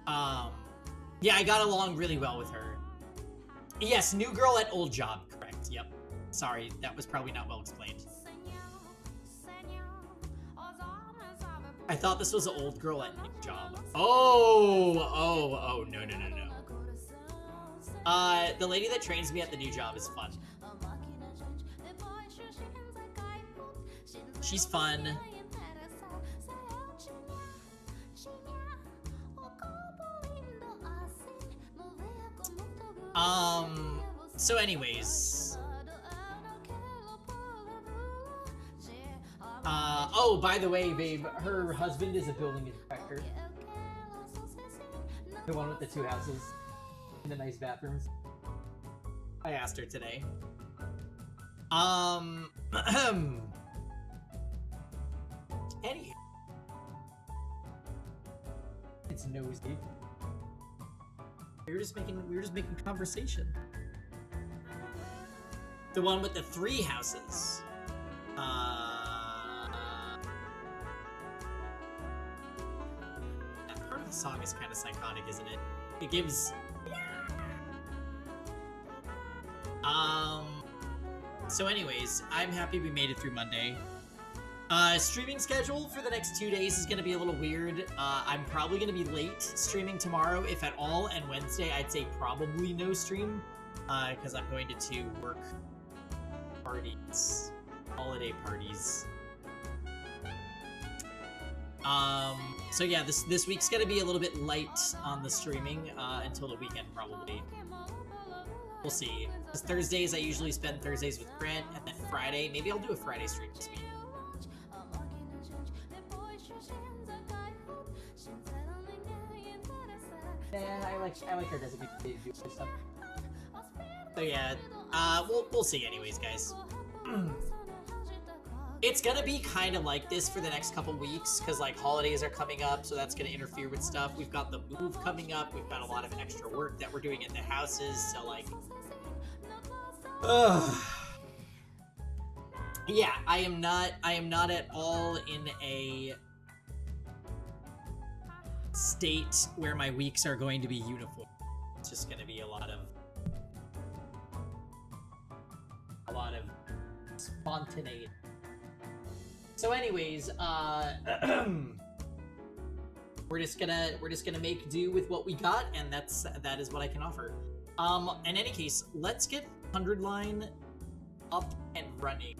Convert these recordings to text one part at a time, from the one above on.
Um, yeah, I got along really well with her. Yes, new girl at old job, correct, yep. Sorry, that was probably not well explained. I thought this was an old girl at new job. Oh, no. The lady that trains me at the new job is fun. She's fun. So anyways. Oh, by the way, babe, her husband is a building inspector. The one with the 2 houses and the nice bathrooms. I asked her today. Anyway. It's nosy. We were just making conversation. The one with the 3 houses. That part of the song is kind of psychotic, isn't it? It gives. So anyways, I'm happy we made it through Monday. Streaming schedule for the next 2 days is going to be a little weird. I'm probably going to be late streaming tomorrow, if at all, and Wednesday I'd say probably no stream, because I'm going to 2 work parties, holiday parties. So yeah, this week's going to be a little bit light on the streaming until the weekend, probably. We'll see. Because Thursdays, I usually spend Thursdays with Grant, and then Friday, maybe I'll do a Friday stream this week. Yeah, I like her designated to do other stuff. So yeah, we'll see anyways, guys. It's gonna be kind of like this for the next couple weeks, because like holidays are coming up, so that's gonna interfere with stuff. We've got the move coming up, we've got a lot of extra work that we're doing in the houses, so like... Yeah, I am not at all in a state where my weeks are going to be uniform. It's just going to be a lot of spontaneity. So anyways, we're just gonna make do with what we got, and that is what I can offer. In any case, let's get 100 line up and running,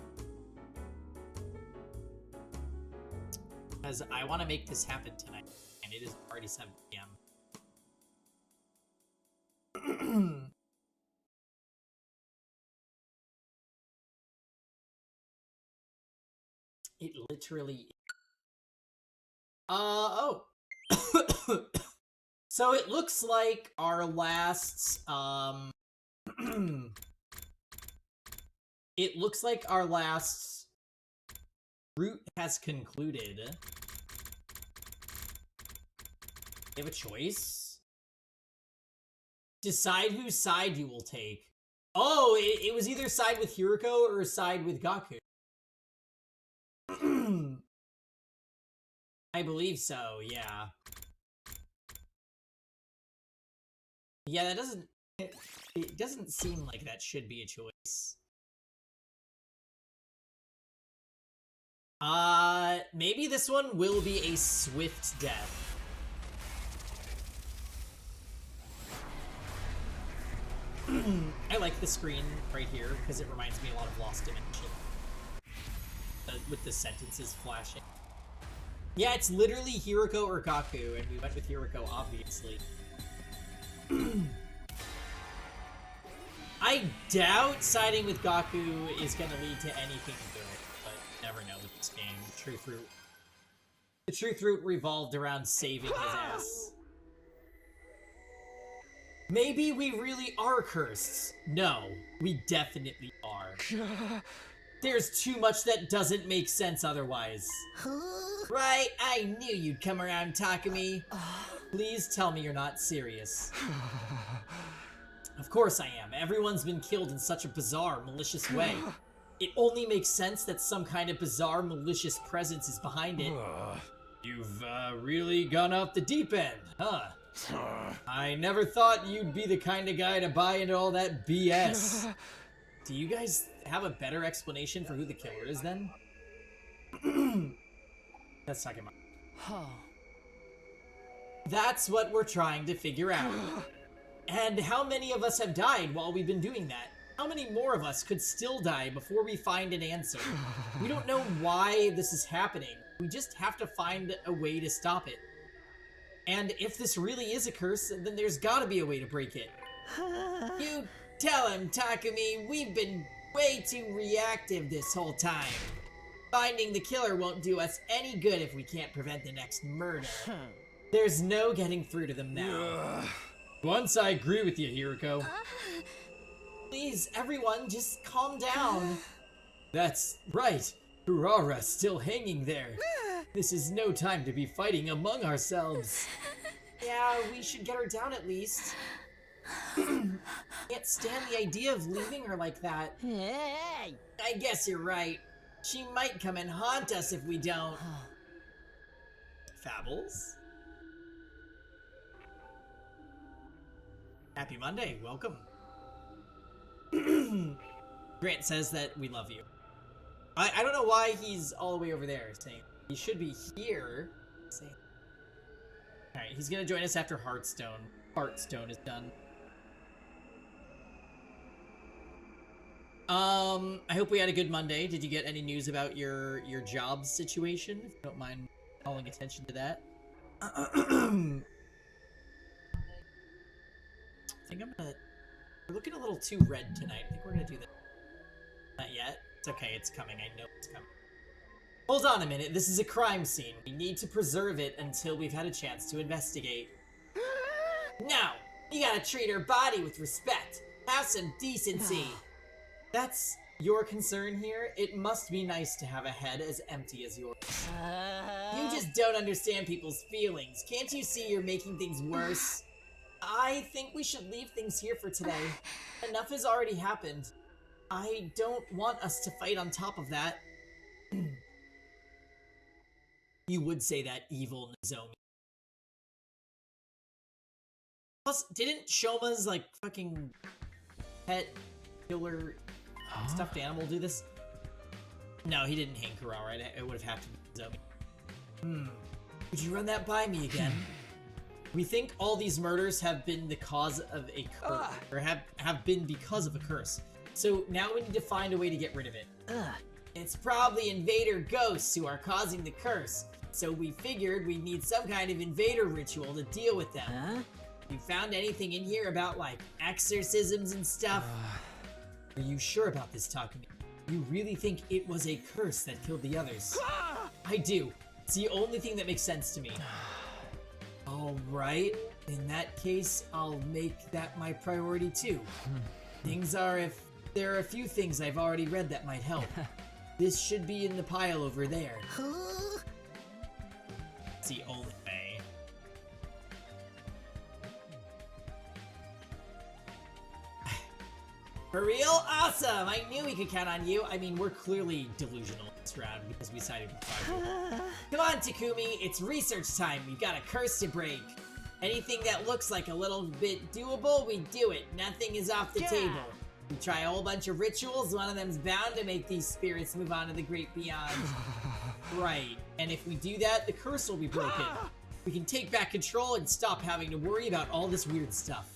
because I want to make this happen tonight, and it is already 7 p.m. It literally... oh. So it looks like our last, it looks like our last route has concluded. You have a choice? Decide whose side you will take. Oh, it was either side with Hiriko or side with Gaku. I believe so, yeah. Yeah, that doesn't... It doesn't seem like that should be a choice. Maybe this one will be a swift death. I like the screen right here, because it reminds me a lot of Lost Dimension. With the sentences flashing. Yeah, it's literally Hiriko or Gaku, and we went with Hiriko, obviously. I doubt siding with Gaku is gonna lead to anything good, but you never know with this game. The truth route revolved around saving his ass. Maybe we really are cursed. No, we definitely are. There's too much that doesn't make sense otherwise. Right, I knew you'd come around Takumi. Please tell me you're not serious. Of course I am. Everyone's been killed in such a bizarre, malicious way. It only makes sense that some kind of bizarre, malicious presence is behind it. You've really gone off the deep end, huh? I never thought you'd be the kind of guy to buy into all that BS. Do you guys have a better explanation for who the killer is then? Let's talk about. That's what we're trying to figure out. And how many of us have died while we've been doing that? How many more of us could still die before we find an answer? We don't know why this is happening. We just have to find a way to stop it. And if this really is a curse, then there's gotta be a way to break it. You tell him, Takumi, we've been way too reactive this whole time. Finding the killer won't do us any good if we can't prevent the next murder. There's no getting through to them now. Once I agree with you, Hiriko. Please, everyone, just calm down. That's right. Urara's still hanging there. This is no time to be fighting among ourselves. Yeah, we should get her down at least. Can't stand the idea of leaving her like that. I guess you're right. She might come and haunt us if we don't. Fabbles? Happy Monday, welcome. Grant says that we love you. I don't know why he's all the way over there saying he should be here. Alright, he's gonna join us after Heartstone. Heartstone is done. I hope we had a good Monday. Did you get any news about your job situation? If you don't mind calling attention to that. I think we're looking a little too red tonight. I think we're gonna do that. Not yet. It's okay, it's coming. I know it's coming. Hold on a minute. This is a crime scene. We need to preserve it until we've had a chance to investigate. Now, you gotta treat her body with respect. Have some decency. That's your concern here? It must be nice to have a head as empty as yours. You just don't understand people's feelings. Can't you see you're making things worse? I think we should leave things here for today. Enough has already happened. I don't want us to fight on top of that. You would say that, evil Nozomi. Plus, didn't Shoma's, like, fucking pet killer stuffed animal do this? No, he didn't hang Kurara. It would have had to be Nozomi. Would you run that by me again? We think all these murders have been the cause of a curse, or have been because of a curse. So now we need to find a way to get rid of it. It's probably invader ghosts who are causing the curse. So we figured we'd need some kind of invader ritual to deal with them. You found anything in here about, like, exorcisms and stuff? Are you sure about this, Takumi? You really think it was a curse that killed the others? I do. It's the only thing that makes sense to me. Alright. In that case, I'll make that my priority too. There are a few things I've already read that might help. This should be in the pile over there. It's the only way. For real? Awesome! I knew we could count on you. I mean, we're clearly delusional this round because we sided with Fiverr. Come on, Takumi, it's research time. We've got a curse to break. Anything that looks like a little bit doable, we do it. Nothing is off the table. We try a whole bunch of rituals, one of them's bound to make these spirits move on to the great beyond. Right, and if we do that, the curse will be broken. We can take back control and stop having to worry about all this weird stuff.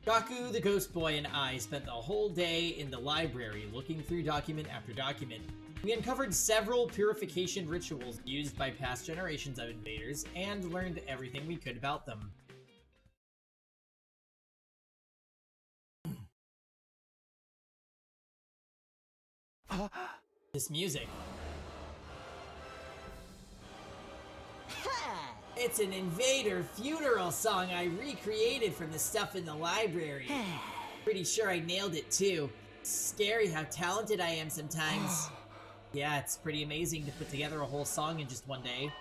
Gaku, the ghost boy, and I spent the whole day in the library looking through document after document. We uncovered several purification rituals used by past generations of invaders and learned everything we could about them. This music. It's an invader funeral song I recreated from the stuff in the library. Pretty sure I nailed it too. Scary how talented I am sometimes. Yeah, it's pretty amazing to put together a whole song in just one day.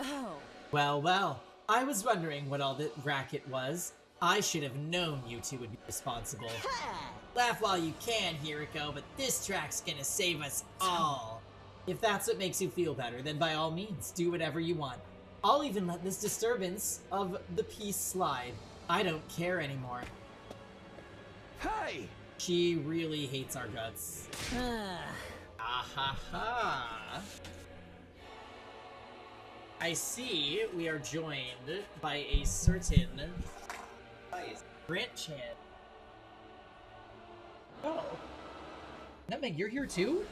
Well, I was wondering what all the racket was. I should have known you two would be responsible. Laugh while you can, Hiriko, but this track's gonna save us all. If that's what makes you feel better, then by all means, do whatever you want. I'll even let this disturbance of the peace slide. I don't care anymore. Hey! She really hates our guts. Ha. I see we are joined by a certain Grant Chan. Oh. Nutmeg, you're here too?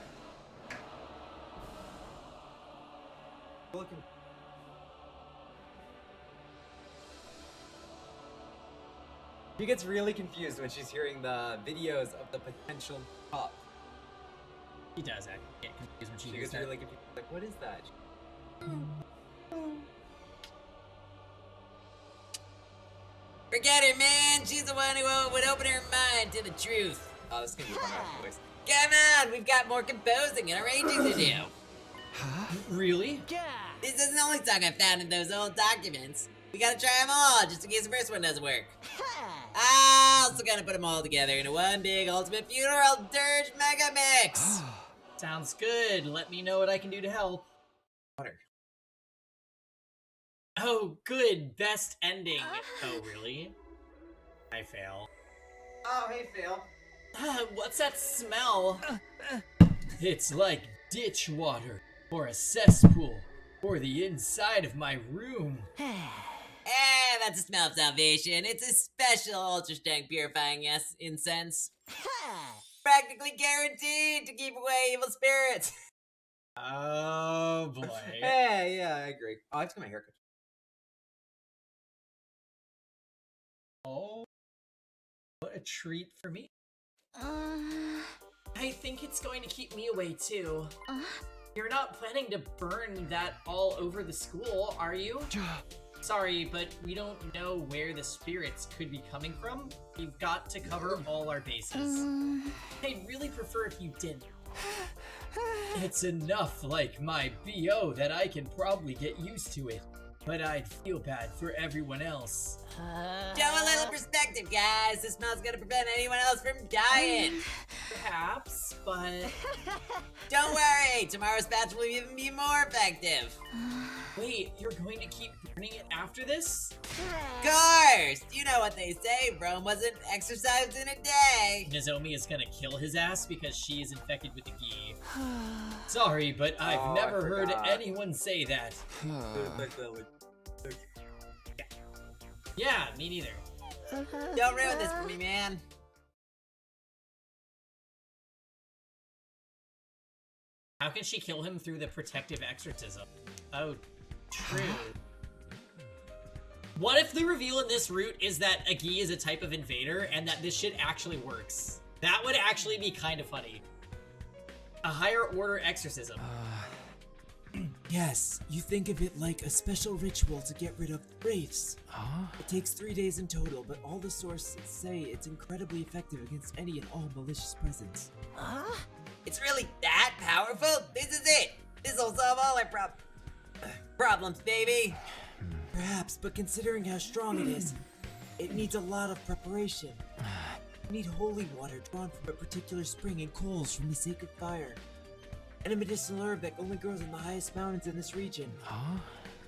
She gets really confused when she's hearing the videos of the potential cup. She does get confused when she She gets that. really confused. Like, what is that? Forget her, man. She's the one who would open her mind to the truth. Oh, this is gonna be a fun voice. Come on, we've got more composing and arranging to do. Really? This isn't the only song I found in those old documents. We gotta try them all, just in case the first one doesn't work. I also gotta put them all together into one big ultimate funeral dirge mega mix. Sounds good. Let me know what I can do to help. Water. Oh, good. Best ending. Oh, really? I fail. Oh, hey, Phil. What's that smell? It's like ditch water, or a cesspool, or the inside of my room. That's the smell of salvation. It's a special ultra strength purifying incense. Practically guaranteed to keep away evil spirits. Oh, boy. Hey, yeah, I agree. Oh, I have to get my haircut. Oh, what a treat for me. I think it's going to keep me away, too. You're not planning to burn that all over the school, are you? Sorry, but we don't know where the spirits could be coming from. We've got to cover all our bases. I'd really prefer if you didn't. It's enough like my BO that I can probably get used to it, but I'd feel bad for everyone else. Show a little perspective, guys. This smell's gonna prevent anyone else from dying. Perhaps, but... Don't worry, tomorrow's batch will even be more effective. Wait, you're going to keep burning it after this? Of course! You know what they say, Rome wasn't exercised in a day. Nozomi is gonna kill his ass because she is infected with the gi. Sorry, but I've never heard anyone say that. Yeah, me neither. Don't ruin this for me, man. How can she kill him through the protective exorcism? Oh, true. What if the reveal in this route is that Agi is a type of invader and that this shit actually works? That would actually be kind of funny. A higher order exorcism. Yes, you think of it like a special ritual to get rid of wraiths. It takes 3 days in total, but all the sources say it's incredibly effective against any and all malicious presence. It's really that powerful? This is it. This'll solve all our problems, baby. Perhaps, but considering how strong it is, it needs a lot of preparation. You need holy water drawn from a particular spring and coals from the sacred fire. And a medicinal herb that only grows in the highest mountains in this region.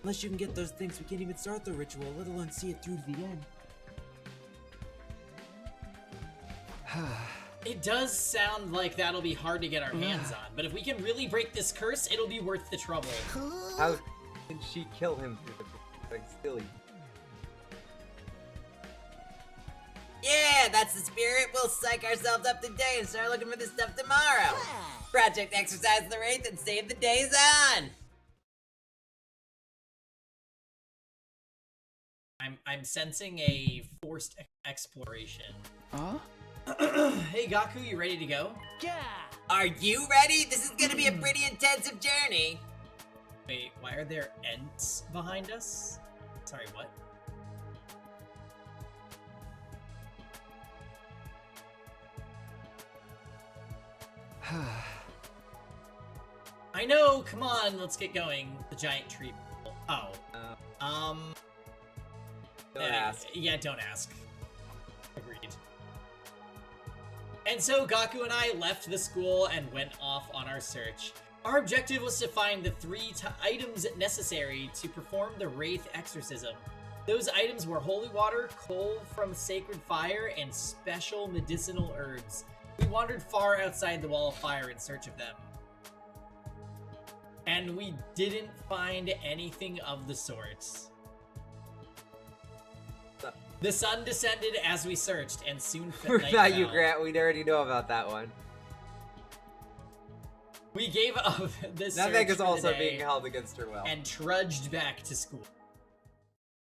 Unless you can get those things, we can't even start the ritual, let alone see it through to the end. It does sound like that'll be hard to get our hands on, but if we can really break this curse, it'll be worth the trouble. How can she kill him through the like silly? Yeah, that's the spirit. We'll psych ourselves up today and start looking for this stuff tomorrow. Project Exercise the Wraith and save the days on. I'm sensing a forced exploration. Hey Gaku, you ready to go? Are you ready? This is gonna be a pretty intensive journey. Wait, why are there Ents behind us? Sorry, what? I know, come on, let's get going. The giant tree. Oh. Don't ask. Yeah, don't ask. Agreed. And so Gaku and I left the school and went off on our search. Our objective was to find the three items necessary to perform the Wraith exorcism. Those items were holy water, coal from sacred fire, and special medicinal herbs. We wandered far outside the wall of fire in search of them. And we didn't find anything of the sorts. The sun descended as we searched, and soon night Not you, fell. Grant. We already know about that one. We gave up the search That is for also the day being held against her will. and trudged back to school.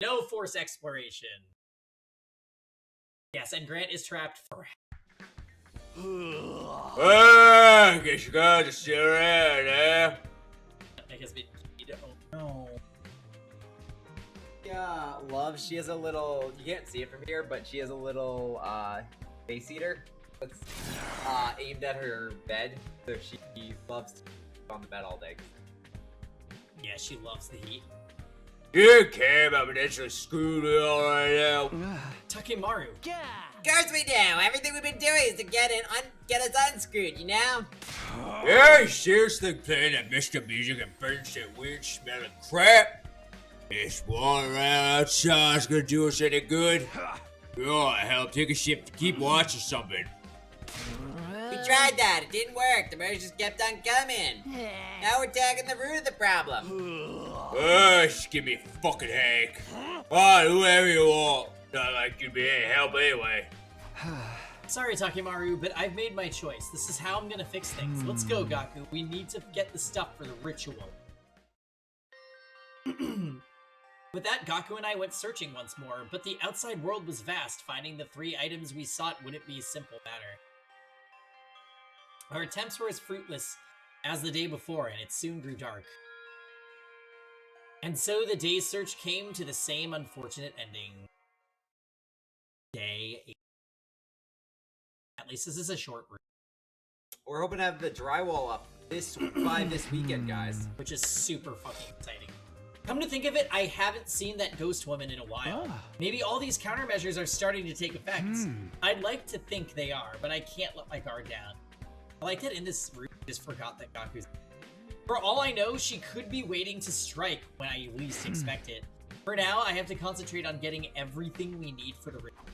No force exploration. Yes, and Grant is trapped for. Guess you gotta sit around, eh? It has been. Oh no. Yeah, love. She has a little. You can't see it from here, but she has a little face eater that's aimed at her bed. So she loves to be on the bed all day. Yeah, she loves the heat. You care about potentially screwed me all right now. Takemaru. Of course we do. Everything we've been doing is to get us unscrewed, you know? Yeah, you seriously playing that messed up music and burning that weird smelling crap? This one around outside's gonna do us any good? Oh, hell, take a ship to keep watching something. We tried that. It didn't work. The birds just kept on coming. Now we're tackling the root of the problem. Just give me a fucking headache. Alright, whoever you are. Not like you'd be any help anyway. Sorry, Takemaru, but I've made my choice. This is how I'm gonna fix things. Let's go, Gaku. We need to get the stuff for the ritual. With that, Gaku and I went searching once more, but the outside world was vast. Finding the three items we sought wouldn't be a simple matter. Our attempts were as fruitless as the day before, and it soon grew dark. And so the day's search came to the same unfortunate ending. Day 8. At least this is a short route, We're hoping to have the drywall up by this weekend, guys. which is super fucking exciting. Come to think of it, I haven't seen that ghost woman in a while. Maybe all these countermeasures are starting to take effect. I'd like to think they are, but I can't let my guard down. I like that in this route, I just forgot that Gaku's. For all I know, she could be waiting to strike when I least expect it. For now, I have to concentrate on getting everything we need for the ritual.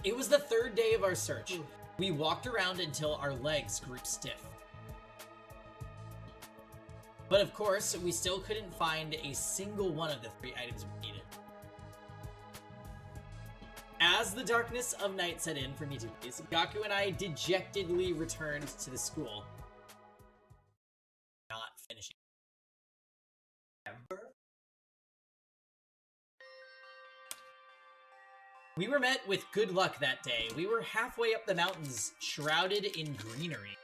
It was the third day of our search. We walked around until our legs grew stiff. But of course, we still couldn't find a single one of the three items we needed. As the darkness of night set in for me to please, Gaku and I dejectedly returned to the school. Not finishing. We were met with good luck that day. We were halfway up the mountains, shrouded in greenery.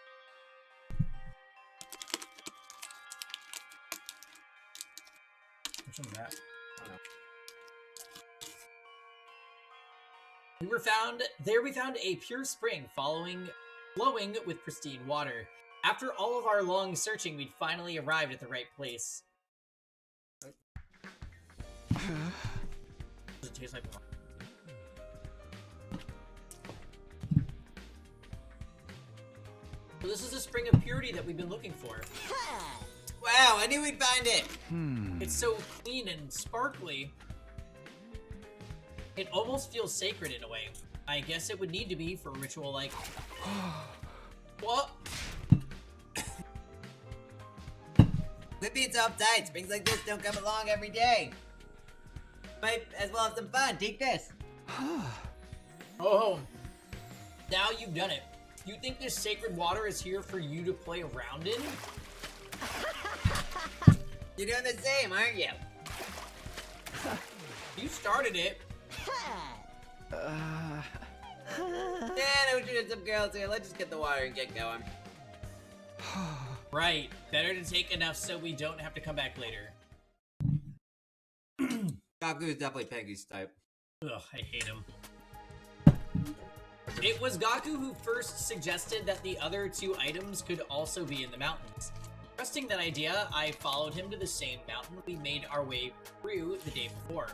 Which one's that? We found a pure spring flowing with pristine water. After all of our long searching, we'd finally arrived at the right place. Does it taste like water? So this is a spring of purity that we've been looking for. Wow, I knew we'd find it. It's so clean and sparkly. It almost feels sacred in a way. I guess it would need to be for a ritual like... What? Quit being so uptight. Springs like this don't come along every day. Might as well have some fun. Take this. Oh, now you've done it. You think this sacred water is here for you to play around in? You're doing the same, aren't you? You started it. Yeah, no shooting some girls here. Let's just get the water and get going. Right. Better to take enough so we don't have to come back later. Gaku is definitely Peggy's type. Ugh, I hate him. It was Gaku who first suggested that the other two items could also be in the mountains. Trusting that idea, I followed him to the same mountain we made our way through the day before.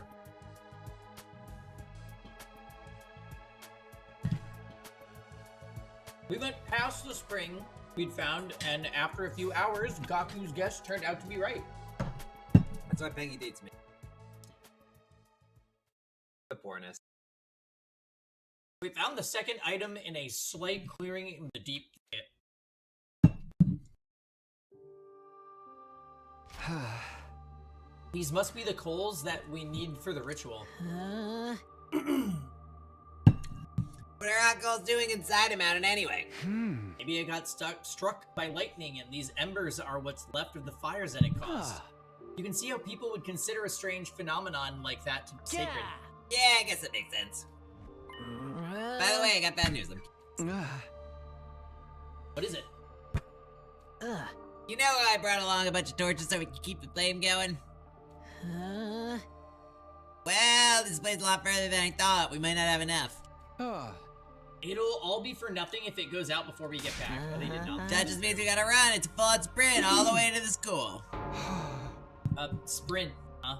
We went past the spring we'd found, and after a few hours, Gaku's guess turned out to be right. That's why Pengy dates me. The poorness. We found the second item in a slight clearing in the deep pit. These must be the coals that we need for the ritual. What are uncles doing inside a mountain anyway? Maybe it got struck by lightning and these embers are what's left of the fires that it caused. You can see how people would consider a strange phenomenon like that to be sacred. Yeah, I guess that makes sense. By the way, I got bad news. What is it? You know I brought along a bunch of torches so we can keep the flame going? Well, this play's a lot further than I thought. We might not have enough. It'll all be for nothing if it goes out before we get back. But they did not. That just means we gotta run. It's a full-on sprint all the way to the school. Sprint, huh?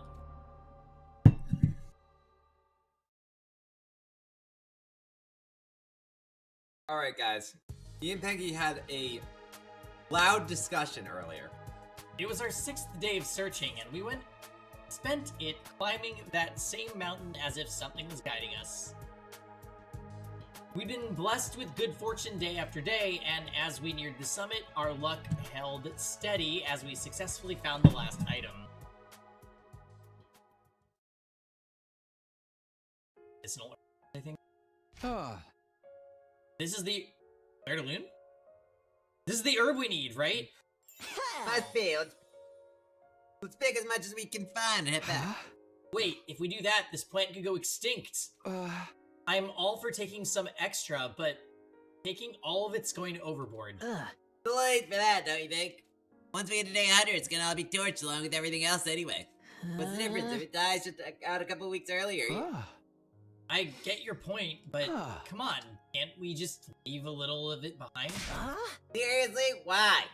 Alright, guys. Me and Pengy had a loud discussion earlier. It was our 6th day of searching, and we spent it climbing that same mountain as if something was guiding us. We'd been blessed with good fortune day after day, and as we neared the summit, our luck held steady as we successfully found the last item. Medicinal, I think. This is the... Fleur-de-lune? This is the herb we need, right? Must be. Let's pick as much as we can find and head back. Wait, if we do that, this plant could go extinct. I'm all for taking some extra, but taking all of it's going overboard. Too late for that, don't you think? Once we get to day 100, it's gonna all be torched along with everything else anyway. What's the difference if it dies just out a couple weeks earlier? I get your point, but come on, can't we just leave a little of it behind? Seriously? Why?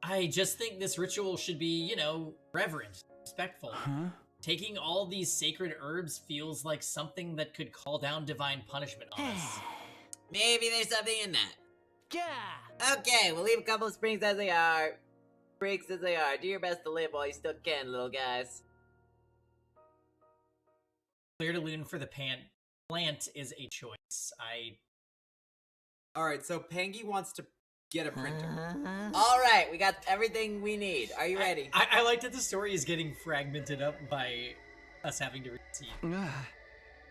I just think this ritual should be, you know, reverent, respectful. Taking all these sacred herbs feels like something that could call down divine punishment on us. Maybe there's something in that. Okay, we'll leave a couple of springs as they are. Breaks as they are. Do your best to live while you still can, little guys. Fleur-de-lune for the plant is a choice. Alright, so Pengy wants to get a printer. Alright, we got everything we need. Are you ready? I like that the story is getting fragmented up by us having to receive.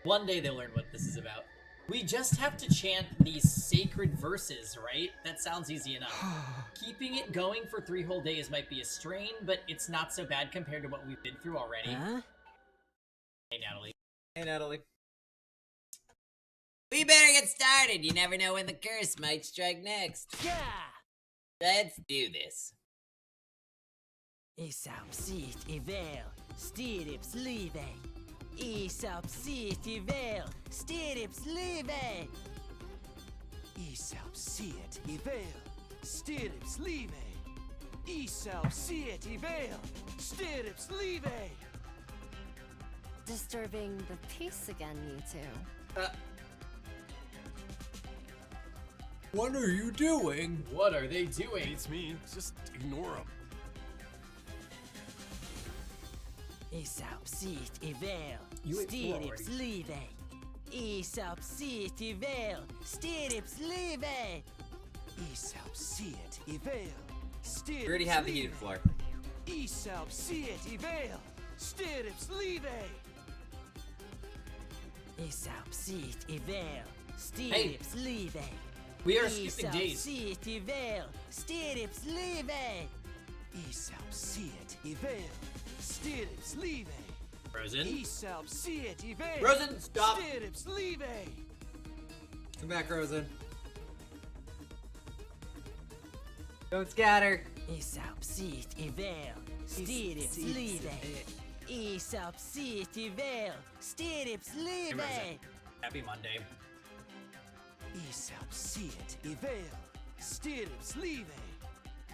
One day they'll learn what this is about. We just have to chant these sacred verses, right? That sounds easy enough. Keeping it going for 3 whole days might be a strain, but it's not so bad compared to what we've been through already. Hey, Natalie. Hey, Natalie. We better get started. You never know when the curse might strike next. Let's do this. Isap sit I vel, stirrups live. Isap sit I vel, stirrups live. Isap sit I vel, stirrups live. Isap sit I vel, stirrups live. Disturbing the peace again, you two. What are you doing? What are they doing? It's me. Just ignore him. Isap sit I vel, You ate four stirrups live. Isap sit I vel, stirrups live. Isap sit I vel, stirrups We already have the heated live. floor. Isap sit I vel, stirrups live. Isap sit I vel, stirrups live. We are skipping days. Isap sit I vel, stirrups live. Isap sit I vel, stirrups live. Frozen. Isap sit I vel, Frozen, stop. stirrups live. Come back, Rosen. Don't scatter. Isap sit I vel, stirrups live. Isap sit I vel, stirrups live. Rosen. Happy Monday. Isap sit I vel, stirrups live.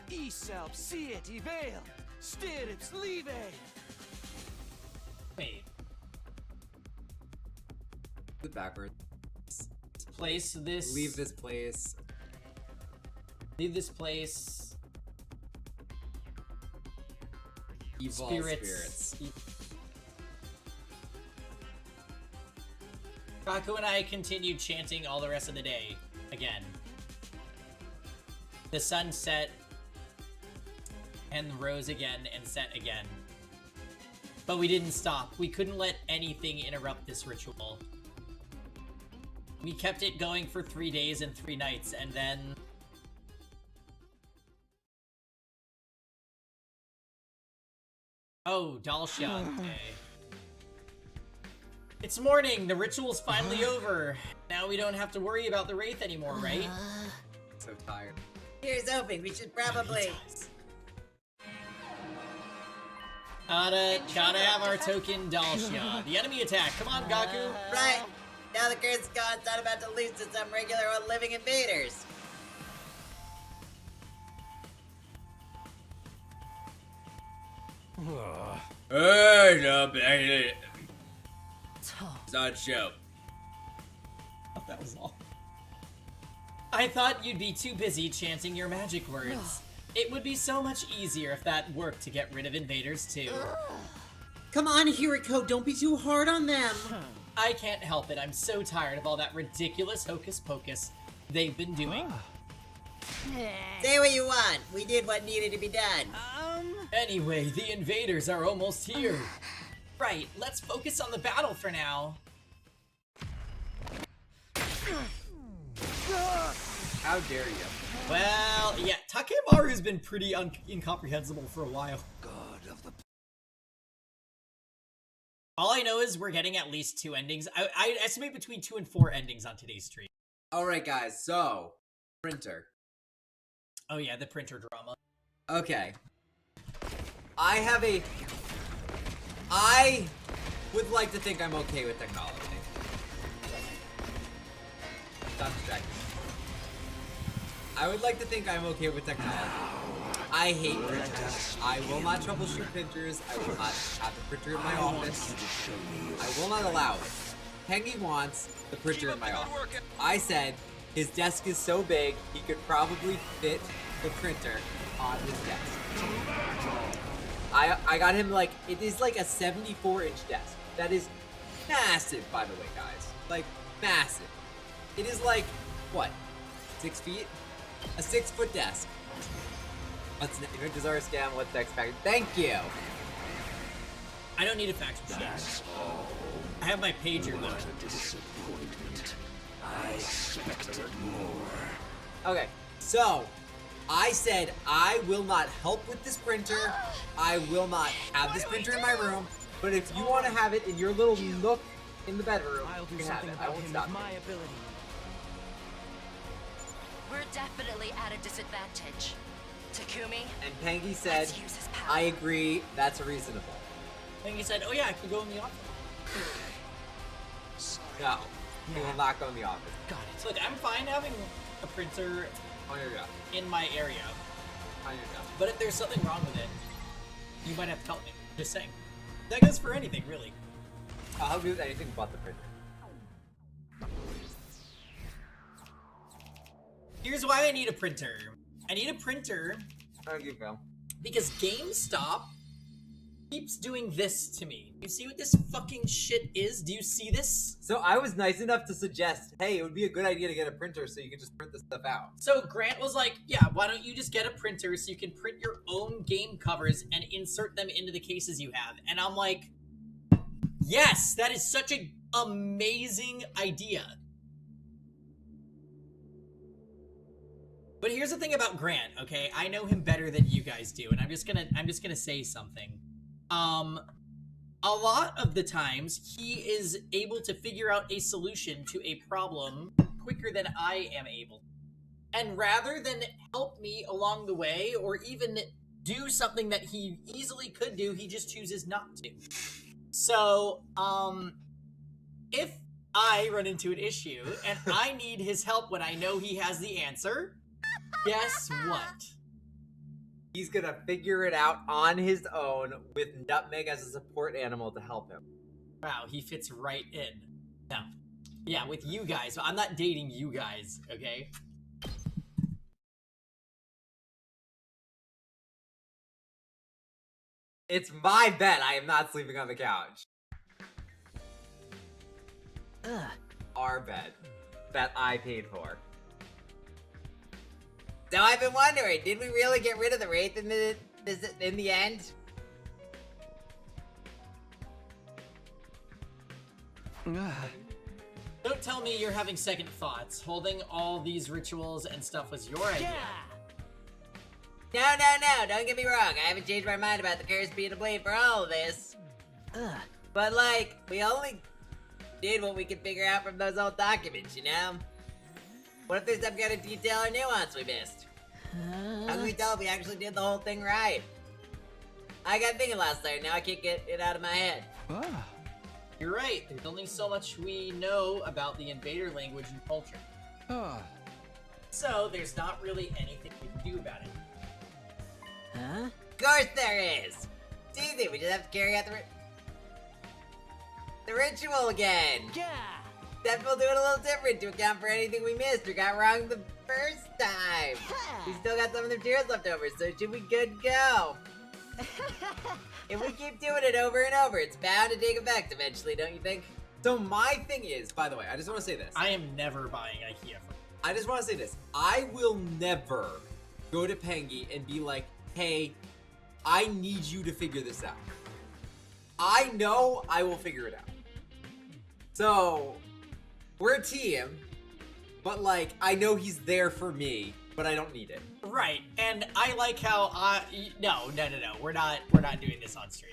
Isap sit I vel, stirrups live. Wait, Put it backwards. place this... Leave this place. Leave this place. Evil spirits. Kaku and I continued chanting all the rest of the day. Again. The sun set and rose again and set again. But we didn't stop. We couldn't let anything interrupt this ritual. We kept it going for 3 days and 3 nights, and then... Oh, Dalsha Day. It's morning! The ritual's finally over! Now we don't have to worry about the Wraith anymore, right? So tired. Here's hoping. We should probably... Gotta have our token Dalsha. The enemy attack. Come on, Gaku. Right. Now the curse god's not about to lose to some regular old living invaders. Hey, no, it's not show. That was all. I thought you'd be too busy chanting your magic words. It would be so much easier if that worked to get rid of invaders too. Come on, Hiriko, don't be too hard on them. I can't help it. I'm so tired of all that ridiculous hocus pocus they've been doing. Say what you want. We did what needed to be done. Anyway, the invaders are almost here. Right, let's focus on the battle for now. How dare you? Well, yeah, Takemaru's been pretty incomprehensible for a while. All I know is we're getting at least 2 endings. I estimate between 2 and 4 endings on today's stream. Alright guys, so, printer. Oh yeah, the printer drama. Okay. I would like to think I'm okay with technology. Stop distracting. I would like to think I'm okay with technology. I hate printers. I will not troubleshoot printers. I will not have the printer in my office. I will not allow it. Pengy wants the printer in my office. I said his desk is so big he could probably fit the printer on his desk. I got him like, it is like a 74-inch desk. That is massive, by the way, guys. Like, massive. It is like, what, 6 feet? A 6-foot desk. What's next? Desire scam, what's next factor? Thank you! I don't need a fax machine. I have my pager though. I expected more. Okay, so, I said I will not help with this printer. I will not have this printer in my room. But if you want to have it in your little nook in the bedroom, I'll do you can have something it. I about won't him stop with you. my ability. We're definitely at a disadvantage. Takumi, And Pengy said, let's use his power. I agree, that's reasonable. And he said, oh yeah, I could go in the office. No, you will not go in the office. Got it. Look, I'm fine having a printer On your job. in my area. On your job. But if there's something wrong with it, you might have to tell me. Just saying. That goes for anything, really. I'll help you with anything but the printer. Here's why I need a printer. I need a printer How do you feel? because GameStop keeps doing this to me. You see what this fucking shit is? Do you see this? So I was nice enough to suggest, hey, it would be a good idea to get a printer so you can just print this stuff out. So Grant was like, yeah, why don't you just get a printer so you can print your own game covers and insert them into the cases you have? And I'm like, yes, that is such an amazing idea. But here's the thing about Grant, okay? I know him better than you guys do, and I'm just gonna say something. A lot of the times he is able to figure out a solution to a problem quicker than I am able. And rather than help me along the way or even do something that he easily could do, he just chooses not to. So, if I run into an issue and I need his help when I know he has the answer, guess what? He's gonna figure it out on his own with Nutmeg as a support animal to help him. Wow, he fits right in. Now, yeah, with you guys. I'm not dating you guys, okay? It's my bed. I am not sleeping on the couch. Our bed that I paid for. So I've been wondering, did we really get rid of the Wraith in the end? Don't tell me you're having second thoughts. Holding all these rituals and stuff was your idea. No, don't get me wrong. I haven't changed my mind about the curse being to blame for all of this. But like, we only did what we could figure out from those old documents, you know? What if there's some kind of detail or nuance we missed? How can we tell if we actually did the whole thing right? I got thinking last night, now I can't get it out of my head. You're right, there's only so much we know about the invader language and culture. So, there's not really anything we can do about it. Of course there is! It's easy, we just have to carry out the ritual again! Except we'll do it a little different to account for anything we missed or got wrong the first time! We still got some of the materials left over, so it should be good to go! If we keep doing it over and over, it's bound to take effect eventually, don't you think? So my thing is, by the way, I just want to say this. I am never buying IKEA. I just want to say this. I will never go to Pengy and be like, hey, I need you to figure this out. I know I will figure it out. So, we're a team, but like, I know he's there for me, but I don't need it. Right, and I like how no, we're not doing this on stream.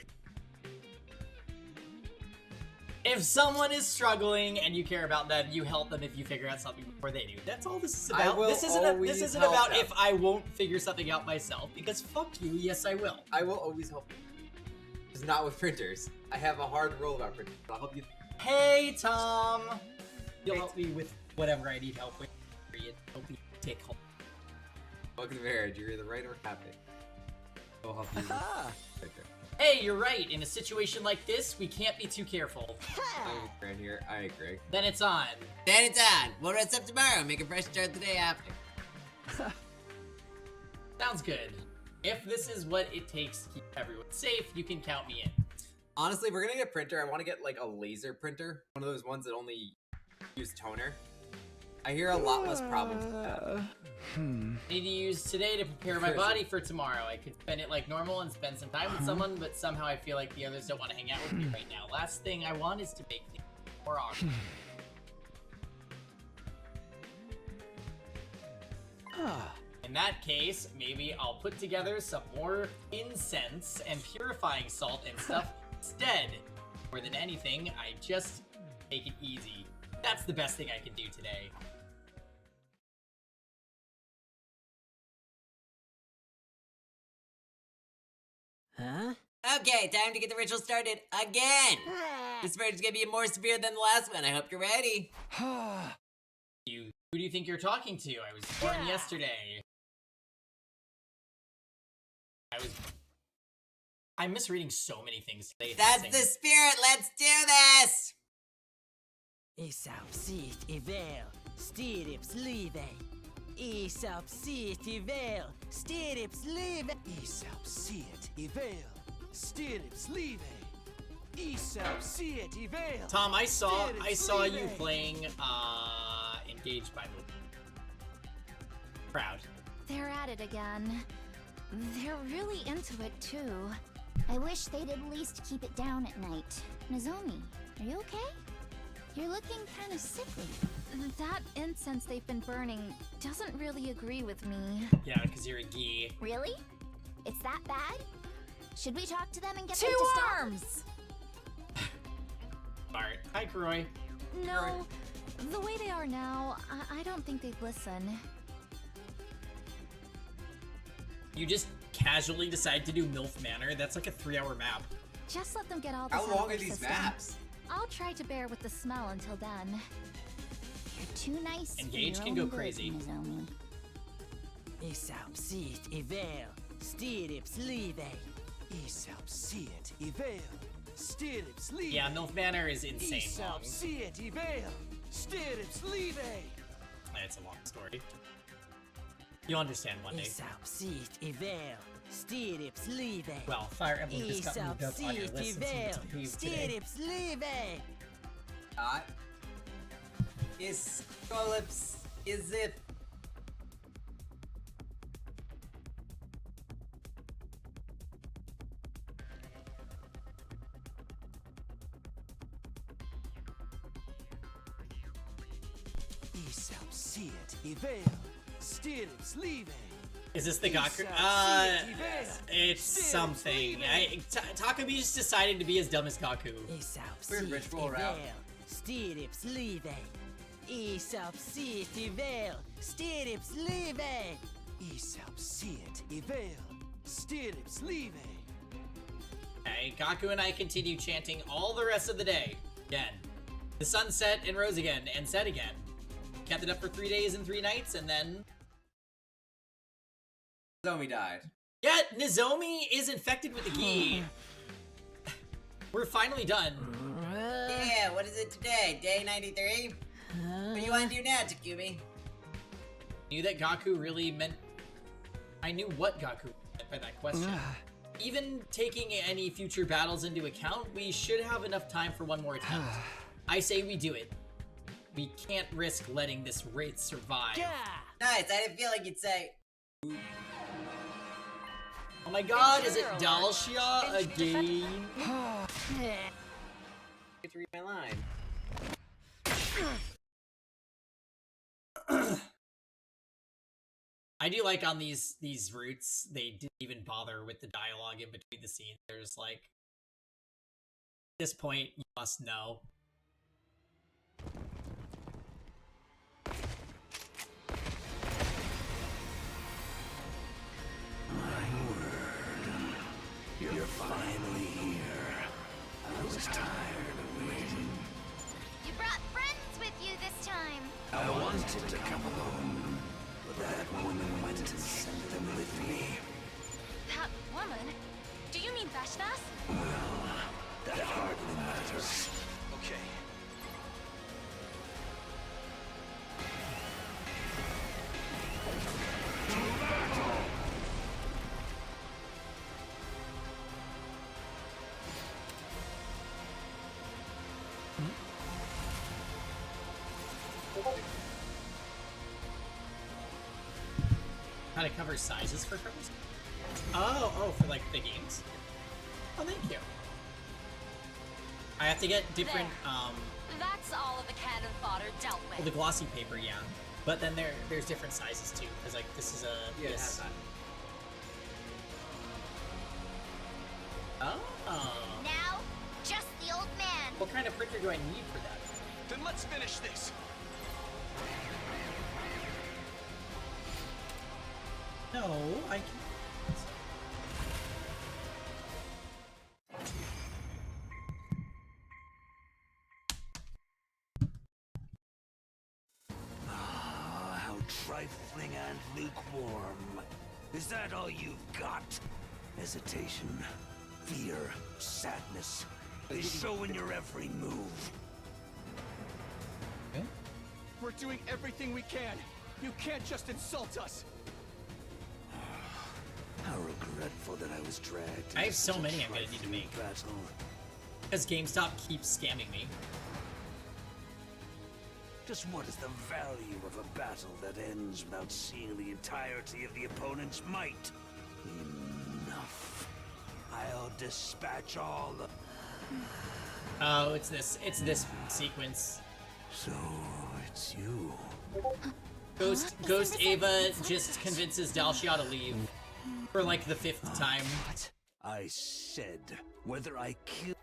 If someone is struggling and you care about them, you help them if you figure out something before they do. That's all this is about. This isn't about them. if I won't figure something out myself, because fuck you, yes I will. I will always help you. Just not with printers. I have a hard rule about printers. I'll help you. Hey, Tom! You'll help me with whatever I need help with. Help me take hold. Welcome to marriage. You're either right or happy. I'll help you. Hey, you're right. In a situation like this, we can't be too careful. I'm right here. I agree. Then it's on. Then it's on! We'll rest up tomorrow, make a fresh start the day after. Sounds good. If this is what it takes to keep everyone safe, you can count me in. Honestly, if we're gonna get a printer, I want to get like a laser printer. One of those ones that only use toner. I hear a lot less problems with that. Need to use today to prepare my body for tomorrow. I could spend it like normal and spend some time with someone, but somehow I feel like the others don't want to hang out with me right now. Last thing I want is to make things more awkward. In that case, maybe I'll put together some more incense and purifying salt and stuff instead. More than anything, I just take it easy. That's the best thing I can do today. Okay, time to get the ritual started again! This version's gonna be more severe than the last one. I hope you're ready. Who do you think you're talking to? I was born yesterday. I'm misreading so many things today. That's the spirit, let's do this! Isapsit ivel, stirrups live. Isapsit ivel, stirrups live. Isapsit ivel, stirrups live. Isapsit ivel. Tom, I saw you playing Engaged by the Crowd. They're at it again. They're really into it too. I wish they'd at least keep it down at night. Nozomi, are you okay? You're looking kind of sickly. That incense they've been burning doesn't really agree with me. Yeah, because you're a gee. Really? It's that bad? Should we talk to them and get them to stop? Arms! Alright. Hi, Kuroi. No, the way they are now, I don't think they'd listen. You just casually decide to do MILF Manor? That's like a 3-hour map. Just let them get all this How out of long their are these system. maps? I'll try to bear with the smell until then. You're too nice. Engage for can your go own crazy. good, Nozomi. Isapsit ivel, stirrups live. Isapsit ivel, stirrups live. Yeah, MILF Manor is insane long. Isapsit ivel, stirrups live. It's a long story. You'll understand one day. Isapsit ivel, Stirrups leave. Well, Fire Emblem just got Isop moved up on your City list since Vale. it's paved today. Stirrups leave. Is Scallops, is it? Isop City Vale. Stirrups leave. Is this the Gaku? It's something. Takumi just decided to be as dumb as Gaku. Isop Weird City ritual route. Vale. Stirrups leave. Isop City Vale. Stirrups leave. Isop City Vale. Stirrups leave. Okay, Gaku and I continue chanting all the rest of the day. Again. The sun set and rose again, and set again. Kept it up for 3 days and 3 nights, and then... Zomi died. Yeah, Nozomi is infected with the key. We're finally done. Yeah, what is it today? Day 93? What do you want to do now, Takumi? Knew that Gaku really meant... I knew what Gaku meant by that question. Even taking any future battles into account, we should have enough time for one more attempt. I say we do it. We can't risk letting this wraith survive. Nice, I didn't feel like you'd say... Oh my god, is it Dalshia again? Get to read my line. I do like on these routes, they didn't even bother with the dialogue in between the scenes. There's like, at this point, you must know. You're finally here. I was tired of waiting. You brought friends with you this time. I wanted to come alone, but that woman went and sent them with me. That woman? Do you mean Veshnas? Well, that hardly matters. Okay. How to cover sizes for covers? Oh, for like the games? Oh, thank you. I have to get different, That's all of the cannon fodder dealt with. well, the glossy paper, yeah. But then there's different sizes too, because like this is a, Yeah, it this. has that. Oh. Now, just the old man. What kind of printer do I need for that? Then let's finish this. No, I can. How trifling and lukewarm. Is that all you've got? Hesitation, fear, sadness. They show in your every move. We're doing everything we can. You can't just insult us. How regretful that I was dragged. I have into so such a many I'm gonna need to trifling make. battle. Because GameStop keeps scamming me. Just what is the value of a battle that ends without seeing the entirety of the opponent's might? Enough. I'll dispatch all the... Oh, it's this sequence. So, it's you. Ghost Ava just convinces Dalshia to leave. For like the 5th time. What? I said, whether I kill...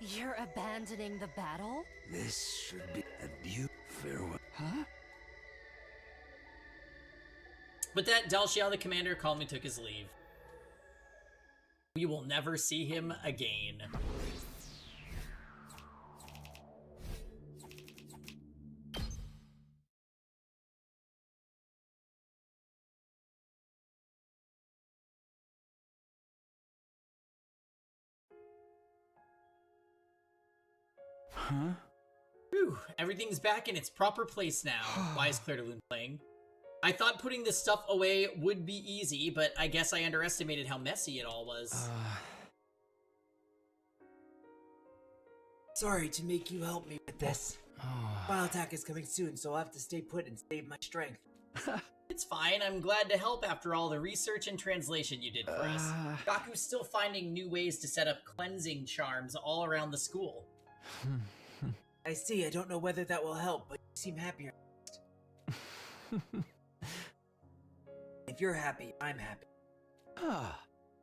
You're abandoning the battle? This should be a new farewell. Huh? But that Dalshia, the commander, calmly took his leave. We will never see him again. Huh? Whew, everything's back in its proper place now. Why is Claire de Lune playing? I thought putting this stuff away would be easy, but I guess I underestimated how messy it all was. Sorry to make you help me with this. Final attack is coming soon, so I'll have to stay put and save my strength. It's fine, I'm glad to help after all the research and translation you did for us. Gaku's still finding new ways to set up cleansing charms all around the school. I see, I don't know whether that will help, but you seem happier. If you're happy, I'm happy.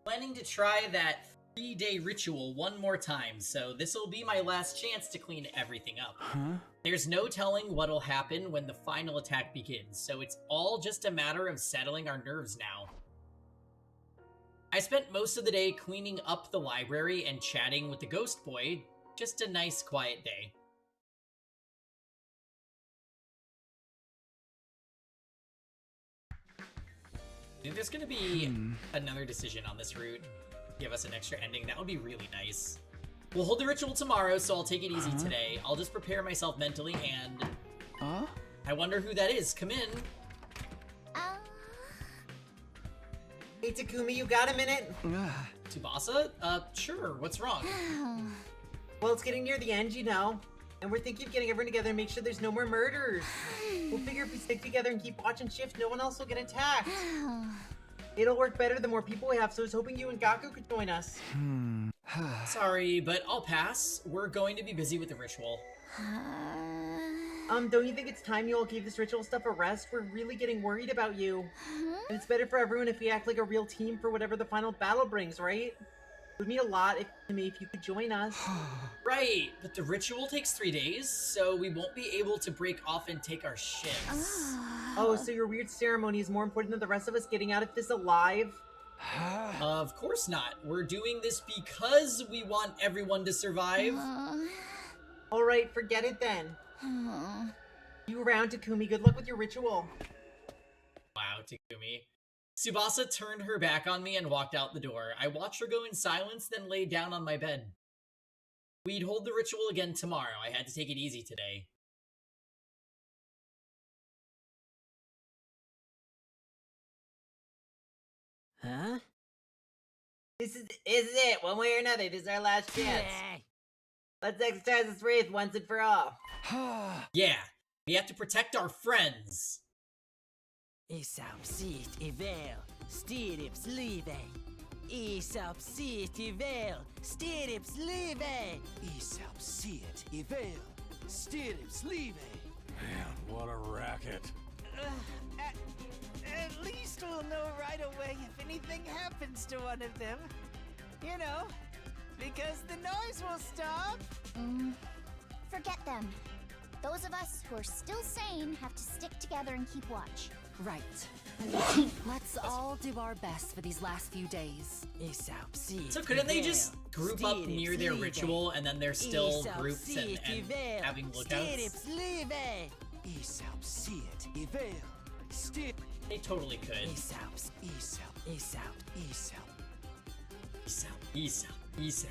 Planning to try that 3-day ritual one more time, so this'll be my last chance to clean everything up. There's no telling what'll happen when the final attack begins, so it's all just a matter of settling our nerves now. I spent most of the day cleaning up the library and chatting with the ghost boy. Just a nice, quiet day. I think there's gonna be another decision on this route. Give us an extra ending. That would be really nice. We'll hold the ritual tomorrow, so I'll take it easy today. I'll just prepare myself mentally and... I wonder who that is. Come in. Hey Takumi, you got a minute? Tsubasa? Sure. What's wrong? Well, it's getting near the end, you know. And we're thinking of getting everyone together and make sure there's no more murders. We'll figure if we stick together and keep watching shift, no one else will get attacked. It'll work better the more people we have, so I was hoping you and Gaku could join us. Sorry, but I'll pass. We're going to be busy with the ritual. Don't you think it's time you all gave this ritual stuff a rest? We're really getting worried about you. And it's better for everyone if we act like a real team for whatever the final battle brings, right? It would mean a lot to me if you could join us. Right, but the ritual takes 3 days, so we won't be able to break off and take our shifts. Oh, so your weird ceremony is more important than the rest of us getting out of this alive? Of course not. We're doing this because we want everyone to survive. Alright, forget it then. You around, Takumi. Good luck with your ritual. Wow, Takumi. Tsubasa turned her back on me and walked out the door. I watched her go in silence, then lay down on my bed. We'd hold the ritual again tomorrow. I had to take it easy today. Huh? This is it. One way or another, this is our last chance. Let's exercise this wraith once and for all. Yeah, we have to protect our friends. Isap sit ivel, stirrups live. Isap sit ivel, stirrups live. Isap sit ivel, stirrups live. Man, what a racket. At least we'll know right away if anything happens to one of them. You know, because the noise will stop. Forget them. Those of us who are still sane have to stick together and keep watch. Right. Let's all do our best for these last few days. So couldn't they just group up near their ritual and then they're still groups and having lookouts? They totally could. Isao.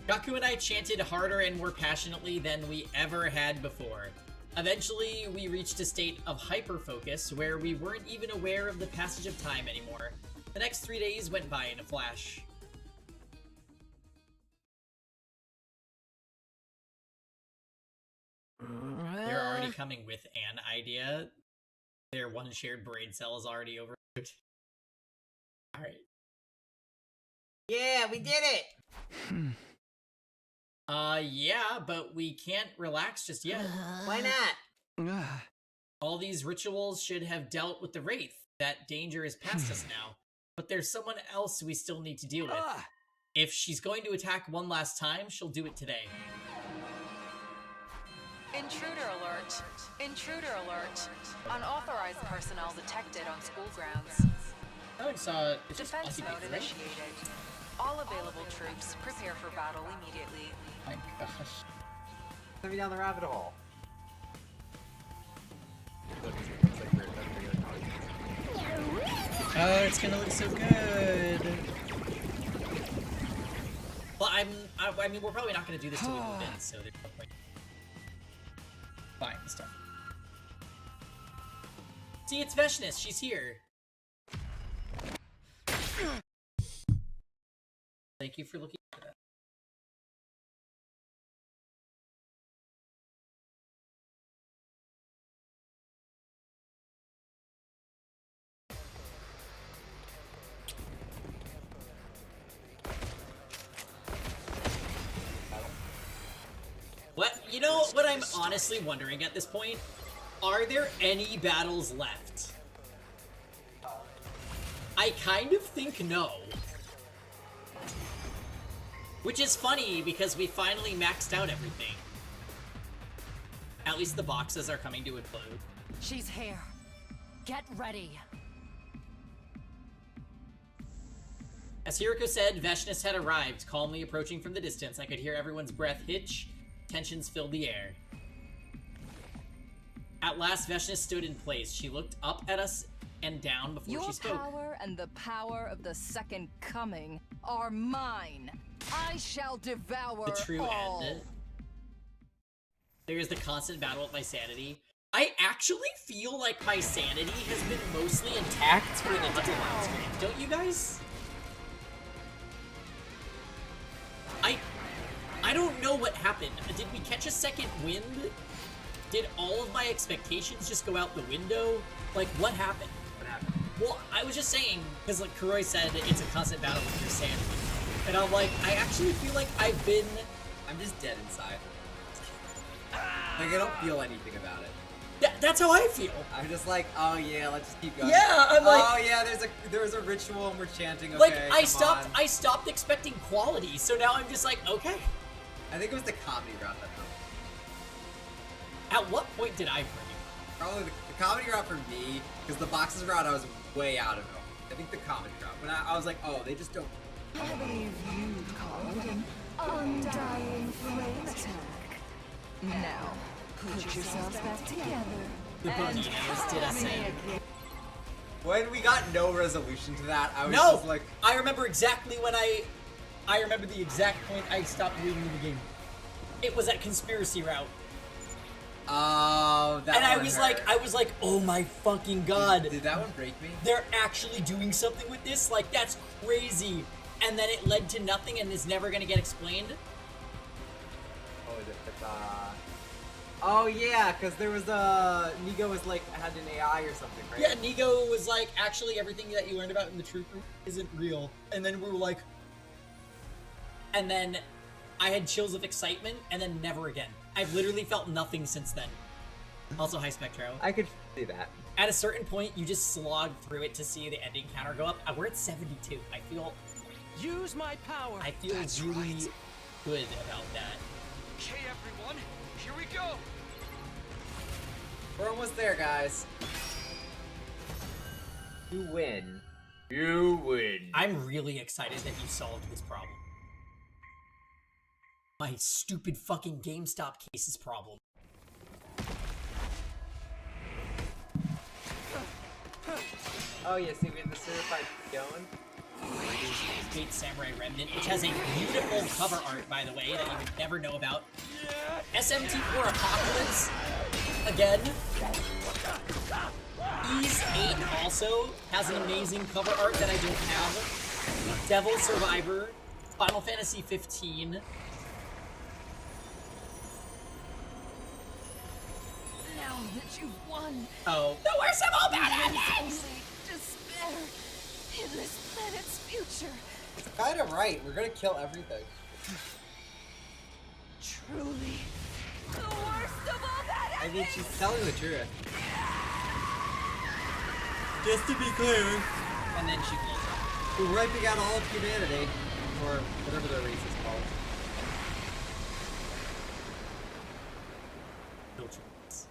Gaku and I chanted harder and more passionately than we ever had before. Eventually, we reached a state of hyper-focus where we weren't even aware of the passage of time anymore. The next 3 days went by in a flash. They're already coming with an idea. Their one shared brain cell is already over. Alright. Yeah, we did it! Yeah, but we can't relax just yet. Why not? All these rituals should have dealt with the Wraith. That danger is past us now. But there's someone else we still need to deal with. If she's going to attack one last time, she'll do it today. Intruder alert. Intruder alert. Unauthorized personnel detected on school grounds. Oh, it's just Defense Bucky mode Beats, right? initiated. All available troops prepare for battle immediately. My gosh. Let me down the rabbit hole. Oh, it's gonna look so good. Well, I mean, we're probably not gonna do this till we move in, so there's no point. Fine, let's start. See, it's Veshness. She's here. Thank you for looking at that. What? You know what I'm honestly wondering at this point? Are there any battles left? I kind of think no. Which is funny because we finally maxed out everything. At least the boxes are coming to implode. She's here. Get ready. As Hiriko said, Veshness had arrived, calmly approaching from the distance. I could hear everyone's breath hitch. Tensions filled the air. At last, Veshness stood in place. She looked up at us and down before she spoke. Your power and the power of the Second Coming are mine. I shall devour The true all. end. There is the constant battle with my sanity. I actually feel like my sanity has been mostly intact for the entire live stream. Don't you guys? I don't know what happened. Did we catch a second wind? Did all of my expectations just go out the window? Like, what happened? What happened? Well, I was just saying, because like Kuroi said, it's a constant battle with your sanity. And I'm like, I actually feel like I'm just dead inside. Like, I don't feel anything about it. That's how I feel. I'm just like, oh yeah, let's just keep going. Yeah, I'm like, oh yeah, there's a ritual and we're chanting. Okay, like I come stopped expecting quality, so now I'm just like, okay. I think it was the comedy route that helped. At what point did I bring it? Probably the comedy route for me, because the boxes route I was way out of it. I think the comedy route. When I was like, oh, they just don't. I believe you'd call it an undying flame attack. Now, put yourselves back together. The Bonitos, did I say? When we got no resolution to that, I was No! just like, I remember exactly when I remember the exact point I stopped reading the game. It was at conspiracy route. oh, that And I one was hurt. like, oh my fucking god. Did that one break me? They're actually doing something with this? Like, that's crazy. And then it led to nothing and is never gonna get explained. Oh, is it? Oh yeah, because there was Nigo was like had an AI or something, right? Yeah, Nigo was like, actually everything that you learned about in the Trooper isn't real. And then we were like... And then I had chills of excitement, and then never again. I've literally felt nothing since then. Also, hi Spectro. I could see that. At a certain point, you just slog through it to see the ending counter go up. We're at 72. I feel Use my power. really good about that. Okay, everyone, here we go. We're almost there, guys. You win. You win. I'm really excited that you solved this problem. My stupid fucking GameStop case's problem. Oh yeah, see we have the certified going. Fate Samurai Remnant, which has a beautiful cover art, by the way, that you would never know about. SMT4 Apocalypse, again. Ease 8 also has an amazing cover art that I don't have. Devil Survivor, Final Fantasy 15. Now that you've won, Oh, the worst of all bad there is endings! only despair in this planet's future. Kind of right. We're gonna kill everything. Truly, the worst of all bad I endings. mean, she's telling the truth. Just to be clear. And then she blows up. We're wiping out all of humanity, or whatever their race is called. Filtrates.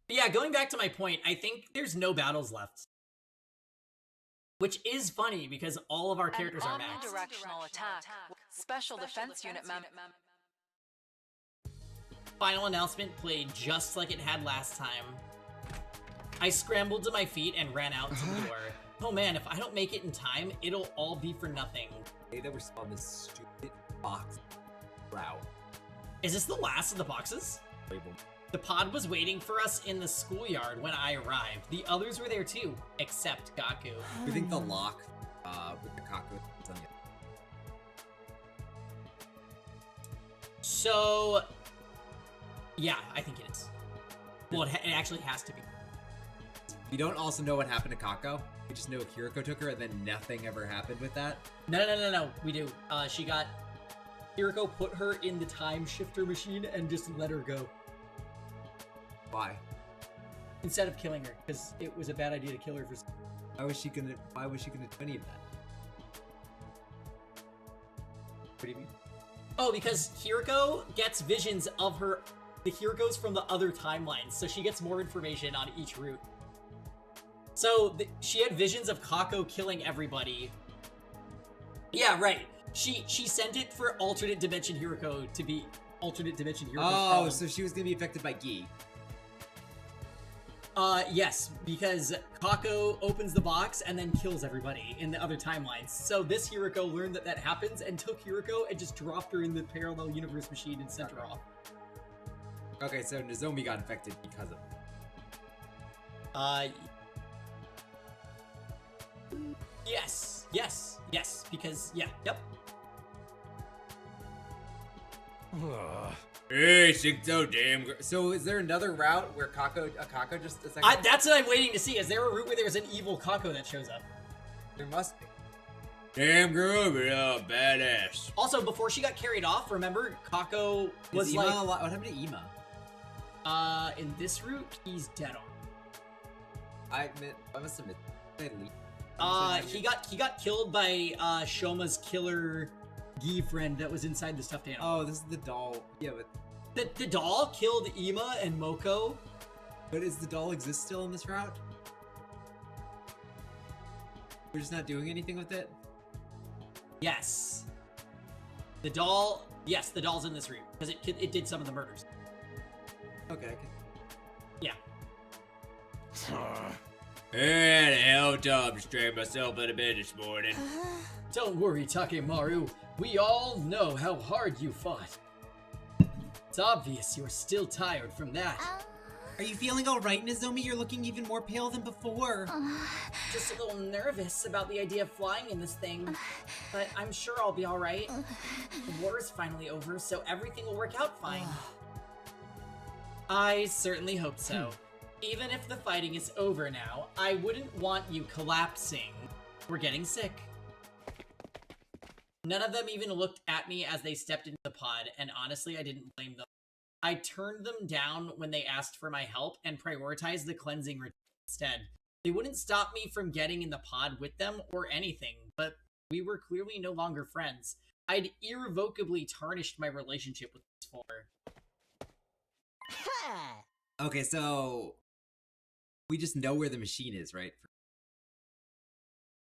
But yeah, going back to my point, I think there's no battles left. Which is funny because all of our characters An are maxed. omnidirectional attack. Special Defense Unit member. Final announcement played just like it had last time. I scrambled to my feet and ran out to the door. Oh man, if I don't make it in time, it'll all be for nothing. Hey, that we're on this stupid box. route. Is this the last of the boxes? Label. The pod was waiting for us in the schoolyard when I arrived. The others were there too, except Gaku. We think the lock with the Kaku is on the So, yeah, I think it is. Well, it actually has to be. We don't also know what happened to Kako. We just know Kiriko took her and then nothing ever happened with that. No. We do. Kiriko put her in the time shifter machine and just let her go. Why? Instead of killing her, because it was a bad idea to kill her for. Why was she gonna do any of that? What do you mean? Oh, because Kiriko gets visions of the Kirikos from the other timelines, so she gets more information on each route. So she had visions of Kako killing everybody. Yeah, right. She sent it for alternate dimension Hiriko to be alternate dimension Hiriko's problem. So she was gonna be affected by Gi. Yes, because Kako opens the box and then kills everybody in the other timelines. So this Hiriko learned that happens and took Hiriko and just dropped her in the parallel universe machine and sent her off. Okay, so Nozomi got infected because of it. Yes, because, yep. Hey, think so damn. So is there another route where Kako just a second? That's what I'm waiting to see. Is there a route where there's an evil Kako that shows up? There must be. Damn girl, but badass. Also, before she got carried off, remember, Kako was Is Ima what happened to Ima? In this route, he's dead on. I must admit. He got killed by Shoma's killer Gi friend that was inside the stuffed animal. Oh, this is the doll. Yeah, but the doll killed Ima and Moko. But does the doll exist still in this route? We're just not doing anything with it? Yes. The doll's in this route because it did some of the murders. Okay. Yeah. And a hell time to strain myself out of bed this morning. Don't worry, Takemaru. We all know how hard you fought. It's obvious you're still tired from that. Are you feeling alright, Nozomi? You're looking even more pale than before. Just a little nervous about the idea of flying in this thing. But I'm sure I'll be alright. The war's finally over, so everything will work out fine. I certainly hope so. Even if the fighting is over now, I wouldn't want you collapsing or getting sick. None of them even looked at me as they stepped into the pod, and honestly, I didn't blame them. I turned them down when they asked for my help and prioritized the cleansing routine instead. They wouldn't stop me from getting in the pod with them or anything, but we were clearly no longer friends. I'd irrevocably tarnished my relationship with these four. Okay, so we just know where the machine is, right?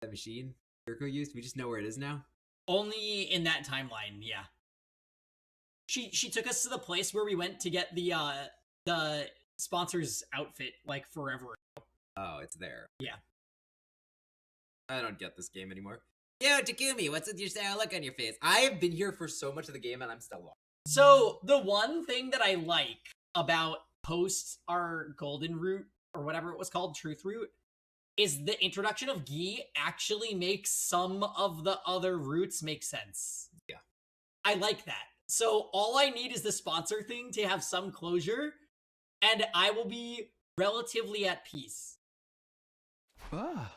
The machine Kiriko used? We just know where it is now? Only in that timeline, yeah. She took us to the place where we went to get the sponsor's outfit, like, forever ago. Oh, it's there. Yeah. I don't get this game anymore. Yo, Takumi, what's with your sour look on your face? I have been here for so much of the game and I'm still lost. So, the one thing that I like about post our golden route, or whatever it was called, truth route, is the introduction of Gi actually makes some of the other routes make sense. Yeah. I like that. So all I need is the sponsor thing to have some closure, and I will be relatively at peace. And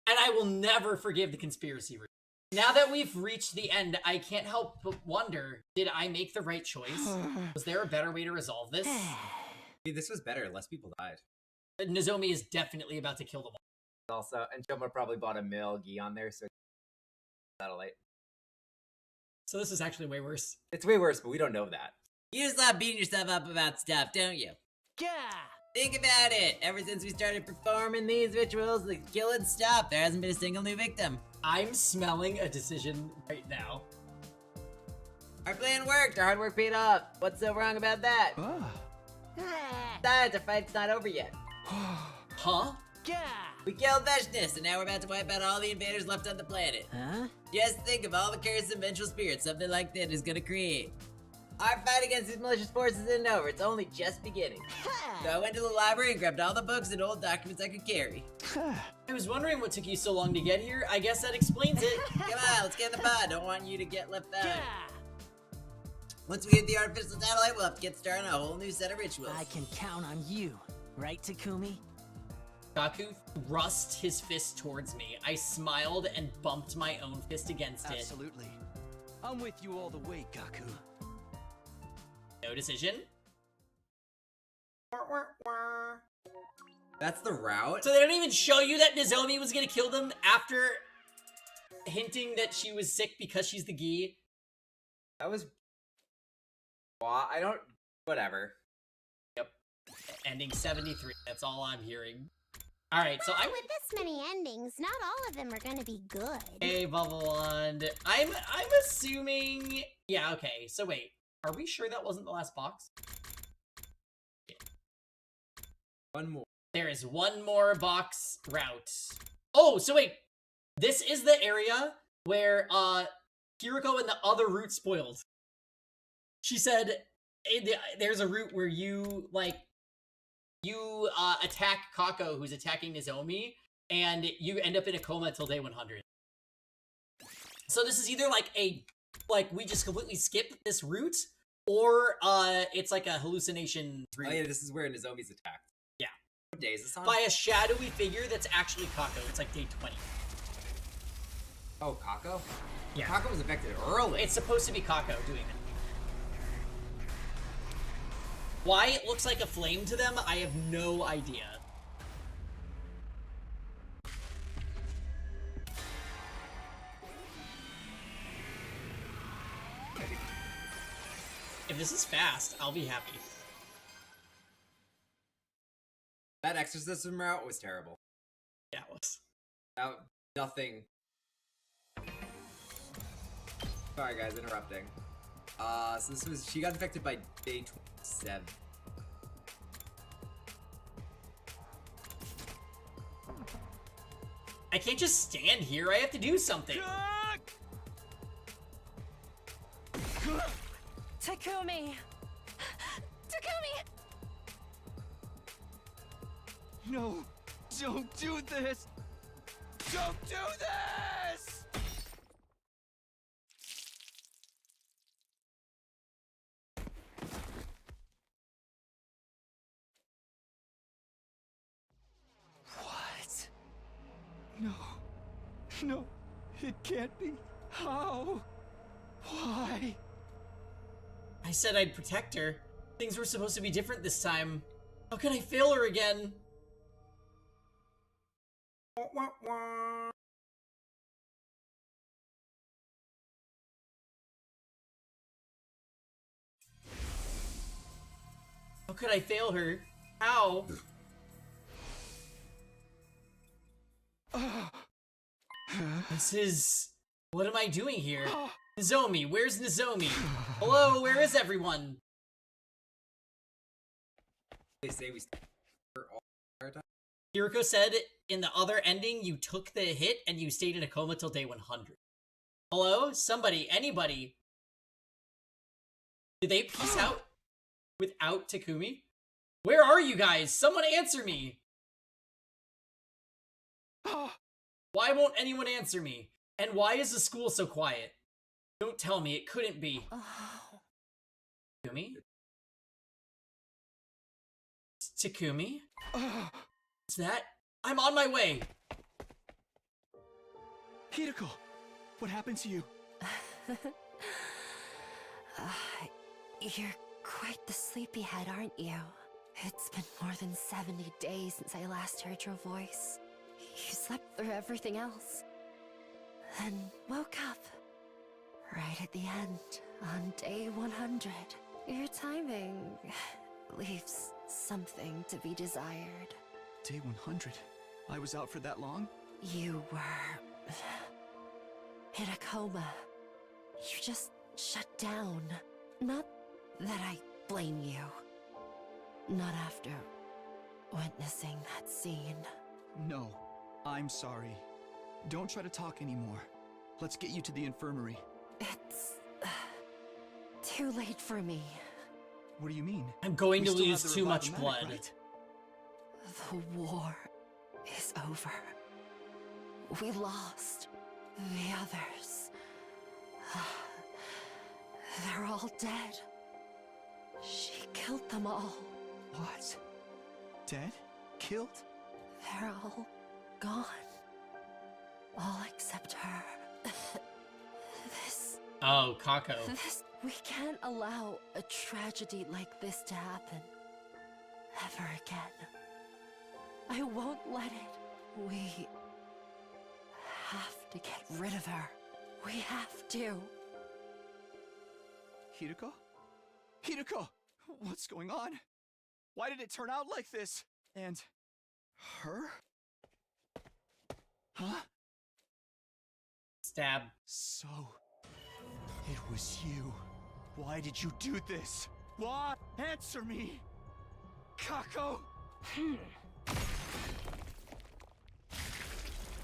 I will never forgive the conspiracy route. Now that we've reached the end, I can't help but wonder, did I make the right choice? Was there a better way to resolve this? Dude, this was better. Less people died. Nozomi is definitely about to kill them all. Also, and Shoma probably bought a male Gi on there, so satellite. So this is actually way worse. It's way worse, but we don't know that. You just love beating yourself up about stuff, don't you? Yeah. Think about it. Ever since we started performing these rituals, the killing stopped. There hasn't been a single new victim. I'm smelling a decision right now. Our plan worked. Our hard work paid off. What's so wrong about that? Besides, our fight's not over yet. Huh? Yeah. We killed Veshness, and now we're about to wipe out all the invaders left on the planet. Huh? Just think of all the cursed and vengeful spirits something like that is gonna create. Our fight against these malicious forces isn't over, it's only just beginning. So I went to the library and grabbed all the books and old documents I could carry. I was wondering what took you so long to get here. I guess that explains it. Come on, let's get in the pod. Don't want you to get left out. Once we hit the artificial satellite, we'll have to get started on a whole new set of rituals. I can count on you, right, Takumi? Kaku thrust his fist towards me. I smiled and bumped my own fist against it. Absolutely. I'm with you all the way, Gaku. No decision. That's the route? So they don't even show you that Nozomi was gonna kill them after hinting that she was sick because she's the Gi? That was... Well, I don't... Whatever. Yep. Ending 73. That's all I'm hearing. Alright, so With this many endings, not all of them are gonna be good. Hey, Bubble Wand. I'm assuming... Yeah, okay. So wait. Are we sure that wasn't the last box? One more. There is one more box route. Oh, so wait. This is the area where Kiriko and the other route spoiled. She said there's a route where you attack Kako, who's attacking Nozomi, and you end up in a coma until day 100. So this is either we just completely skip this route, or it's like a hallucination route. Oh yeah, this is where Nozomi's attacked. Yeah. What day is this on? By a shadowy figure that's actually Kako. It's like day 20. Oh, Kako? Yeah. Kako was affected early. It's supposed to be Kako doing it. Why it looks like a flame to them, I have no idea. If this is fast, I'll be happy. That exorcism route was terrible. Yeah, it was. Nothing. Sorry guys, interrupting. So this was, she got infected by day 27. I can't just stand here, I have to do something. Takumi! Takumi! No! Don't do this! Don't do this! What? No. No. It can't be. How? Why? I said I'd protect her. Things were supposed to be different this time. How can I fail her again? How could I fail her? How? This is... What am I doing here? Nozomi, where's Nozomi? Hello, where is everyone? They say we for all our time. Kiriko said in the other ending, you took the hit and you stayed in a coma till day 100. Hello? Somebody, anybody. Did they peace out without Takumi? Where are you guys? Someone answer me! Why won't anyone answer me? And why is the school so quiet? Don't tell me, it couldn't be. Takumi? Takumi? What's that? I'm on my way! Hirako! What happened to you? You're quite the sleepyhead, aren't you? It's been more than 70 days since I last heard your voice. You slept through everything else. Then woke up. Right at the end, on day 100. Your timing leaves something to be desired. Day 100? I was out for that long? You were... in a coma. You just shut down. Not that I blame you. Not after witnessing that scene. No. I'm sorry. Don't try to talk anymore. Let's get you to the infirmary. It's too late for me. What do you mean? I'm going We to still lose have the too much Revive-O-Matic, blood. right? The war is over. We lost the others. They're all dead. She killed them all. What? Dead? Killed? They're all gone. All except her. Oh, Kako. We can't allow a tragedy like this to happen. Ever again. I won't let it. We have to get rid of her. We have to. Hideko? Hideko! What's going on? Why did it turn out like this? And... her? Huh? Stab. So... it was you. Why did you do this? Why? Answer me! Kako!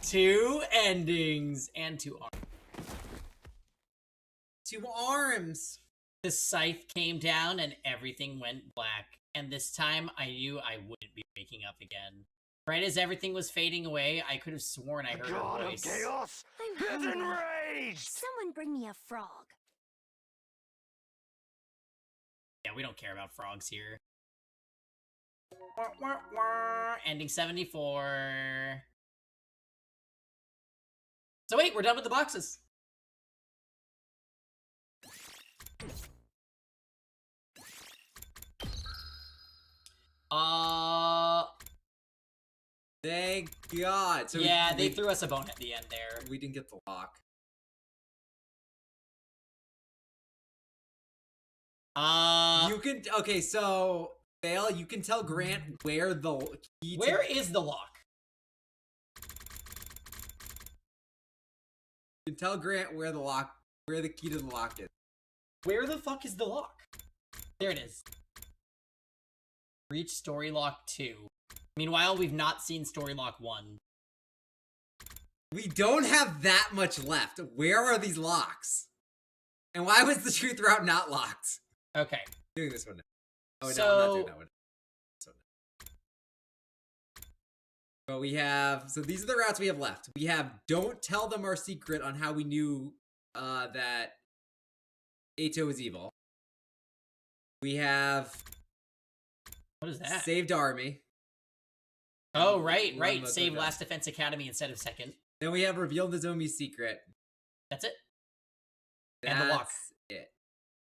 2 endings and 2 arms. 2 arms! The scythe came down and everything went black. And this time I knew I wouldn't be waking up again. Right as everything was fading away, I could have sworn I heard her voice. Chaos I'm is hungry. enraged! Someone bring me a frog. Yeah, we don't care about frogs here. Ending 74. So wait, we're done with the boxes. Thank God. So yeah, they threw us a bone at the end there. We didn't get the lock. You can okay. So Vale, you can tell Grant where the key. Where is the lock? You can tell Grant where the key to the lock is. Where the fuck is the lock? There it is. Reach story lock 2. Meanwhile, we've not seen story lock 1. We don't have that much left. Where are these locks? And why was the truth route not locked? Okay. Doing this one now. Oh, So- no, I'm not doing that one. But we have... So these are the routes we have left. We have don't tell them our secret on how we knew that Ato is evil. We have... What is that? Saved Army. Oh, right. One of Save those. Last Defense Academy instead of second. Then we have revealed Nozomi's secret. That's it. And the lock. That's it.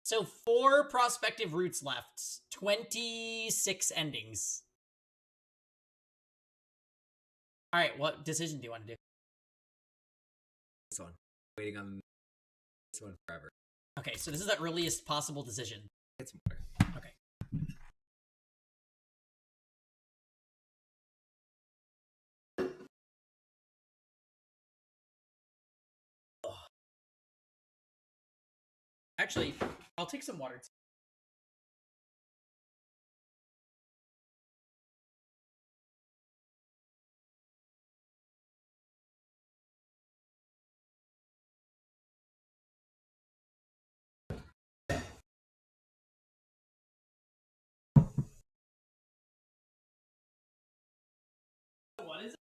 So 4 prospective routes left. 26 endings. Alright, what decision do you want to do? This one. Waiting on this one forever. Okay, so this is the earliest possible decision. It's more. Okay. Actually, I'll take some water. What is it?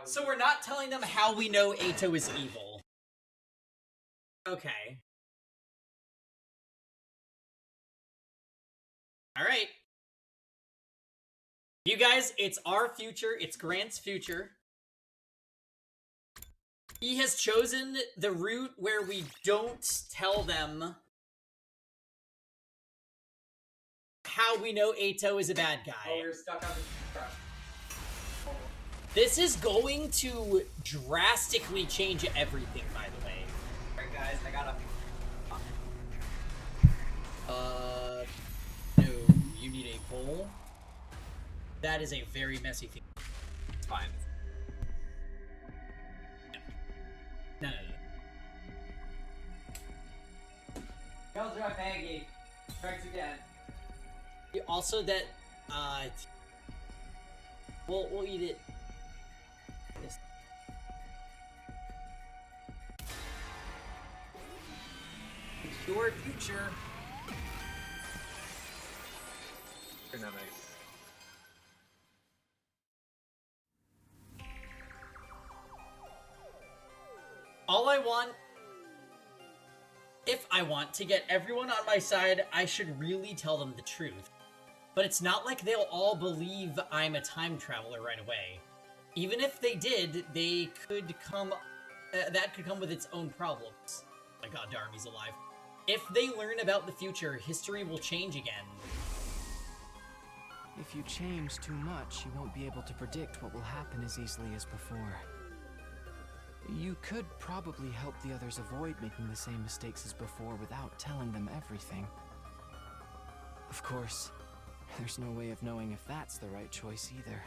So we're not telling them how we know Ato is evil. Okay. Alright. You guys, it's our future. It's Grant's future. He has chosen the route where we don't tell them how we know Ato is a bad guy. Oh, we're stuck on this truck. This is going to drastically change everything, by the way. Alright, guys, I got No, you need a pole. That is a very messy thing. It's fine. No. Killjoy Maggie. Strikes again. Also that, we'll eat it. Yes. Your future. Not nice. All I want, if I want to get everyone on my side, I should really tell them the truth. But it's not like they'll all believe I'm a time traveler right away. Even if they did, they could come, that could come with its own problems. My god, Darby's alive. If they learn about the future, history will change again. If you change too much, you won't be able to predict what will happen as easily as before. You could probably help the others avoid making the same mistakes as before without telling them everything. Of course, there's no way of knowing if that's the right choice either.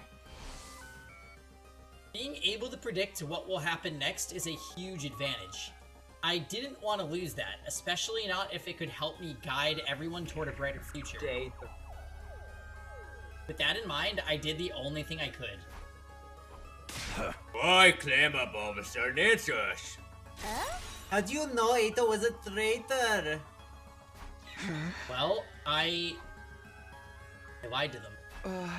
Being able to predict what will happen next is a huge advantage. I didn't want to lose that, especially not if it could help me guide everyone toward a brighter future. With that in mind, I did the only thing I could. Why climb up all of a sudden? It's us. How do you know Eito was a traitor? Well, I lied to them.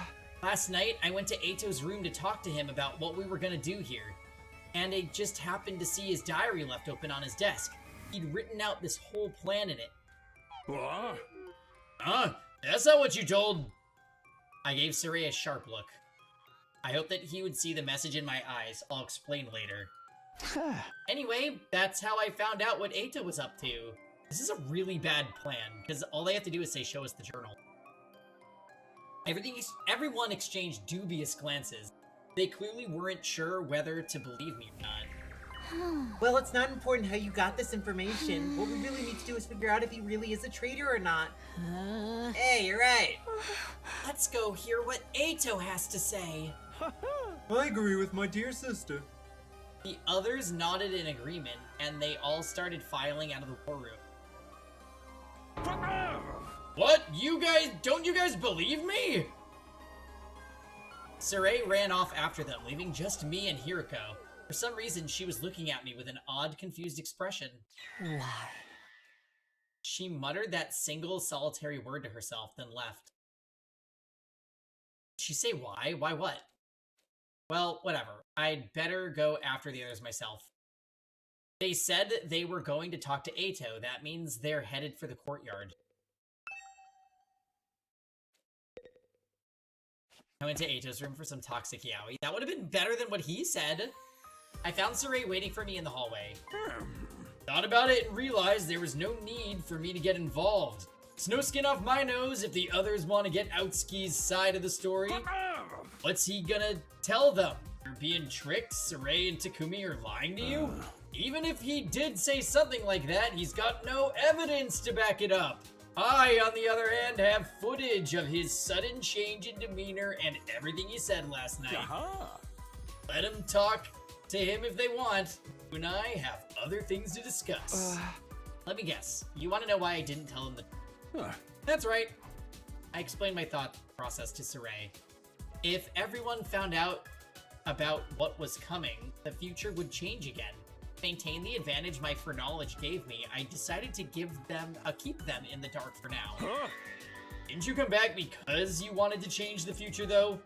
Last night, I went to Eito's room to talk to him about what we were gonna do here. And I just happened to see his diary left open on his desk. He'd written out this whole plan in it. What? Huh? That's not what you told... I gave Saray a sharp look. I hoped that he would see the message in my eyes. I'll explain later. Anyway, that's how I found out what Eito was up to. This is a really bad plan, because all they have to do is say, show us the journal. Everyone exchanged dubious glances. They clearly weren't sure whether to believe me or not. Well, it's not important how you got this information. What we really need to do is figure out if he really is a traitor or not. Hey, you're right. Let's go hear what Eito has to say. I agree with my dear sister. The others nodded in agreement, and they all started filing out of the war room. What? Don't you guys believe me? Saray ran off after them, leaving just me and Hiroko. For some reason, she was looking at me with an odd, confused expression. Why? She muttered that single, solitary word to herself, then left. Did she say why? Why what? Well, whatever. I'd better go after the others myself. They said they were going to talk to Eito. That means they're headed for the courtyard. I went to Eito's room for some toxic yaoi. That would have been better than what he said. I found Saray waiting for me in the hallway. Thought about it and realized there was no need for me to get involved. It's no skin off my nose if the others want to get Outski's side of the story. What's he gonna tell them? You're being tricked? Saray and Takumi are lying to you? Even if he did say something like that, he's got no evidence to back it up. I, on the other hand, have footage of his sudden change in demeanor and everything he said last night. Let him talk to him if they want. You and I have other things to discuss. Let me guess. You want to know why I didn't tell him the... That's right. I explained my thought process to Saray. If everyone found out about what was coming, the future would change again. Maintain the advantage my foreknowledge gave me, I decided to keep them in the dark for now. Didn't you come back because you wanted to change the future, though?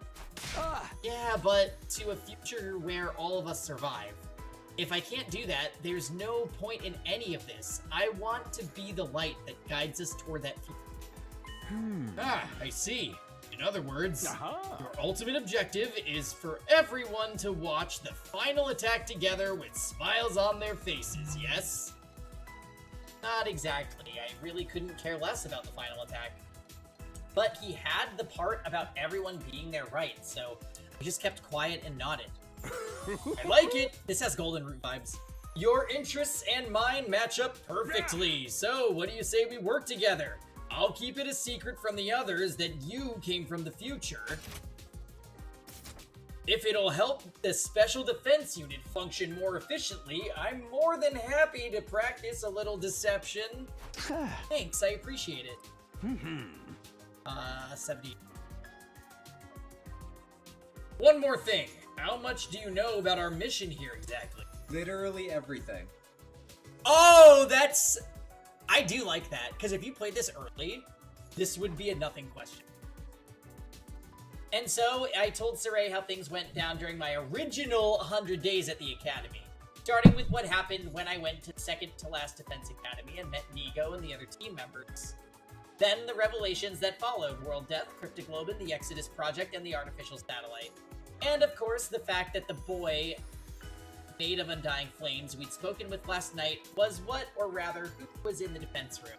Yeah, but to a future where all of us survive. If I can't do that, there's no point in any of this. I want to be the light that guides us toward that future. I see. In other words, your ultimate objective is for everyone to watch the final attack together with smiles on their faces, yes? Not exactly. I really couldn't care less about the final attack. But he had the part about everyone being there right, so I just kept quiet and nodded. I like it! This has Golden Root vibes. Your interests and mine match up perfectly, so what do you say we work together? I'll keep it a secret from the others that you came from the future. If it'll help the Special Defense Unit function more efficiently, I'm more than happy to practice a little deception. Thanks, I appreciate it. 70. One more thing. How much do you know about our mission here exactly? Literally everything. Oh, that's... I do like that, because if you played this early, this would be a nothing question. And so, I told Saray how things went down during my original 100 days at the Academy. Starting with what happened when I went to second to last Defense Academy and met Nigo and the other team members. Then the revelations that followed: World Death, Cryptoglobin, the Exodus Project, and the Artificial Satellite. And of course, the fact that the boy made of Undying Flames we'd spoken with last night was what, or rather, who was in the defense room.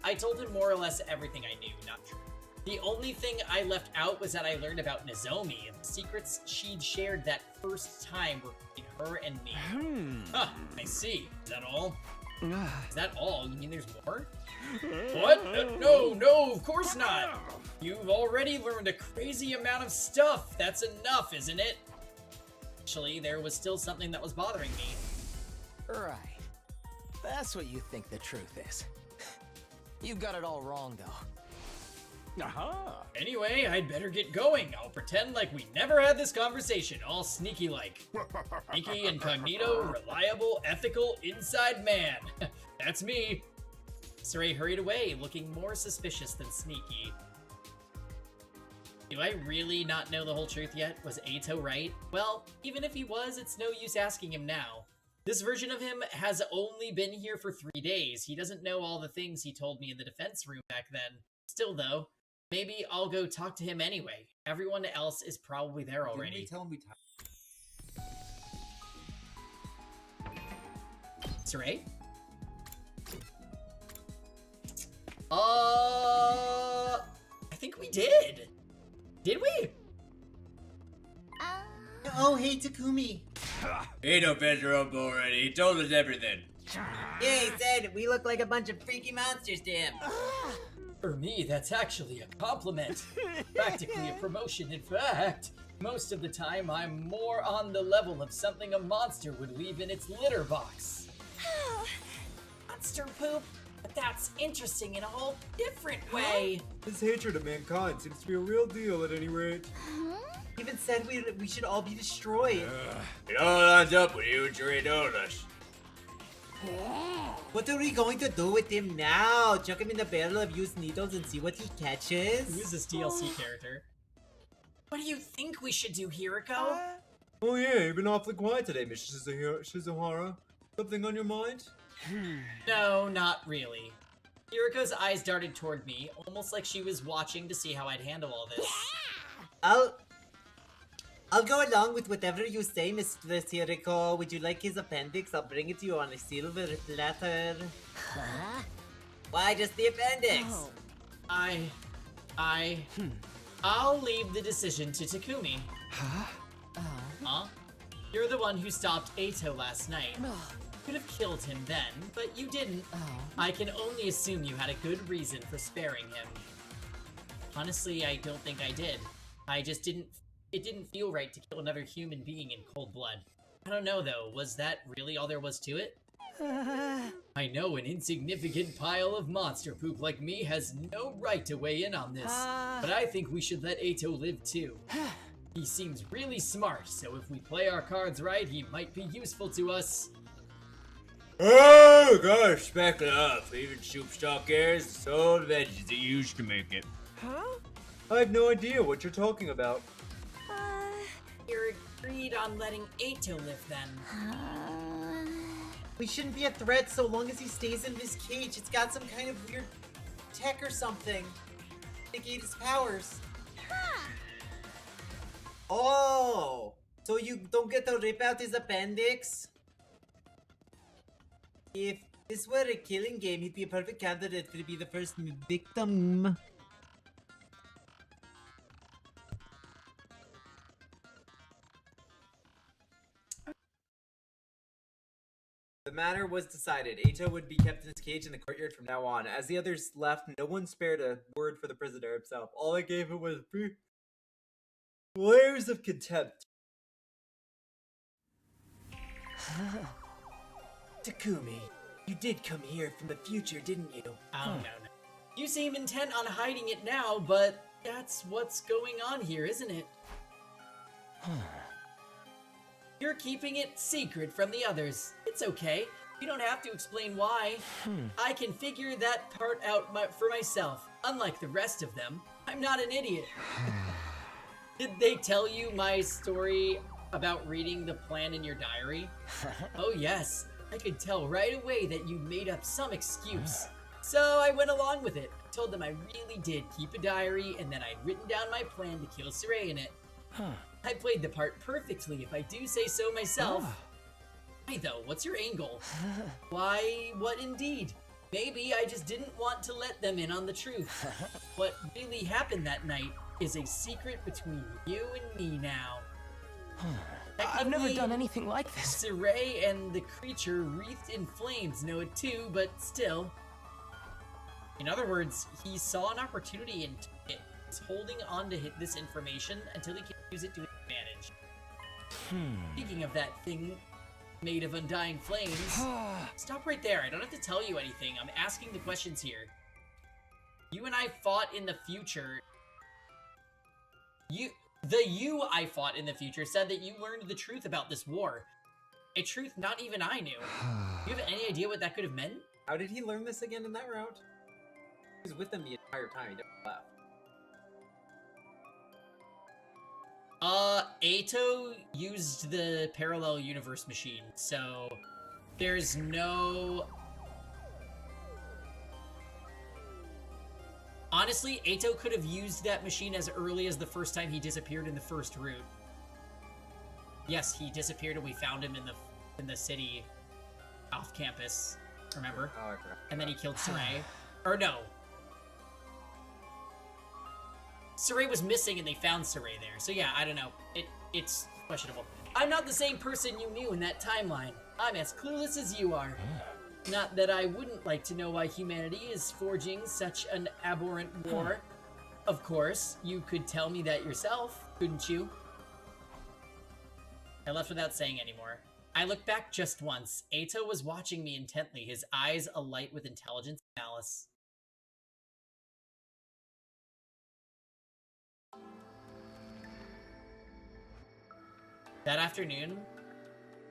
I told him more or less everything I knew, not true. The only thing I left out was that I learned about Nozomi and the secrets she'd shared that first time were between her and me. Huh, I see. Is that all? Is that all? You mean there's more? What? No, of course not! You've already learned a crazy amount of stuff. That's enough, isn't it? Actually, there was still something that was bothering me. Right. That's what you think the truth is. You've got it all wrong, though. Aha! Anyway, I'd better get going. I'll pretend like we never had this conversation, all sneaky-like. Sneaky, incognito, reliable, ethical, inside man. That's me. Saray hurried away, looking more suspicious than sneaky. Do I really not know the whole truth yet? Was Eito right? Well, even if he was, it's no use asking him now. This version of him has only been here for 3 days. He doesn't know all the things he told me in the defense room back then. Still, though, maybe I'll go talk to him anyway. Everyone else is probably there already. Didn't we tell him we Saray? I think we did. Did we? Oh, hey, Takumi. He don't venture up already. He told us everything. Yeah, he said we look like a bunch of freaky monsters to him. For me, that's actually a compliment. Practically a promotion, in fact. Most of the time, I'm more on the level of something a monster would leave in its litter box. Monster poop? But that's interesting in a whole different way. His hatred of mankind seems to be a real deal at any rate. He even said we should all be destroyed. It all lines up with you and your us. What are we going to do with him now? Chuck him in the barrel of used needles and see what he catches? Who is this DLC character? What do you think we should do, Hiriko? Oh yeah, you've been awfully quiet today, Miss Shizuhara. Something on your mind? No, not really. Hiriko's eyes darted toward me, almost like she was watching to see how I'd handle all this. I'll go along with whatever you say, Mistress Hiriko. Would you like his appendix? I'll bring it to you on a silver platter. Why just the appendix? I'll leave the decision to Takumi. Huh? You're the one who stopped Eito last night. Could have killed him then, but you didn't. I can only assume you had a good reason for sparing him. Honestly, I don't think I did. It didn't feel right to kill another human being in cold blood. I don't know though, was that really all there was to it? I know an insignificant pile of monster poop like me has no right to weigh in on this, but I think we should let Eito live too. He seems really smart, so if we play our cards right, he might be useful to us. Oh gosh, back it up. Even soup stock airs, the soul veggies that used to make it. I have no idea what you're talking about. You're agreed on letting Eito live then. We shouldn't be a threat so long as he stays in this cage. It's got some kind of weird tech or something. Negate his powers. Oh! So you don't get to rip out his appendix? If this were a killing game, he'd be a perfect candidate to be the first victim. The matter was decided. Eito would be kept in his cage in the courtyard from now on. As the others left, no one spared a word for the prisoner himself. All I gave him was layers of contempt. Takumi, you did come here from the future, didn't you? Oh, no. You seem intent on hiding it now, but that's what's going on here, isn't it? You're keeping it secret from the others. It's okay. You don't have to explain why. I can figure that part out for myself. Unlike the rest of them, I'm not an idiot. Did they tell you my story about reading the plan in your diary? Oh yes, I could tell right away that you made up some excuse. So I went along with it. I told them I really did keep a diary and that I'd written down my plan to kill Saray in it. I played the part perfectly if I do say so myself. Why though? What's your angle? Why, what indeed? Maybe I just didn't want to let them in on the truth. What really happened that night is a secret between you and me now. I've never done anything like this. Saray and the creature wreathed in flames know it too, but still. In other words, he saw an opportunity and took it. He's holding on to this information until he can use it to his advantage. Speaking of that thing made of undying flames, stop right there. I don't have to tell you anything. I'm asking the questions here. You and I fought in the future. The you I fought in the future said that you learned the truth about this war. A truth not even I knew. Do you have any idea what that could have meant? How did he learn this again in that route? He was with them the entire time. He never left. Ato used the parallel universe machine, so there's no... Honestly, Ato could have used that machine as early as the first time he disappeared in the first route. Yes, he disappeared and we found him in the city off campus, remember? Oh, I forgot. And then he killed Saray. Or no. Saray was missing and they found Saray there. So yeah, I don't know. It's questionable. I'm not the same person you knew in that timeline. I'm as clueless as you are. Not that I wouldn't like to know why humanity is forging such an abhorrent war. Of course, you could tell me that yourself, couldn't you? I left without saying any more. I looked back just once. Ato was watching me intently, his eyes alight with intelligence and malice. That afternoon,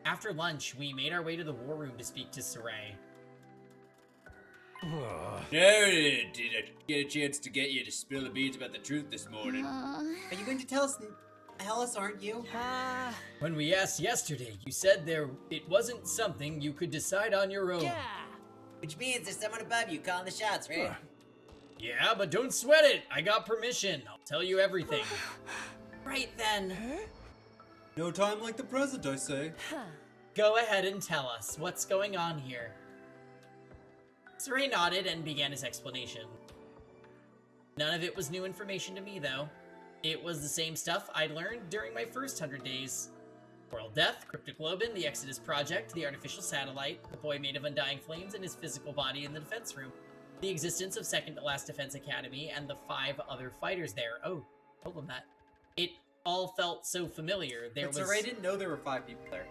after lunch, we made our way to the war room to speak to Saray. Now did I get a chance to get you to spill the beans about the truth this morning? Are you going to tell us, aren't you? When we asked yesterday, you said it wasn't something you could decide on your own. Yeah. Which means there's someone above you calling the shots, right? Yeah, but don't sweat it. I got permission. I'll tell you everything. Right then. No time like the present, I say. Go ahead and tell us what's going on here. Saray nodded and began his explanation. None of it was new information to me, though. It was the same stuff I'd learned during my first 100 days. World Death, Cryptoglobin, the Exodus Project, the artificial satellite, the boy made of undying flames and his physical body in the defense room, the existence of Second to Last Defense Academy, and the 5 other fighters there. Oh, told them that. It all felt so familiar. But Saray didn't know there were 5 people there.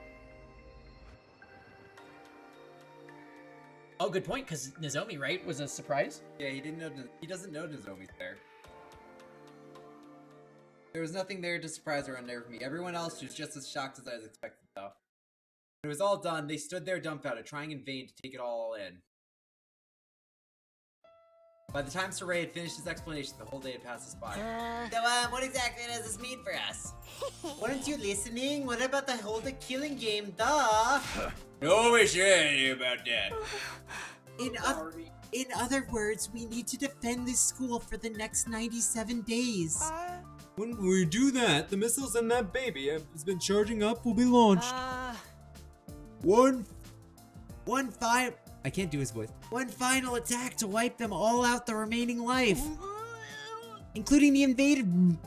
Oh, good point, because Nozomi, right, was a surprise? Yeah, he doesn't know Nozomi's there. There was nothing there to surprise or unnerve me. Everyone else was just as shocked as I was expecting, though. When it was all done, they stood there dumbfounded, trying in vain to take it all in. By the time Saray had finished his explanation, the whole day had passed us by. So, what exactly does this mean for us? Weren't you listening? What about the whole killing game, duh? Nobody said anything about that. In other words, we need to defend this school for the next 97 days. When we do that, the missiles and that baby has been charging up will be launched. One final attack to wipe them all out the remaining life. Including the invaded... And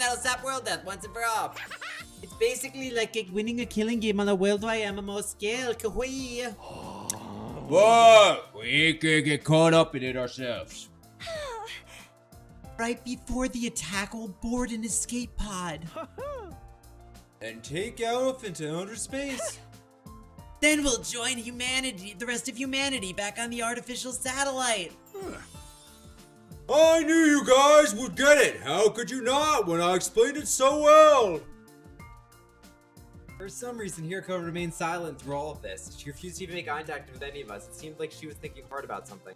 that'll stop World Death once and for all. It's basically like winning a killing game on a worldwide MMO scale. Kawaii. Whoa! We can't get caught up in it ourselves. Right before the attack, we'll board an escape pod. And take off into outer space. Then we'll join humanity, the rest of humanity, back on the artificial satellite. I knew you guys would get it. How could you not when I explained it so well? For some reason, Hiroko remained silent through all of this. She refused to even make eye contact with any of us. It seemed like she was thinking hard about something.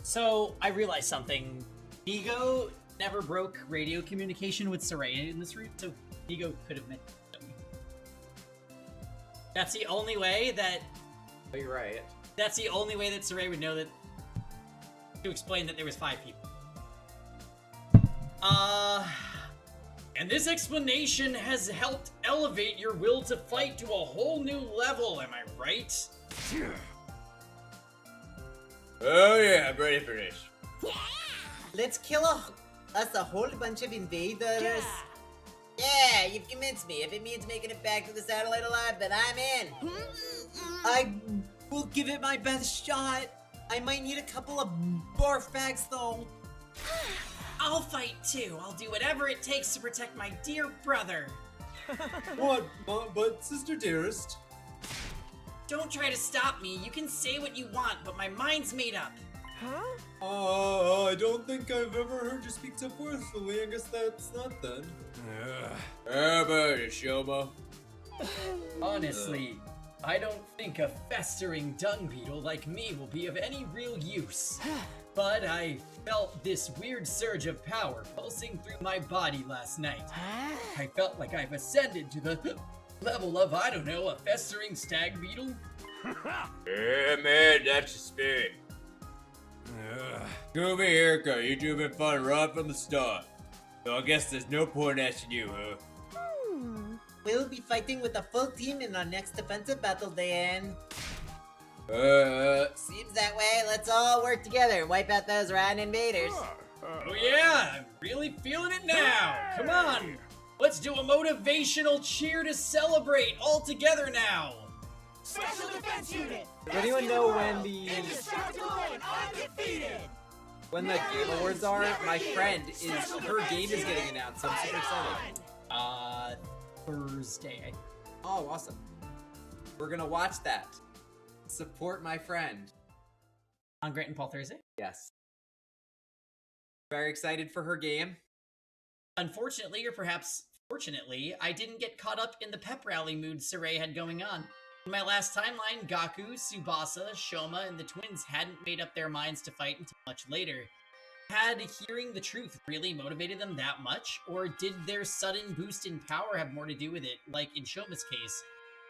So, I realized something. Ego never broke radio communication with Soraya in this route, so Ego could have meant Nozomi. That's the only way that... Oh, you're right. That's the only way that Soraya would know that... to explain that there was 5 people. And this explanation has helped elevate your will to fight to a whole new level, am I right? Oh yeah, I'm ready for this. Let's kill us a whole bunch of invaders. Yeah, you've convinced me. If it means making it back to the satellite alive, then I'm in. I will give it my best shot. I might need a couple of barf bags though. I'll fight too. I'll do whatever it takes to protect my dear brother. What? But sister dearest. Don't try to stop me. You can say what you want, but my mind's made up. I don't think I've ever heard you speak so forcefully. I guess that's not then. How about it, Shoma? Honestly, I don't think a festering dung beetle like me will be of any real use. But I felt this weird surge of power pulsing through my body last night. I felt like I've ascended to the level of, I don't know, a festering stag beetle? Yeah, man, that's the spirit. Scooby, Hiroko, you two have been fun right from the start. So I guess there's no point asking you, huh? We'll be fighting with a full team in our next defensive battle, Dan. Seems that way. Let's all work together and wipe out those rotten invaders. Oh yeah, I'm really feeling it now. Come on, let's do a motivational cheer to celebrate all together now. Special Defense Unit! Does anyone know when the Game Awards are? My friend her game is getting announced, so I'm super excited. Thursday. Oh, awesome. We're gonna watch that. Support my friend. On Grant and Paul Thursday? Yes. Very excited for her game. Unfortunately, or perhaps fortunately, I didn't get caught up in the pep rally mood Saray had going on. In my last timeline, Gaku, Tsubasa, Shoma, and the twins hadn't made up their minds to fight until much later. Had hearing the truth really motivated them that much, or did their sudden boost in power have more to do with it, like in Shoma's case?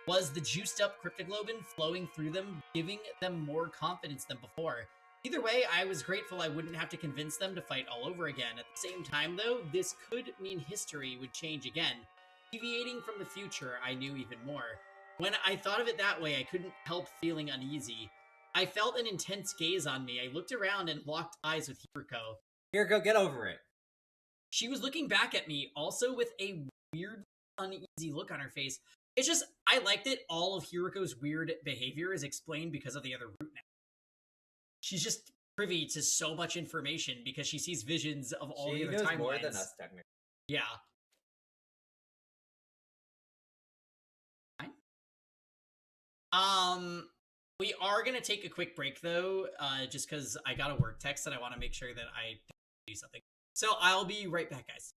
Was the juiced up cryptoglobin flowing through them, giving them more confidence than before? Either way, I was grateful I wouldn't have to convince them to fight all over again. At the same time, though, this could mean history would change again. Deviating from the future, I knew even more. When I thought of it that way, I couldn't help feeling uneasy. I felt an intense gaze on me. I looked around and locked eyes with Hiroko. Hiroko, get over it. She was looking back at me, also with a weird, uneasy look on her face. It's just, I liked it. All of Hiroko's weird behavior is explained because of the other route now. She's just privy to so much information because she sees visions of all the other timelines. She knows more than us, technically. Yeah. We are gonna take a quick break though, just because I got a work text and I want to make sure that I do something. So I'll be right back, guys.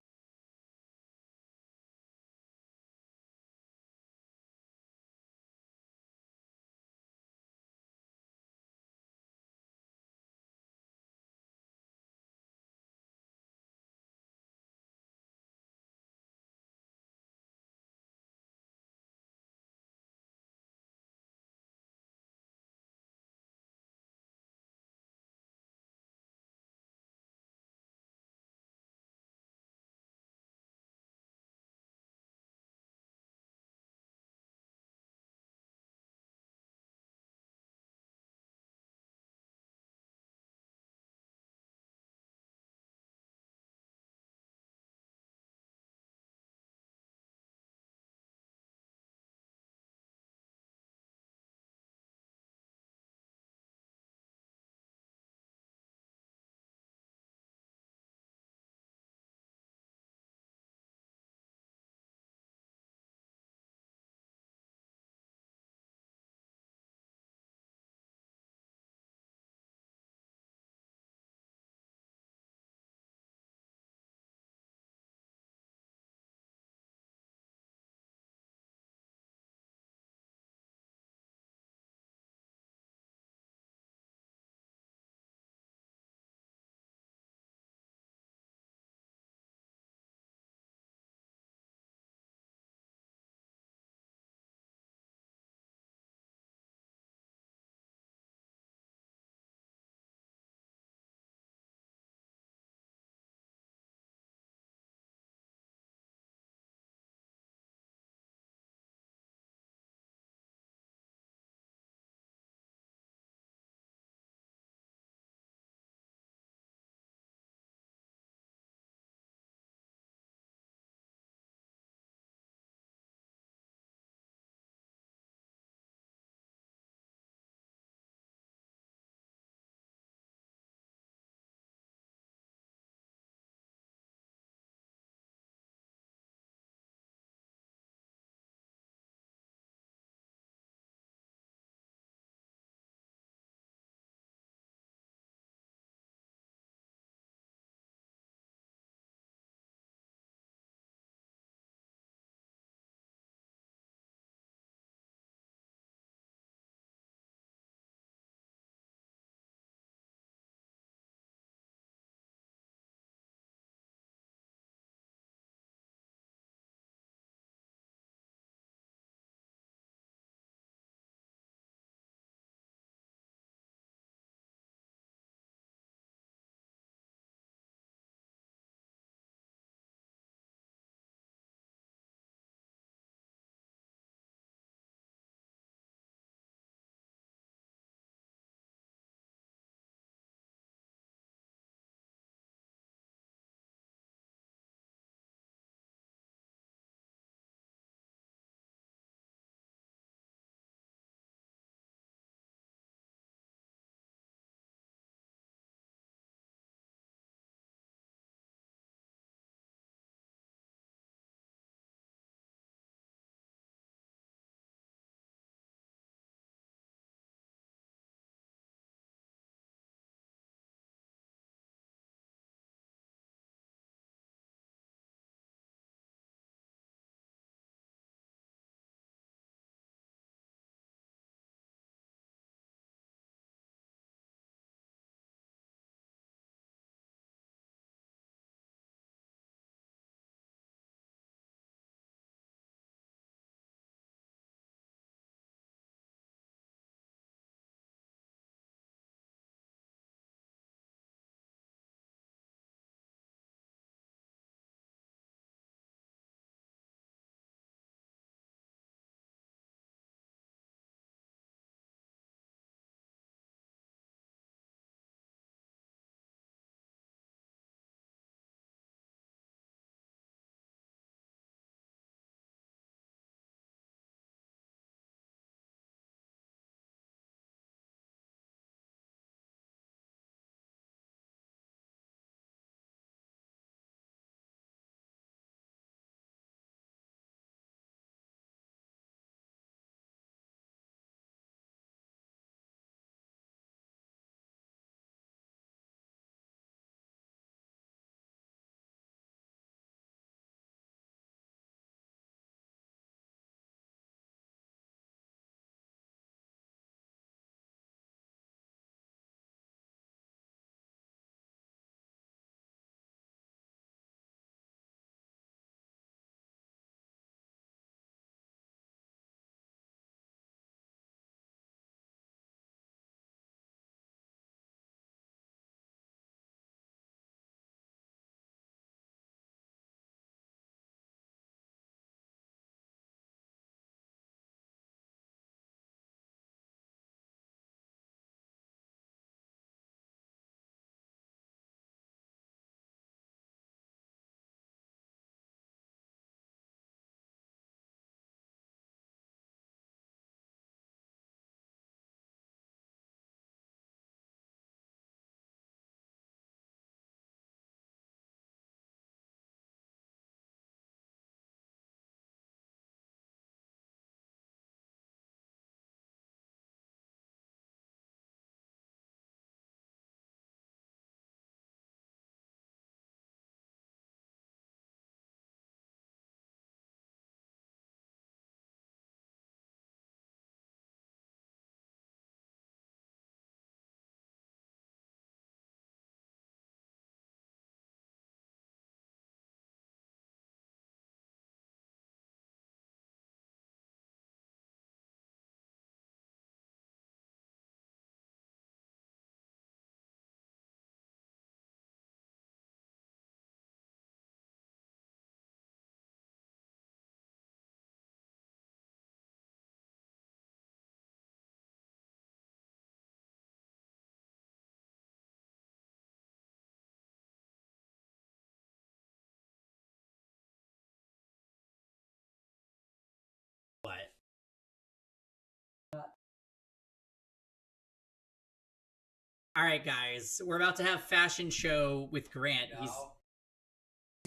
Alright, guys. We're about to have fashion show with Grant. He's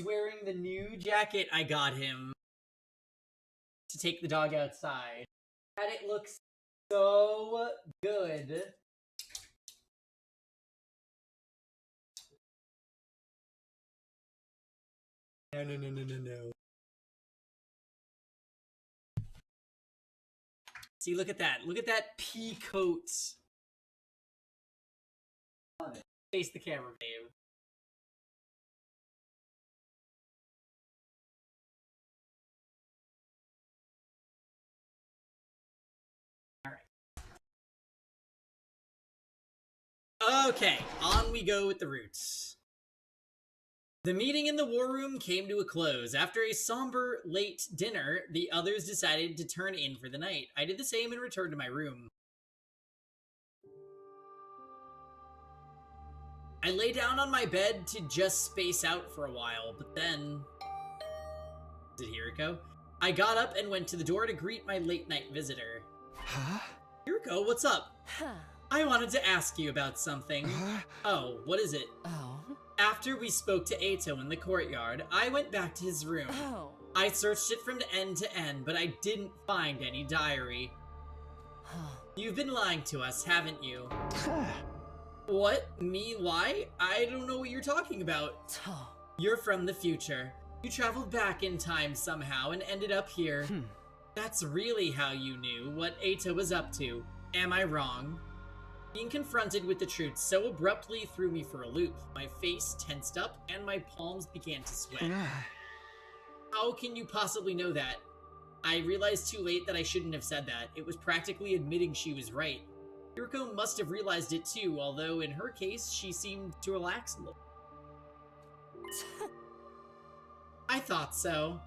wearing the new jacket I got him to take the dog outside. And it looks so good. No. See, look at that. Look at that pea coat. Face the camera, babe. Alright. Okay, on we go with the roots. The meeting in the war room came to a close. After a somber, late dinner, the others decided to turn in for the night. I did the same and returned to my room. I lay down on my bed to just space out for a while, but then... Is it Hiriko? I got up and went to the door to greet my late-night visitor. Huh? Hiriko, what's up? I wanted to ask you about something. Oh, what is it? Oh? After we spoke to Eito in the courtyard, I went back to his room. Oh. I searched it from end to end, but I didn't find any diary. You've been lying to us, haven't you? What? Me? Why? I don't know what you're talking about. You're from the future. You traveled back in time somehow and ended up here. That's really how you knew what Eito was up to. Am I wrong? Being confronted with the truth so abruptly threw me for a loop. My face tensed up and my palms began to sweat. How can you possibly know that? I realized too late that I shouldn't have said that. It was practically admitting she was right. Hiriko must have realized it too, although in her case, she seemed to relax a little. I thought so.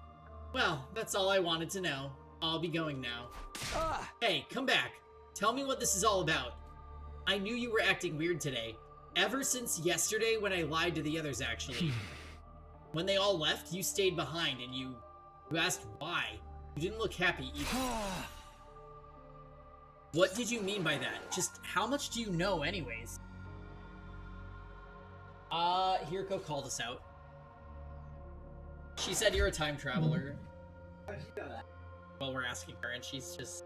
Well, that's all I wanted to know. I'll be going now. Hey, come back. Tell me what this is all about. I knew you were acting weird today. Ever since yesterday when I lied to the others, actually. When they all left, you stayed behind and you asked why. You didn't look happy either. What did you mean by that? Just how much do you know anyways? Hiriko called us out. She said you're a time traveler. How did you know that? Well, we're asking her and she's just...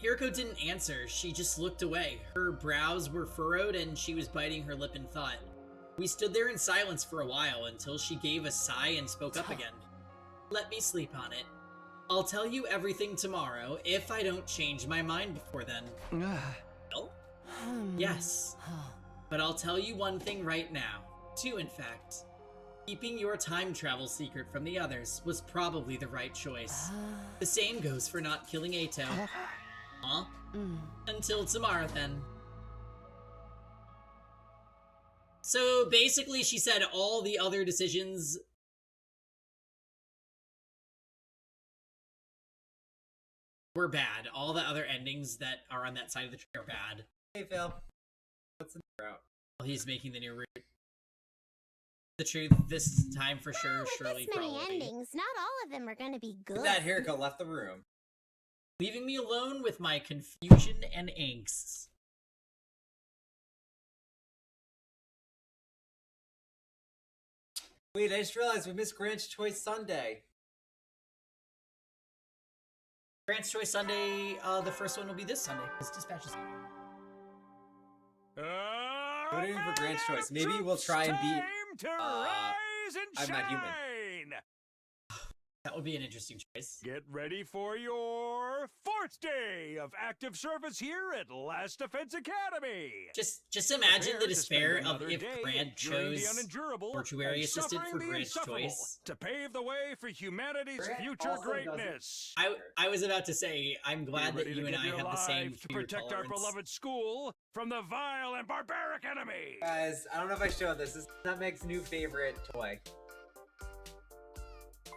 Hiriko didn't answer, she just looked away. Her brows were furrowed and she was biting her lip in thought. We stood there in silence for a while until she gave a sigh and spoke up again. Let me sleep on it. I'll tell you everything tomorrow if I don't change my mind before then. Well? Yes. But I'll tell you one thing right now. Two, in fact. Keeping your time travel secret from the others was probably the right choice. The same goes for not killing Eito. Huh? Until tomorrow, then. So, basically, she said all the other decisions... were bad. All the other endings that are on that side of the tree are bad. Hey, Phil. What's the new route? Well, he's making the new route. The truth, this time for sure, surely, With this many probably. endings, not all of them are gonna be good. That Hiriko left the room. Leaving me alone with my confusion and angst. Wait, I just realized we missed Grant's Choice Sunday. Grant's Choice Sunday, the first one will be this Sunday. This dispatch is... Put it in for Grant's Choice. Maybe we'll try and beat... I'm Not Human. That would be an interesting choice. Get ready for your 4th day of active service here at Last Defense Academy. Just imagine Prepare the to despair spend of another if day Grant enduring the chose unendurable mortuary and assistant for suffering the Grant's insufferable choice. to pave the way for humanity's Grant future also greatness. I was about to say, I'm glad that Ready you to and give I your have the same lives to fear protect tolerance. our beloved school from the vile and barbaric enemy. Guys, I don't know if I showed this. This is Nutmeg's new favorite toy.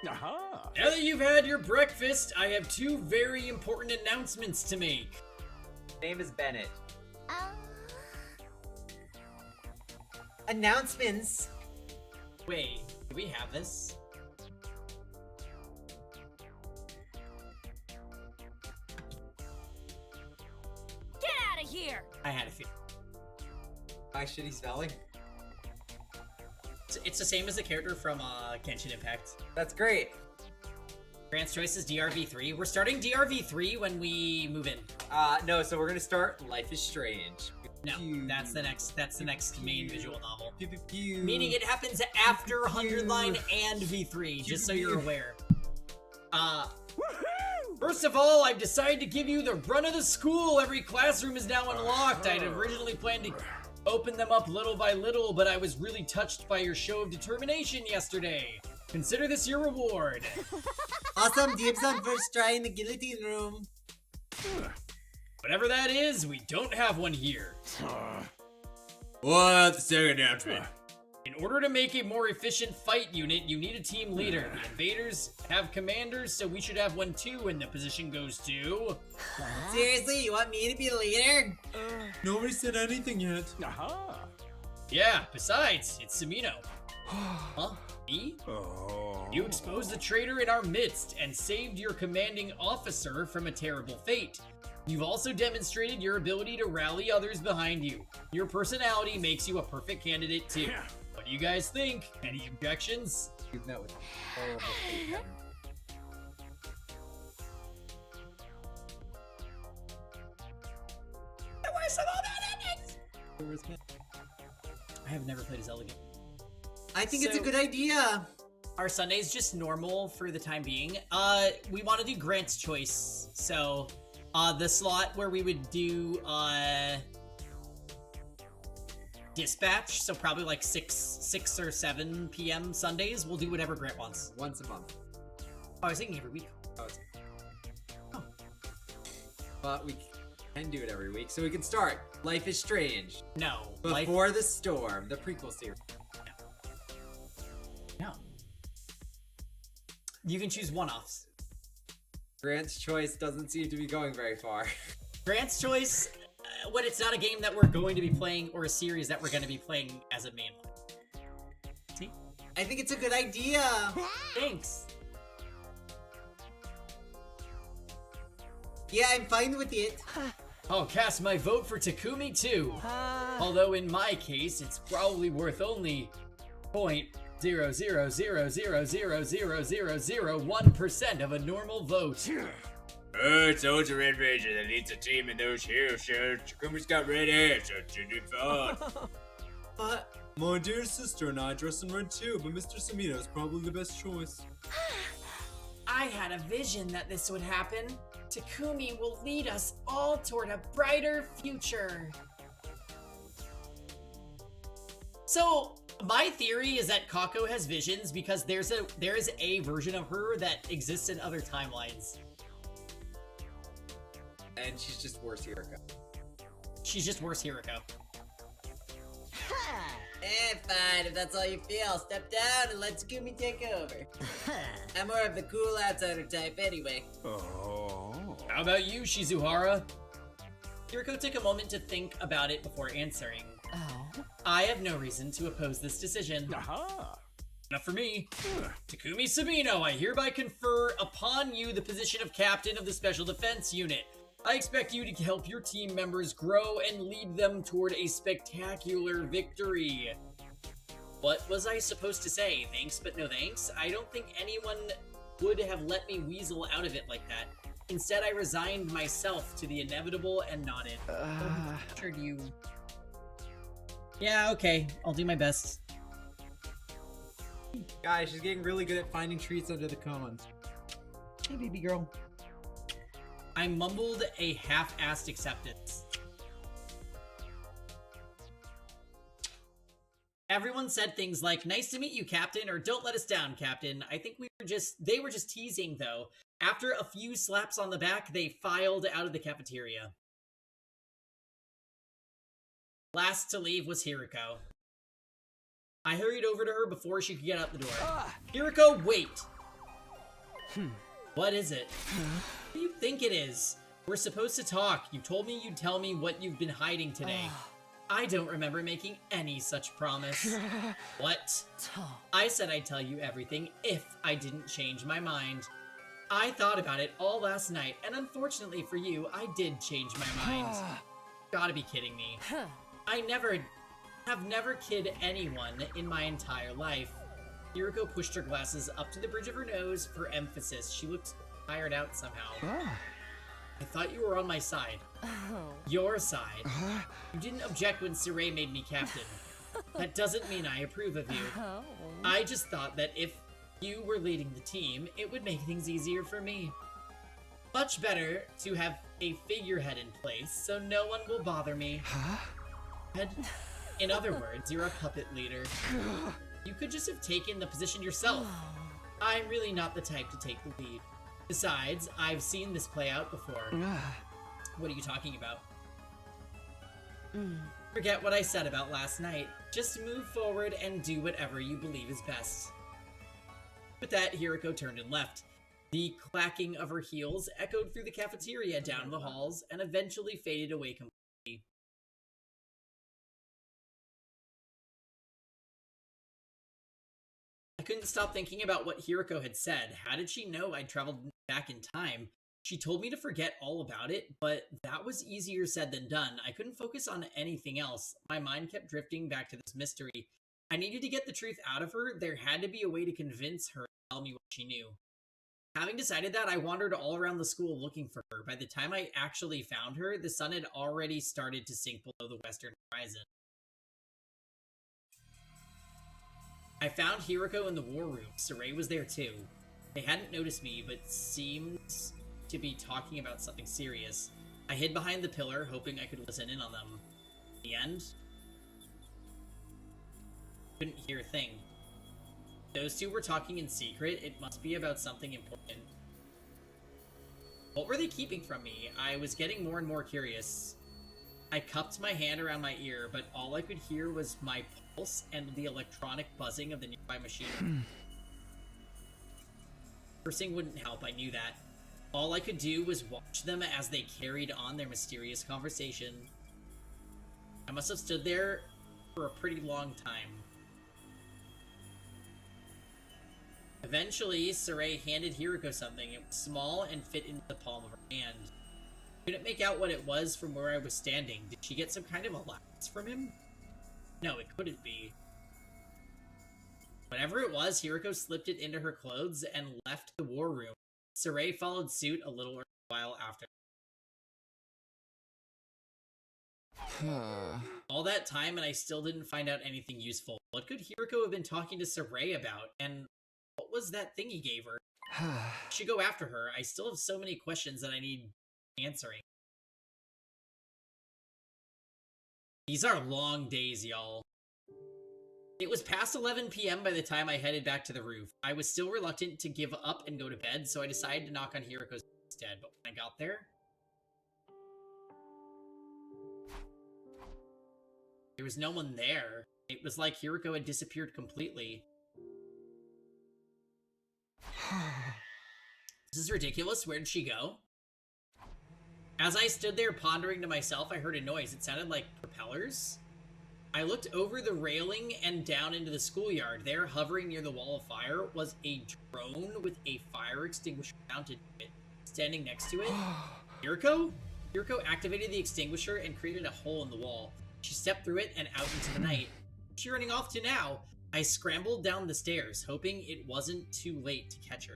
Aha! Now that you've had your breakfast, I have two very important announcements to make. Name is Bennett. Uh, Announcements! Wait, do we have this? I had a feeling. My shitty spelling. It's the same as the character from Genshin Impact. That's great. Grant's choice is DRV3. We're starting DRV3 when we move in. No, so we're gonna start Life is Strange. No, that's the next main visual novel. Pew, pew, pew. Meaning it happens after 100 Line and V3, just so you're aware. First of all, I've decided to give you the run of the school. Every classroom is now unlocked. I'd originally planned to open them up little by little, but I was really touched by your show of determination yesterday. Consider this your reward. Awesome dibs on first try in the guillotine room. Whatever that is, we don't have one here. What's the second announcement? In order to make a more efficient fight unit, you need a team leader. The invaders have commanders, so we should have one too, and the position goes to... Seriously, you want me to be the leader? Nobody said anything yet. Yeah, besides, it's Samino. Huh? Me? You exposed the traitor in our midst and saved your commanding officer from a terrible fate. You've also demonstrated your ability to rally others behind you. Your personality makes you a perfect candidate too. What do you guys think? Any objections? You've met with horrible fate. There were some all bad endings! I have never played as Zelda game. I think it's a good idea. Our Sunday's just normal for the time being. We want to do Grant's choice. So, the slot where we would do, dispatch, so probably like 6 or 7 p.m. Sundays, we'll do whatever Grant wants. Once a month. Oh, I was thinking every week. Oh. But we can do it every week, so we can start Life is Strange. No. Before the Storm, the prequel series. No. You can choose one-offs. Grant's choice doesn't seem to be going very far. Grant's choice, when it's not a game that we're going to be playing or a series that we're going to be playing as a main one. See? I think it's a good idea. Thanks. Yeah, I'm fine with it. I'll cast my vote for Takumi too. Although in my case, it's probably worth only 0.000000001% of a normal vote. Oh, so it's a Red Ranger that needs a team in those heels, so Takumi's got red hair, so it should be fun. But my dear sister and I dress in red too, but Mr. Samino is probably the best choice. I had a vision that this would happen. Takumi will lead us all toward a brighter future. So, my theory is that Kako has visions because there is a version of her that exists in other timelines. And she's just worse Hiroko. She's just worse Hiroko. Fine, if that's all you feel. Step down and let Takumi take over. I'm more of the cool outsider type anyway. How about you, Shizuhara? Hiroko took a moment to think about it before answering. I have no reason to oppose this decision. Enough for me. Takumi Sabino, I hereby confer upon you the position of captain of the Special Defense Unit. I expect you to help your team members grow and lead them toward a spectacular victory. What was I supposed to say? Thanks, but no thanks? I don't think anyone would have let me weasel out of it like that. Instead, I resigned myself to the inevitable and nodded. Sure do you... Yeah, okay. I'll do my best. Guys, she's getting really good at finding treats under the cones. Hey, baby girl. I mumbled a half-assed acceptance. Everyone said things like, nice to meet you, Captain, or don't let us down, Captain. I think they were just teasing, though. After a few slaps on the back, they filed out of the cafeteria. Last to leave was Hiroko. I hurried over to her before she could get out the door. Hiroko, wait! What is it? What do you think it is? We're supposed to talk. You told me you'd tell me what you've been hiding today. I don't remember making any such promise. What? I said I'd tell you everything if I didn't change my mind. I thought about it all last night, and unfortunately for you, I did change my mind. Gotta be kidding me. I have never kid anyone in my entire life. Hiroko pushed her glasses up to the bridge of her nose for emphasis. She looked tired out somehow. I thought you were on my side. Your side. You didn't object when Saray made me captain. That doesn't mean I approve of you. I just thought that if you were leading the team, it would make things easier for me. Much better to have a figurehead in place so no one will bother me. In other words, you're a puppet leader. You could just have taken the position yourself. I'm really not the type to take the lead. Besides, I've seen this play out before. What are you talking about? Forget what I said about last night. Just move forward and do whatever you believe is best. With that, Hiroko turned and left. The clacking of her heels echoed through the cafeteria down the halls and eventually faded away completely. I couldn't stop thinking about what Hiroko had said. How did she know I'd traveled back in time? She told me to forget all about it, but that was easier said than done. I couldn't focus on anything else. My mind kept drifting back to this mystery. I needed to get the truth out of her. There had to be a way to convince her to tell me what she knew. Having decided that, I wandered all around the school looking for her. By the time I actually found her, the sun had already started to sink below the western horizon. I found Hiroko in the war room. Saray was there too. They hadn't noticed me, but seemed to be talking about something serious. I hid behind the pillar, hoping I could listen in on them. In the end, couldn't hear a thing. Those two were talking in secret. It must be about something important. What were they keeping from me? I was getting more and more curious. I cupped my hand around my ear, but all I could hear was my pulse and the electronic buzzing of the nearby machine. Cursing wouldn't help, I knew that. All I could do was watch them as they carried on their mysterious conversation. I must have stood there for a pretty long time. Eventually, Saray handed Hiroko something. It was small and fit into the palm of her hand. Couldn't make out what it was from where I was standing. Did she get some kind of allowance from him? No, it couldn't be. Whatever it was, Hiroko slipped it into her clothes and left the war room. Saray followed suit a little while after. All that time and I still didn't find out anything useful. What could Hiroko have been talking to Saray about? And what was that thing he gave her? I should go after her. I still have so many questions that I need answering. These are long days, y'all. It was past 11 p.m. by the time I headed back to the roof. I was still reluctant to give up and go to bed, so I decided to knock on Hiroko's instead. But when I got there, there was no one there. It was like Hiroko had disappeared completely. This is ridiculous. Where did she go? As I stood there pondering to myself, I heard a noise. It sounded like propellers. I looked over the railing and down into the schoolyard. There, hovering near the wall of fire, was a drone with a fire extinguisher mounted to it. Standing next to it, Hiroko? Hiroko activated the extinguisher and created a hole in the wall. She stepped through it and out into the night. What's she running off to now? I scrambled down the stairs, hoping it wasn't too late to catch her.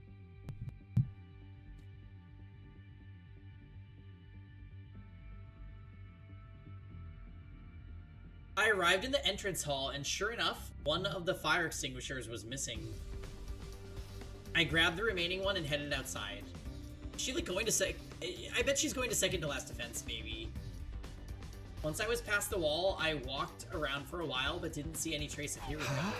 I arrived in the entrance hall, and sure enough, one of the fire extinguishers was missing. I grabbed the remaining one and headed outside. Is she like going to I bet she's going to second to last defense, maybe. Once I was past the wall, I walked around for a while, but didn't see any trace of Hiroko.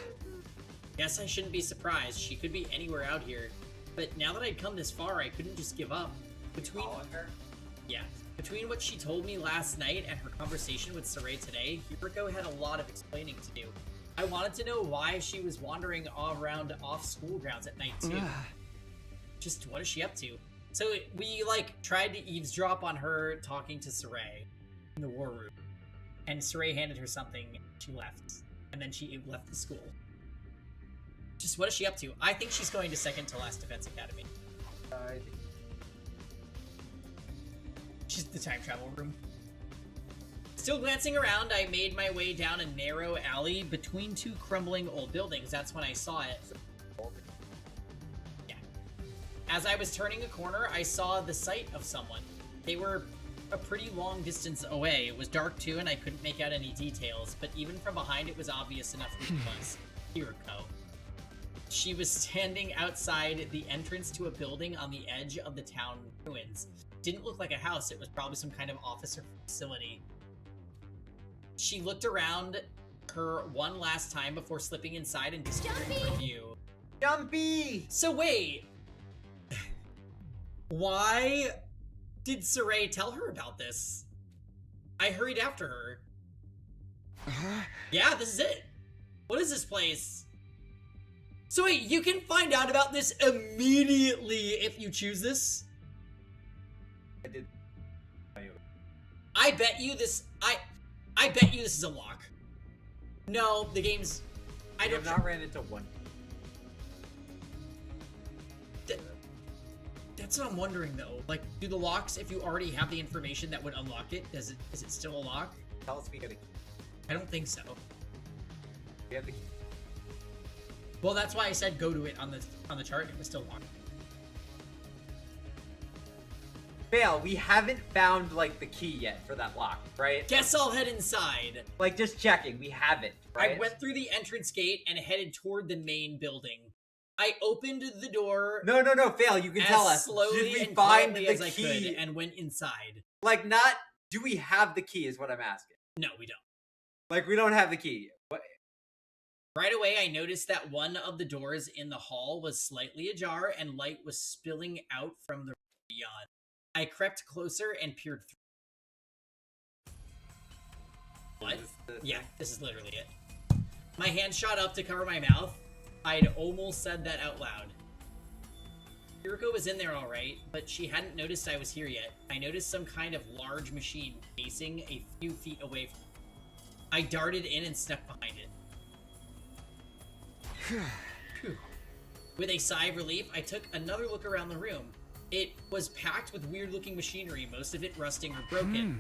Guess I shouldn't be surprised. She could be anywhere out here. But now that I'd come this far, I couldn't just give up. Between what she told me last night and her conversation with Saray today, Hiroko had a lot of explaining to do. I wanted to know why she was wandering all around off school grounds at night too. Just what is she up to? So we tried to eavesdrop on her talking to Saray in the war room. And Saray handed her something, she left. And then she left the school. Just what is she up to? I think she's going to second to last defense academy. She's the time travel room. Still glancing around, I made my way down a narrow alley between two crumbling old buildings. That's when I saw it. Yeah. As I was turning a corner, I saw the sight of someone. They were a pretty long distance away. It was dark too, and I couldn't make out any details, but even from behind, it was obvious enough who it was. Hiroko. She was standing outside the entrance to a building on the edge of the town ruins. Didn't look like a house, it was probably some kind of office or facility. She looked around her one last time before slipping inside and disappearing from view. Jumpy! So wait, why did Saray tell her about this? I hurried after her. Yeah, this is it. What is this place? So wait, you can find out about this immediately if you choose this? I did. I bet you this, I bet you this is a lock. No, the game's, I don't have not ran into one. That's what I'm wondering though. Like, do the locks, if you already have the information that would unlock it, is it still a lock? Tell us we got a key. I don't think so. We have the key. Well, that's why I said go to it on the chart. It was still locked. Fail, we haven't found, like, the key yet for that lock, right? Guess I'll head inside. Like, just checking, we haven't, right? I went through the entrance gate and headed toward the main building. I opened the door. No, Fail, you can tell us. Slowly Did we and find quietly the as I key? could and went inside. Like, not, do we have the key is what I'm asking. No, we don't. Like, we don't have the key. What? Right away, I noticed that one of the doors in the hall was slightly ajar and light was spilling out from the beyond. I crept closer and peered through. What? Yeah, this is literally it. My hand shot up to cover my mouth. I'd almost said that out loud. Hiroko was in there alright, but she hadn't noticed I was here yet. I noticed some kind of large machine pacing a few feet away from me. I darted in and snuck behind it. With a sigh of relief, I took another look around the room. It was packed with weird-looking machinery, most of it rusting or broken.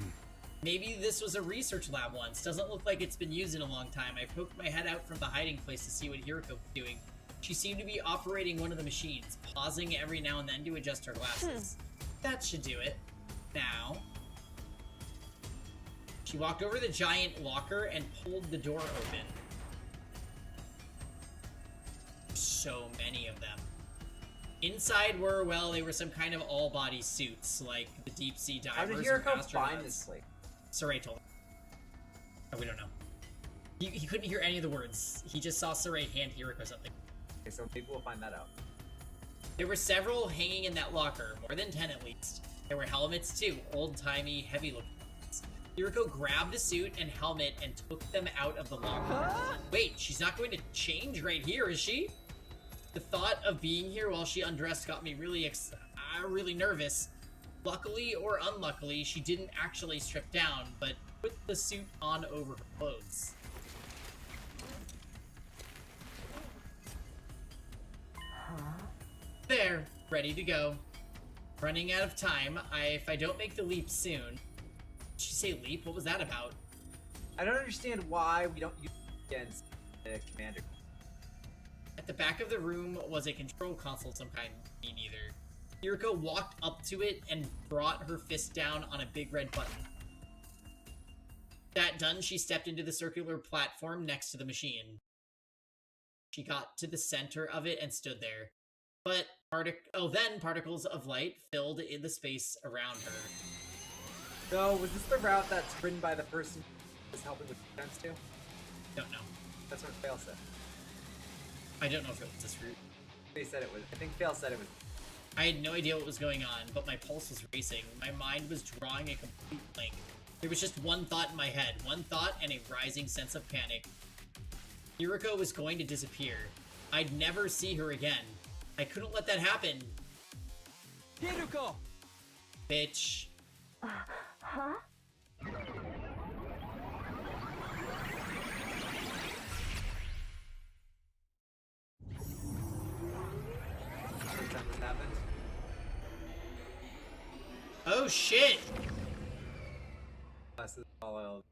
Maybe this was a research lab once. Doesn't look like it's been used in a long time. I poked my head out from the hiding place to see what Hiroko was doing. She seemed to be operating one of the machines, pausing every now and then to adjust her glasses. That should do it. Now... She walked over to the giant locker and pulled the door open. So many of them. Inside were, well, they were some kind of all-body suits, like the deep-sea divers or astronauts. How did Hiroko find this place? Saray told him. Oh, we don't know. He couldn't hear any of the words. He just saw Saray hand Hiroko something. Okay, so maybe we'll find that out. There were several hanging in that locker, more than 10 at least. There were helmets too, old-timey, heavy-looking ones. Hiroko grabbed a suit and helmet and took them out of the locker. Wait, she's not going to change right here, is she? The thought of being here while she undressed got me really nervous. Luckily or unluckily, she didn't actually strip down, but put the suit on over her clothes. There, ready to go. Running out of time. If I don't make the leap soon. Did she say leap? What was that about? I don't understand why we don't use it against the commander. At the back of the room was a control console of some kind. Me neither. Hiroko walked up to it and brought her fist down on a big red button. That done, she stepped into the circular platform next to the machine. She got to the center of it and stood there. But then particles of light filled in the space around her. So, was this the route that's ridden by the person who was helping with defense too? Don't know. That's what Fail said. I don't know if it was this route. They said it was. I think Fail said it was. I had no idea what was going on, but my pulse was racing. My mind was drawing a complete blank. There was just one thought in my head. One thought and a rising sense of panic. Hiroko was going to disappear. I'd never see her again. I couldn't let that happen. Hiroko! Bitch. Huh? Something happened. Oh shit! This is all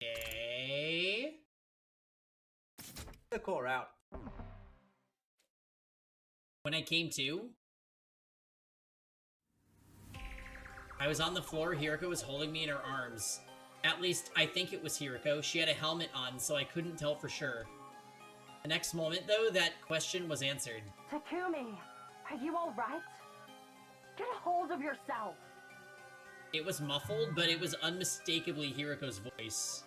Okay. A cool route. When I came to, I was on the floor. Hiroko was holding me in her arms. At least, I think it was Hiroko. She had a helmet on, so I couldn't tell for sure. The next moment, though, that question was answered. Takumi, are you alright? Get a hold of yourself! It was muffled, but it was unmistakably Hiroko's voice.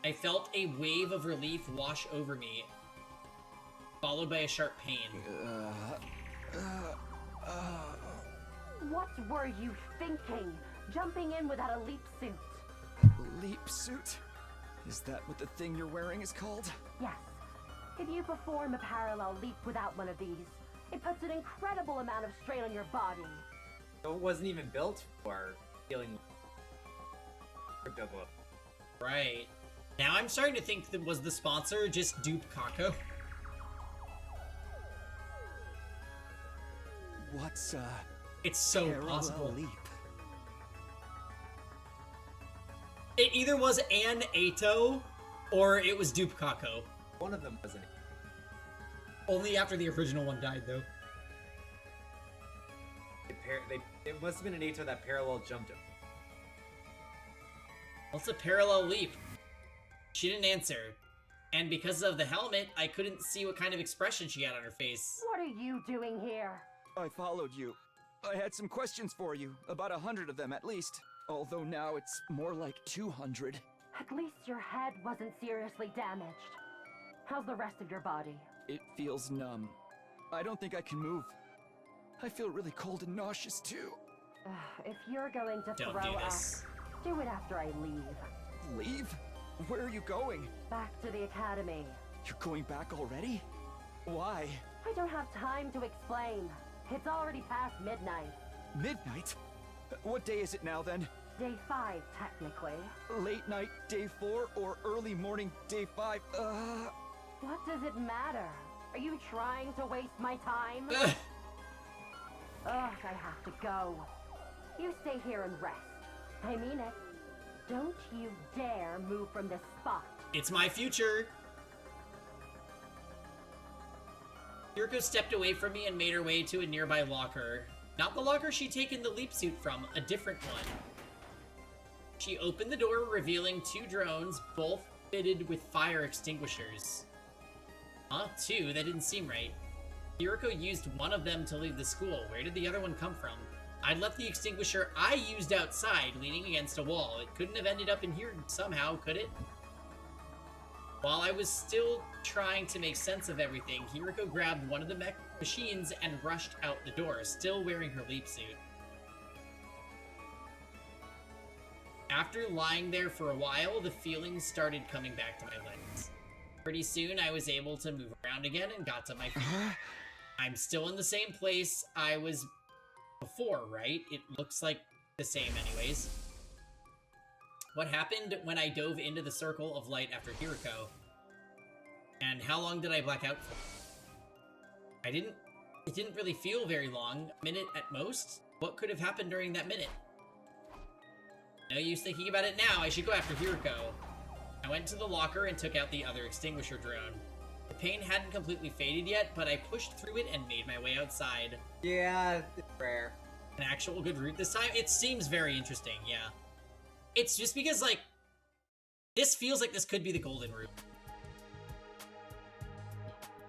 I felt a wave of relief wash over me, followed by a sharp pain. What were you thinking? Jumping in without a leap suit? Leap suit? Is that what the thing you're wearing is called? Yes. If you perform a parallel leap without one of these, it puts an incredible amount of strain on your body. So it wasn't even built for dealing with crypto. Right. Now I'm starting to think that was the sponsor just dupe Kako. What's It's so parallel possible. leap? It either was An Ato or it was dupe Kako. One of them wasn't. Only after the original one died, though. It must have been an Ato that parallel jumped him. What's a parallel leap? She didn't answer. And because of the helmet, I couldn't see what kind of expression she had on her face. What are you doing here? I followed you. I had some questions for you, about 100 of them at least. Although now it's more like 200. At least your head wasn't seriously damaged. How's the rest of your body? It feels numb. I don't think I can move. I feel really cold and nauseous too. If you're going to Don't throw do up, this. do it after I leave. Leave? Where are you going? Back to the academy. You're going back already? Why? I don't have time to explain. It's already past midnight. Midnight? What day is it now then? Day 5, technically. Late night, day 4, or early morning, day 5? What does it matter? Are you trying to waste my time? Ugh, I have to go. You stay here and rest. I mean it. Don't you dare move from this spot. It's my future. Hiroko stepped away from me and made her way to a nearby locker. Not the locker she'd taken the leap suit from, a different one. She opened the door, revealing 2 drones, both fitted with fire extinguishers. Huh? 2? That didn't seem right. Hiroko used one of them to leave the school. Where did the other one come from? I'd left the extinguisher I used outside, leaning against a wall. It couldn't have ended up in here somehow, could it? While I was still trying to make sense of everything, Hiroko grabbed one of the machines and rushed out the door, still wearing her leap suit. After lying there for a while, the feelings started coming back to my legs. Pretty soon, I was able to move around again and got to my feet. I'm still in the same place I was before, right? It looks like the same anyways. What happened when I dove into the circle of light after Hiroko? And how long did I black out for? It didn't really feel very long, a minute at most. What could have happened during that minute? No use thinking about it now, I should go after Hiroko. I went to the locker and took out the other extinguisher drone. The pain hadn't completely faded yet, but I pushed through it and made my way outside. Yeah, it's rare. An actual good route this time? It seems very interesting, yeah. It's just because, like, this feels like this could be the golden route.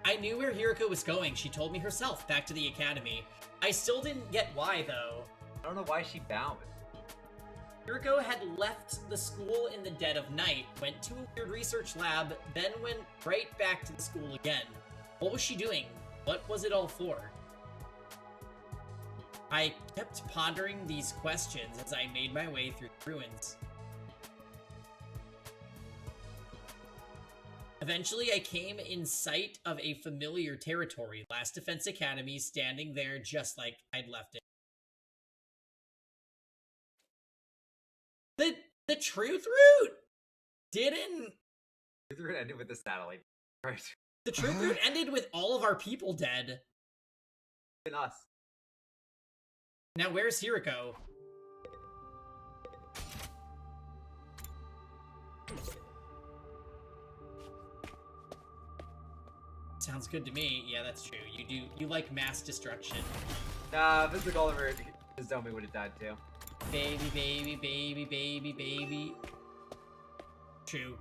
I knew where Hiroko was going. She told me herself, back to the academy. I still didn't get why, though. I don't know why she bowed. Hiroko had left the school in the dead of night, went to a weird research lab, then went right back to the school again. What was she doing? What was it all for? I kept pondering these questions as I made my way through the ruins. Eventually, I came in sight of a familiar territory, Last Defense Academy, standing there just like I'd left it. The truth route didn't. The truth route ended with the satellite. Right. The truth route ended with all of our people dead. And us. Now where's Hiroko? Sounds good to me. Yeah, that's true. You like mass destruction. Nah, if it's the golden root, Nozomi would have died too. Baby, baby, baby, baby, baby. True.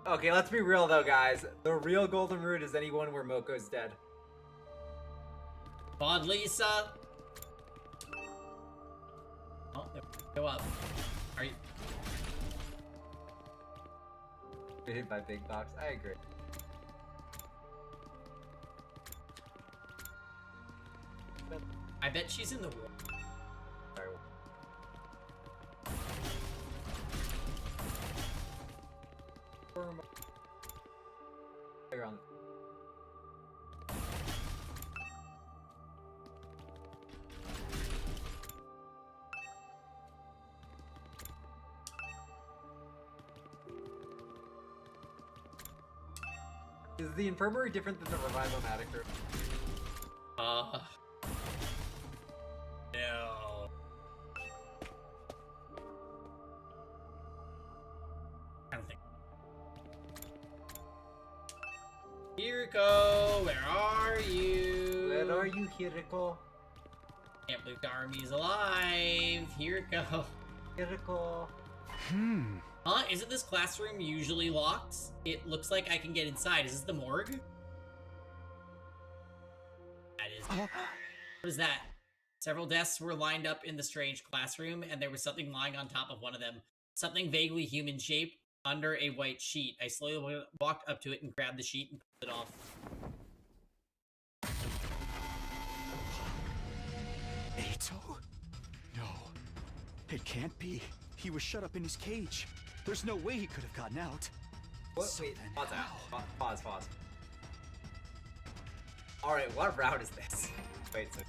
Okay, let's be real though, guys. The real golden root is anyone where Moko's dead. Bon Lisa. Oh, go up. Are you? Hit by Big Box. I agree. I bet she's in the war. Sorry. On. Is the infirmary different than the Revive-O-Matic room? No. I don't think. Hiriko, where are you? Where are you, Hiriko? Camp Luke Army's alive. Hiriko. Hiriko. Huh? Isn't this classroom usually locked? It looks like I can get inside. Is this the morgue? That is. What is that? Several desks were lined up in the strange classroom, and there was something lying on top of one of them. Something vaguely human-shaped under a white sheet. I slowly walked up to it and grabbed the sheet and pulled it off. Eito? No. It can't be. He was shut up in his cage. There's no way he could have gotten out. What? So Wait, then pause how? that. Pause. Alright, what route is this? Wait, so...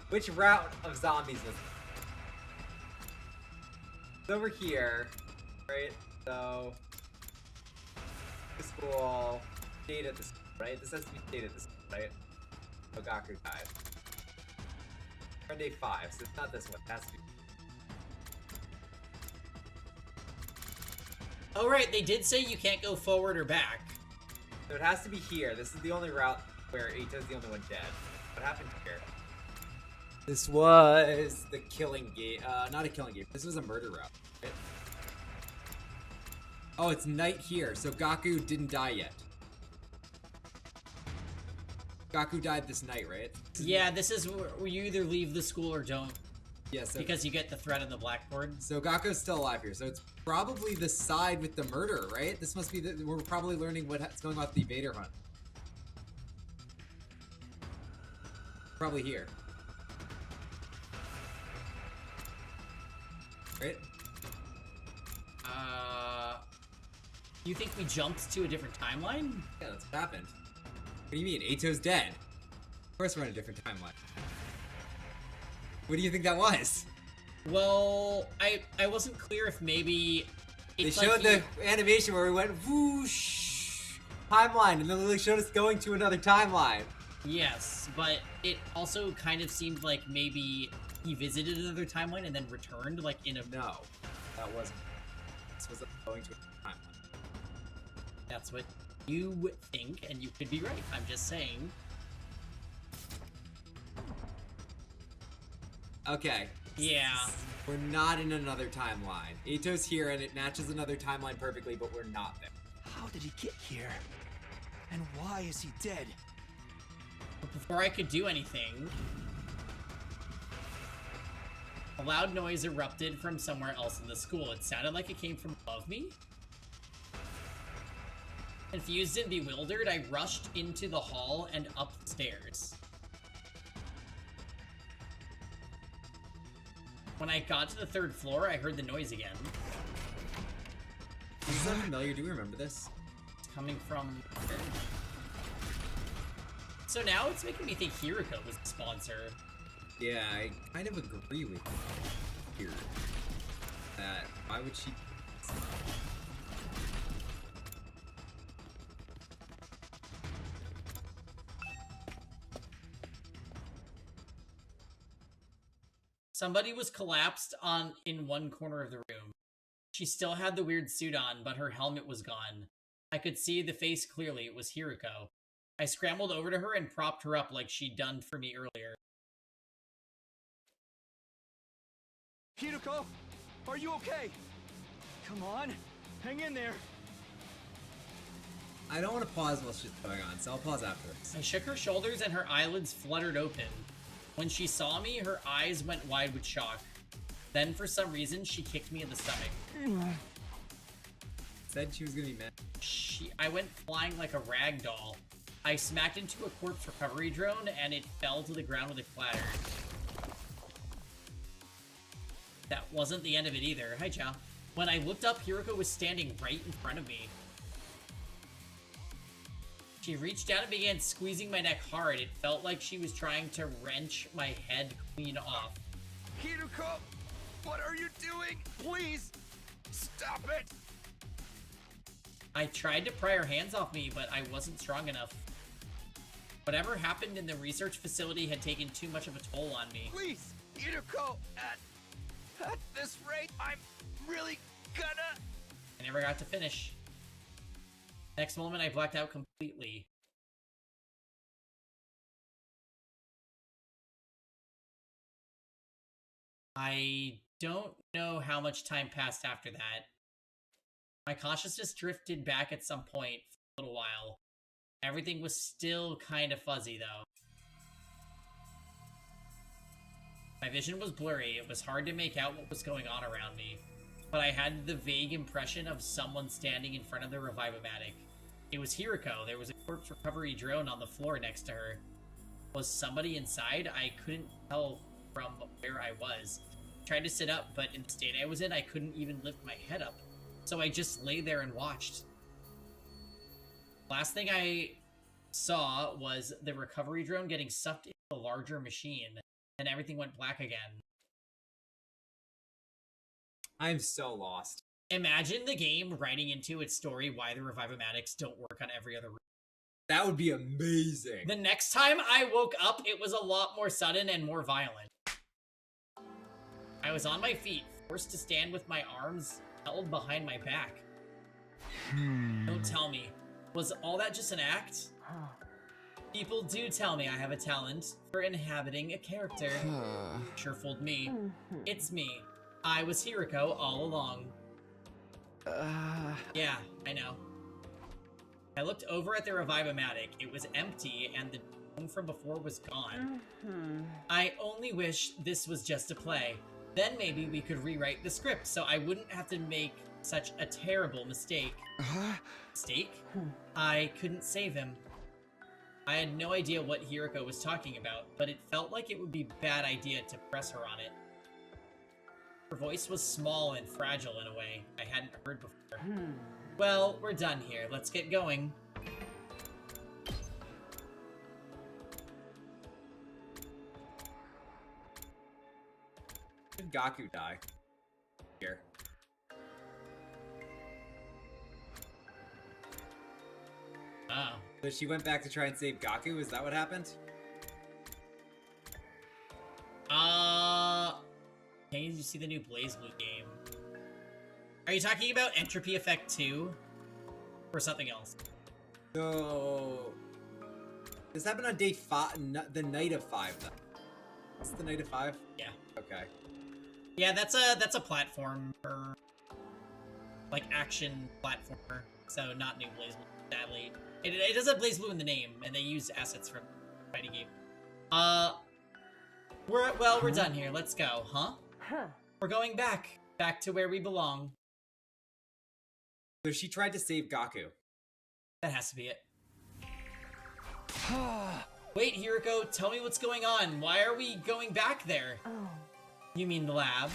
Which route of zombies was it? It's over here, right? So... The school... Stayed at the school, right? This has to be stayed at the school, right? Ogaku died. We're on day 5, so it's not this one. It has to be... Oh, right, they did say you can't go forward or back. So it has to be here. This is the only route where Eito's the only one dead. What happened here? This was the killing gate. Not a killing gate. This was a murder route. Right? Oh, it's night here, so Gaku didn't die yet. Gaku died this night, right? Yeah, this is where you either leave the school or don't. Yes. Yeah, so because you get the threat on the blackboard. So Gaku's still alive here, so it's probably the side with the murder, right? This must be we're probably learning what's going on with the Vader hunt. Probably here. Right? You think we jumped to a different timeline? Yeah, that's what happened. What do you mean? Eito's dead. Of course we're on a different timeline. What do you think that was? Well, I wasn't clear if maybe... They showed the animation where we went whoosh timeline, and then they showed us going to another timeline. Yes, but it also kind of seemed like maybe he visited another timeline and then returned, like in a... No, that wasn't. This was going to a timeline. That's what you think, and you could be right. I'm just saying. Okay. Yeah. We're not in another timeline. Eito's here, and it matches another timeline perfectly, but we're not there. How did he get here? And why is he dead? But before I could do anything, a loud noise erupted from somewhere else in the school. It sounded like it came from above me. Confused and bewildered, I rushed into the hall and up the stairs. When I got to the 3rd floor, I heard the noise again. Is that familiar? Do you remember this? It's coming from... So now it's making me think Hiriko was the sponsor. Yeah, I kind of agree with you here. That, why would she... Somebody was collapsed in one corner of the room. She still had the weird suit on, but her helmet was gone. I could see the face clearly. It was Hiroko. I scrambled over to her and propped her up like she'd done for me earlier. Hiroko, are you okay? Come on, hang in there. I don't want to pause while shit's going on, so I'll pause afterwards. I shook her shoulders and her eyelids fluttered open. When she saw me, her eyes went wide with shock. Then, for some reason, she kicked me in the stomach. Said she was gonna be mad. I went flying like a rag doll. I smacked into a corpse recovery drone, and it fell to the ground with a clatter. That wasn't the end of it either. Hi, Chow. When I looked up, Hiroko was standing right in front of me. She reached down and began squeezing my neck hard. It felt like she was trying to wrench my head clean off. Hiroko, what are you doing? Please, stop it! I tried to pry her hands off me, but I wasn't strong enough. Whatever happened in the research facility had taken too much of a toll on me. Please, Hiroko, at this rate, I'm really gonna... I never got to finish. Next moment, I blacked out completely. I don't know how much time passed after that. My consciousness drifted back at some point for a little while. Everything was still kind of fuzzy, though. My vision was blurry. It was hard to make out what was going on around me. But I had the vague impression of someone standing in front of the Revivomatic. It was Hiroko. There was a corpse recovery drone on the floor next to her. Was somebody inside? I couldn't tell from where I was. I tried to sit up, but in the state I was in, I couldn't even lift my head up. So I just lay there and watched. Last thing I saw was the recovery drone getting sucked into the larger machine, and everything went black again. I'm so lost. Imagine the game writing into its story why the Revivomatics don't work on every other room. That would be amazing. The next time I woke up, it was a lot more sudden and more violent. I was on my feet, forced to stand with my arms held behind my back. Don't tell me. Was all that just an act? People do tell me I have a talent for inhabiting a character. Sure fooled me. It's me. I was Hiroko all along. Yeah, I know. I looked over at the Revivomatic. It was empty, and the drone from before was gone. I only wish this was just a play. Then maybe we could rewrite the script so I wouldn't have to make such a terrible mistake. Mistake? I couldn't save him. I had no idea what Hiroko was talking about, but it felt like it would be a bad idea to press her on it. Her voice was small and fragile in a way I hadn't heard before. Well, we're done here. Let's get going. Did Gaku die? Here. Oh. So she went back to try and save Gaku? Is that what happened? Did you see the new BlazBlue game? Are you talking about Entropy Effect 2? Or something else? So... This happened on day 5, the night of 5, though. It's the night of 5? Yeah. Okay. Yeah, that's a platformer. Like, action platformer. So, not new BlazBlue, sadly. It does have BlazBlue in the name, and they use assets from the fighting game. We're done here. Let's go, huh? We're going back to where we belong. So she tried to save Gaku. That has to be it. Wait, Hiroko, tell me what's going on. Why are we going back there? You mean the lab?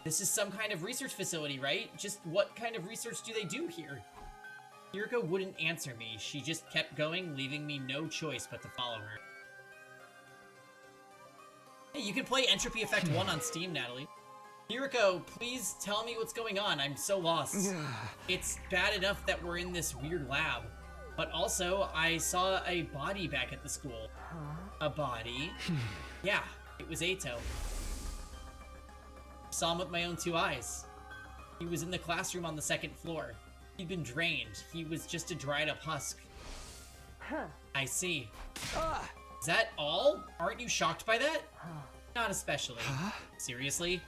This is some kind of research facility, right? Just what kind of research do they do here? Hiroko wouldn't answer me. She just kept going, leaving me no choice but to follow her. Hey, you can play Entropy Effect 1 on Steam, Natalie. Hiroko, please tell me what's going on. I'm so lost. It's bad enough that we're in this weird lab. But also, I saw a body back at the school. A body? Yeah, it was Eito. Saw him with my own 2 eyes. He was in the classroom on the 2nd floor. He'd been drained. He was just a dried up husk. I see. Is that all? Aren't you shocked by that? Not especially. Seriously?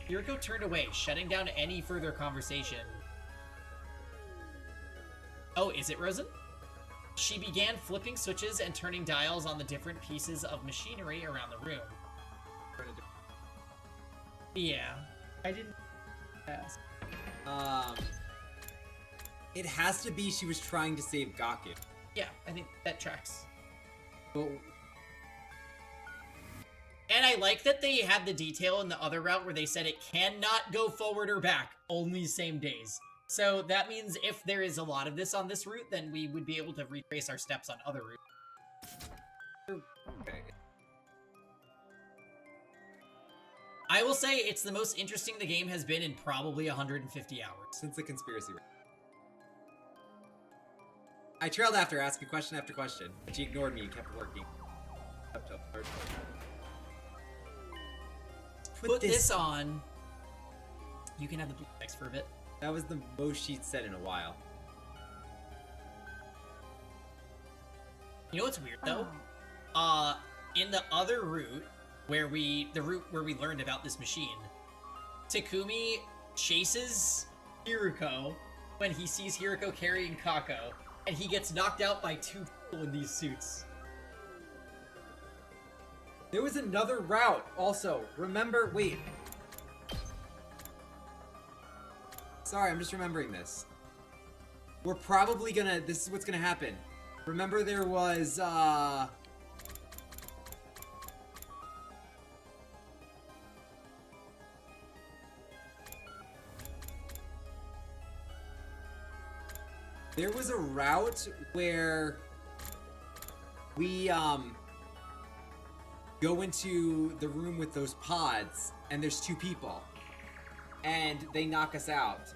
Yuriko turned away, shutting down any further conversation. Oh, is it Rosen? She began flipping switches and turning dials on the different pieces of machinery around the room. Yeah, I didn't ask. It has to be she was trying to save Gaku. Yeah, I think that tracks. But and I like that they had the detail in the other route where they said it cannot go forward or back, only same days. So that means if there is a lot of this on this route, then we would be able to retrace our steps on other routes. okay. I will say it's the most interesting the game has been in probably 150 hours. Since the conspiracy. I trailed after, asking question after question. She ignored me and kept working. Put this on. You can have the blue text for a bit. That was the most she'd said in a while. You know what's weird though? In the other route, the route where we learned about this machine, Takumi chases Hiriko when he sees Hiriko carrying Kako, and he gets knocked out by 2 people in these suits. There was another route also. Remember, wait. Sorry, I'm just remembering this. We're probably gonna, this is what's gonna happen. Remember there was, there was a route where we, go into the room with those pods, and there's 2 people. And they knock us out.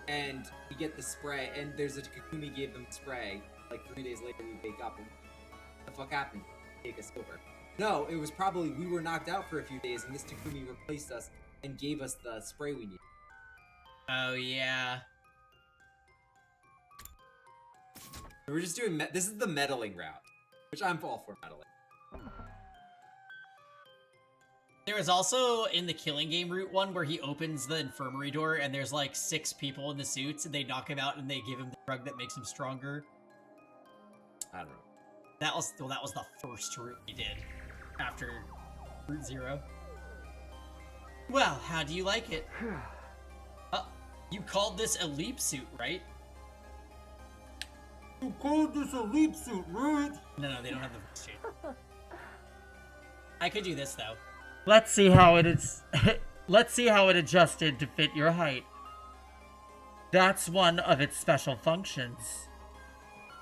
And we get the spray, and there's a Takumi gave them spray. Like 3 days later, we wake up, and what the fuck happened? Take us over. No, it was probably we were knocked out for a few days, and this Takumi replaced us and gave us the spray we needed. Oh yeah. We're just doing, this is the meddling route, which I'm all for meddling. There was also, in the Killing Game route one, where he opens the infirmary door and there's like 6 people in the suits and they knock him out and they give him the drug that makes him stronger. I don't know. That was the first route we did after Route 0. Well, how do you like it? You called this a leap suit, right? You called this a leap suit, right? No, they don't have the voice change. I could do this though. Let's see how it is. Let's see how it adjusted to fit your height. That's one of its special functions.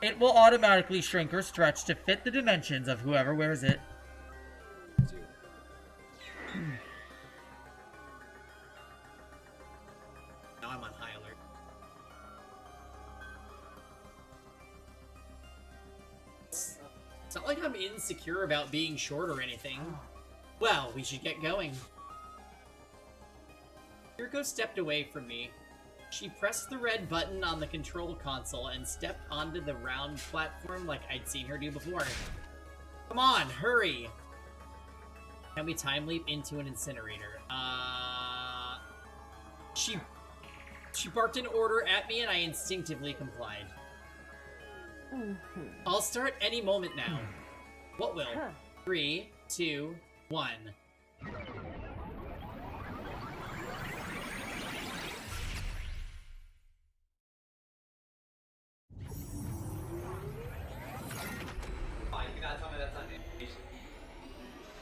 It will automatically shrink or stretch to fit the dimensions of whoever wears it. Now I'm on high alert. It's not like I'm insecure about being short or anything. Well, we should get going. Yuriko stepped away from me. She pressed the red button on the control console and stepped onto the round platform like I'd seen her do before. Come on, hurry! Can we time leap into an incinerator? She barked an order at me and I instinctively complied. I'll start any moment now. What will? 3, 2, 1.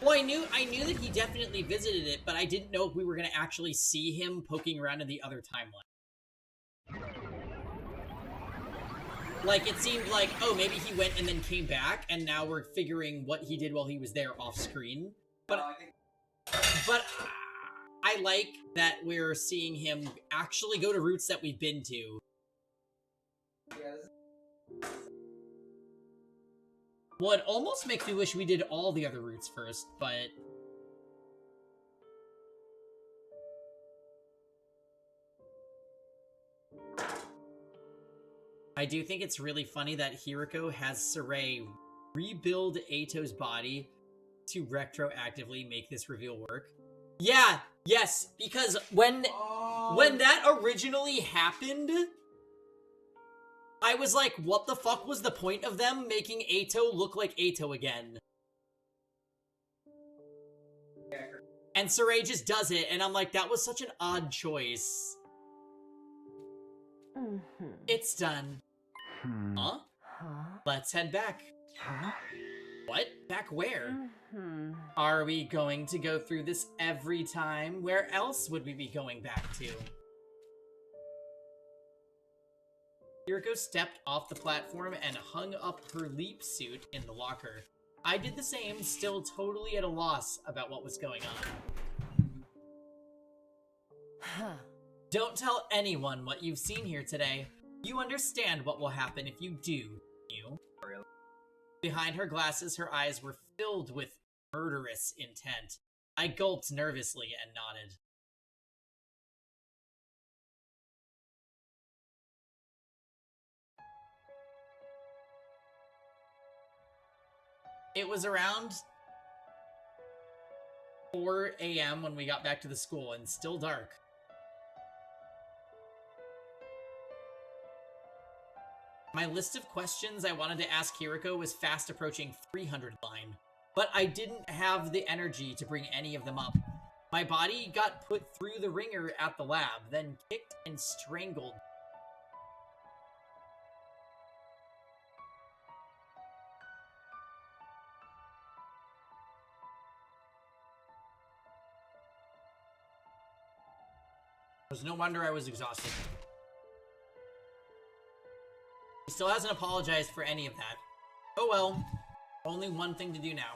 Well, I knew that he definitely visited it, but I didn't know if we were going to actually see him poking around in the other timeline. Like, it seemed like, oh, maybe he went and then came back, and now we're figuring what he did while he was there off screen. But I like that we're seeing him actually go to routes that we've been to. Well, it almost makes me wish we did all the other routes first, but... I do think it's really funny that Hiriko has Sarai rebuild Ato's body to retroactively make this reveal work. Yeah, yes, because when that originally happened, I was like, what the fuck was the point of them making Ato look like Ato again? And Sarai just does it, and I'm like, that was such an odd choice. It's done. Huh? Let's head back. What? Back where? Are we going to go through this every time? Where else would we be going back to? Hiriko stepped off the platform and hung up her leap suit in the locker. I did the same, still totally at a loss about what was going on. Don't tell anyone what you've seen here today. You understand what will happen if you do, you. Behind her glasses, her eyes were filled with murderous intent. I gulped nervously and nodded. It was around 4 a.m. when we got back to the school, and still dark. My list of questions I wanted to ask Hiriko was fast approaching 300 line, but I didn't have the energy to bring any of them up. My body got put through the ringer at the lab, then kicked and strangled. It was no wonder I was exhausted. He still hasn't apologized for any of that. Oh well, only one thing to do now.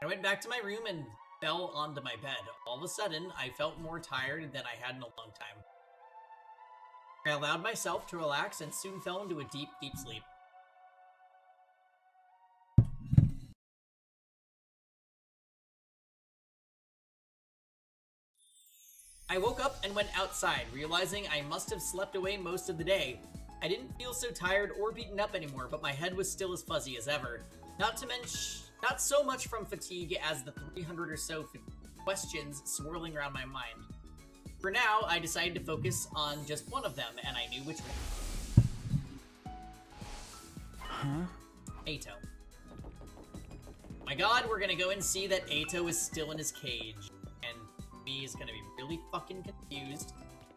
I went back to my room and fell onto my bed. All of a sudden, I felt more tired than I had in a long time. I allowed myself to relax and soon fell into a deep, deep sleep. I woke up and went outside, realizing I must have slept away most of the day. I didn't feel so tired or beaten up anymore, but my head was still as fuzzy as ever. Not so much from fatigue as the 300 or so questions swirling around my mind. For now, I decided to focus on just one of them, and I knew which one. Ato. My god, we're gonna go and see that Ato is still in his cage. And me is gonna be really fucking confused.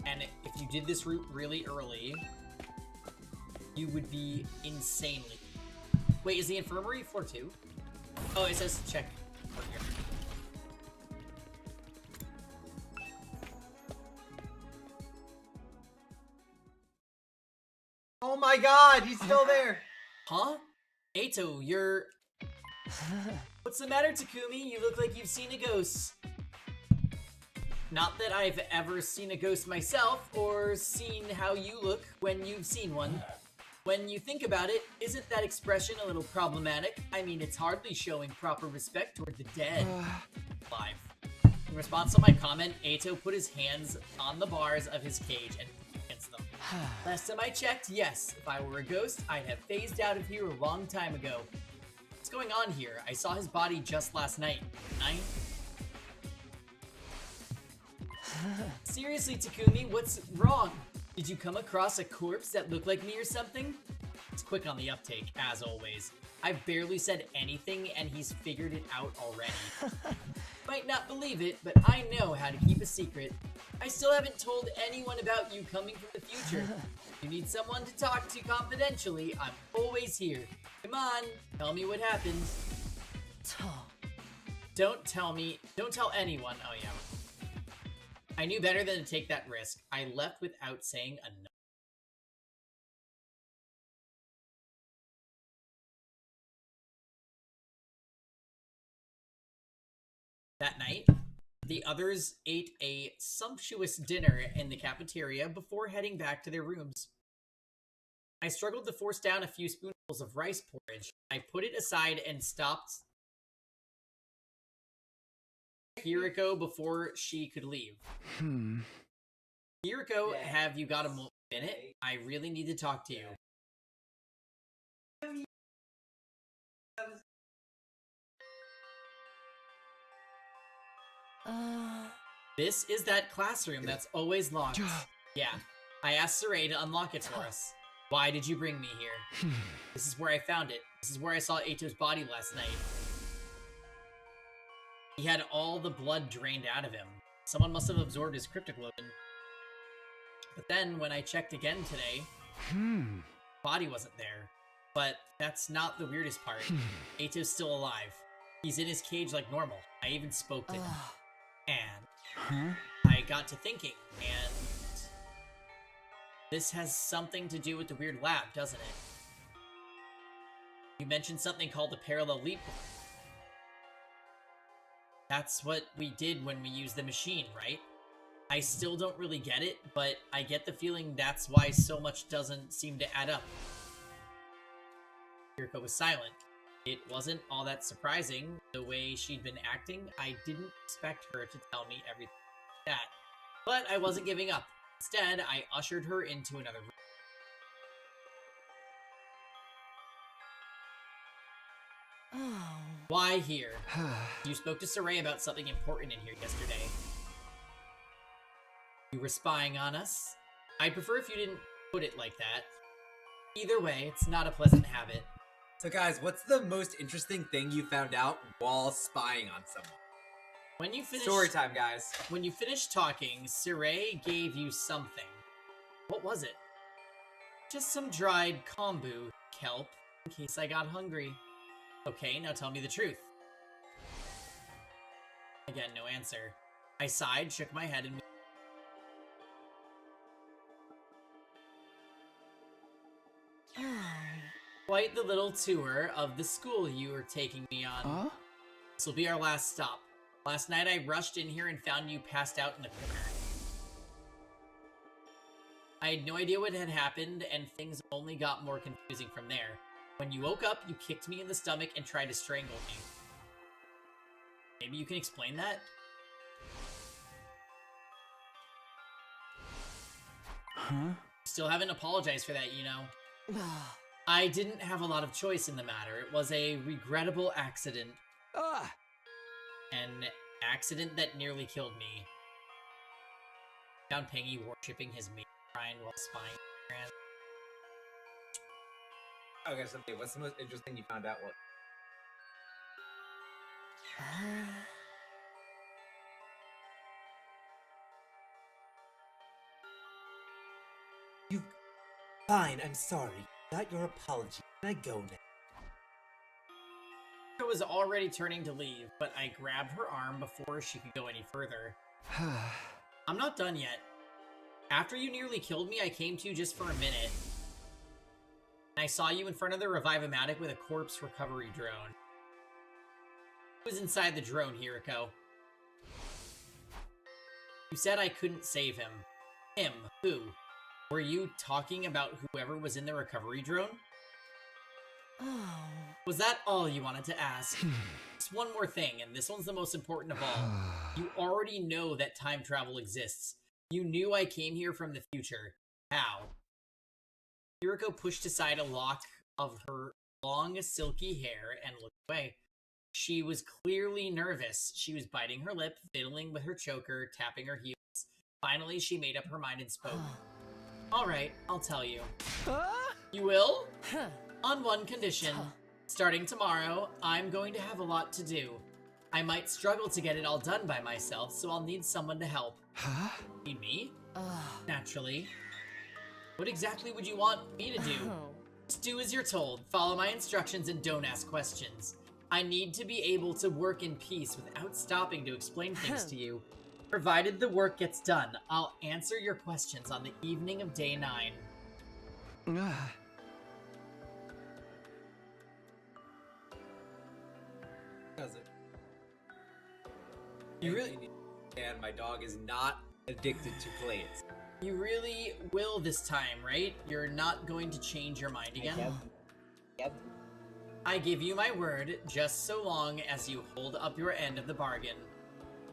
And if you did this route really early, you would be insanely... Wait, is the infirmary floor 2? Oh, it says check over here. Oh my god, he's still there! Huh? Ato, you're... What's the matter, Takumi? You look like you've seen a ghost. Not that I've ever seen a ghost myself, or seen how you look when you've seen one. When you think about it, isn't that expression a little problematic? I mean, it's hardly showing proper respect toward the dead. Live. In response to my comment, Ato put his hands on the bars of his cage and against them. Last time I checked, yes, if I were a ghost, I'd have phased out of here a long time ago. What's going on here? I saw his body just last night. Seriously, Takumi, what's wrong? Did you come across a corpse that looked like me or something? It's quick on the uptake, as always. I've barely said anything and he's figured it out already. Might not believe it, but I know how to keep a secret. I still haven't told anyone about you coming from the future. If you need someone to talk to confidentially, I'm always here. Come on, tell me what happened. Don't tell anyone. Oh yeah. I knew better than to take that risk. I left without saying a no. That night, the others ate a sumptuous dinner in the cafeteria before heading back to their rooms. I struggled to force down a few spoonfuls of rice porridge. I put it aside and stopped Hiriko before she could leave. Kiriko, have you got a minute? I really need to talk to you. This is that classroom that's always locked. Yeah. I asked Saray to unlock it for us. Why did you bring me here? This is where I found it. This is where I saw Ato's body last night. He had all the blood drained out of him. Someone must have absorbed his cryptoglobin. But then, when I checked again today, body wasn't there. But that's not the weirdest part. Ato's still alive. He's in his cage like normal. I even spoke to him. And I got to thinking, and this has something to do with the weird lab, doesn't it? You mentioned something called the parallel leap. That's what we did when we used the machine, right? I still don't really get it, but I get the feeling that's why so much doesn't seem to add up. Kiriko was silent. It wasn't all that surprising, the way she'd been acting. I didn't expect her to tell me everything like that. But I wasn't giving up. Instead, I ushered her into another room. Why here? You spoke to Saray about something important in here yesterday. You were spying on us? I'd prefer if you didn't put it like that. Either way, it's not a pleasant habit. So guys, what's the most interesting thing you found out while spying on someone? When you finished... Story time, guys. When you finished talking, Saray gave you something. What was it? Just some dried kombu kelp, in case I got hungry. Okay, now tell me the truth. Again, no answer. I sighed, shook my head, and... Quite the little tour of the school you were taking me on. This will be our last stop. Last night I rushed in here and found you passed out in the corner. I had no idea what had happened, and things only got more confusing from there. When you woke up, you kicked me in the stomach and tried to strangle me. Maybe you can explain that? Still haven't apologized for that, you know. I didn't have a lot of choice in the matter. It was a regrettable accident. An accident that nearly killed me. Found Pengy worshipping his mate Ryan while spying on Okay, so what's the most interesting you found out? What? Fine, I'm sorry. Got your apology. Can I go now? I was already turning to leave, but I grabbed her arm before she could go any further. I'm not done yet. After you nearly killed me, I came to just for a minute. I saw you in front of the Revive-O-Matic with a corpse recovery drone. Who was inside the drone, Hiriko? You said I couldn't save him. Him? Who? Were you talking about whoever was in the recovery drone? Was that all you wanted to ask? Just one more thing, and this one's the most important of all. You already know that time travel exists. You knew I came here from the future. How? Hiriko pushed aside a lock of her long, silky hair and looked away. She was clearly nervous. She was biting her lip, fiddling with her choker, tapping her heels. Finally, she made up her mind and spoke. All right, I'll tell you. You will? On one condition. Starting tomorrow, I'm going to have a lot to do. I might struggle to get it all done by myself, so I'll need someone to help. Need me? Naturally. What exactly would you want me to do? Just do as you're told, follow my instructions, and don't ask questions. I need to be able to work in peace without stopping to explain things to you. Provided the work gets done, I'll answer your questions on the evening of day 9. Does it? You really need to understand my dog is not addicted to plates. You really will this time, right? You're not going to change your mind again? Yep. I give you my word, just so long as you hold up your end of the bargain.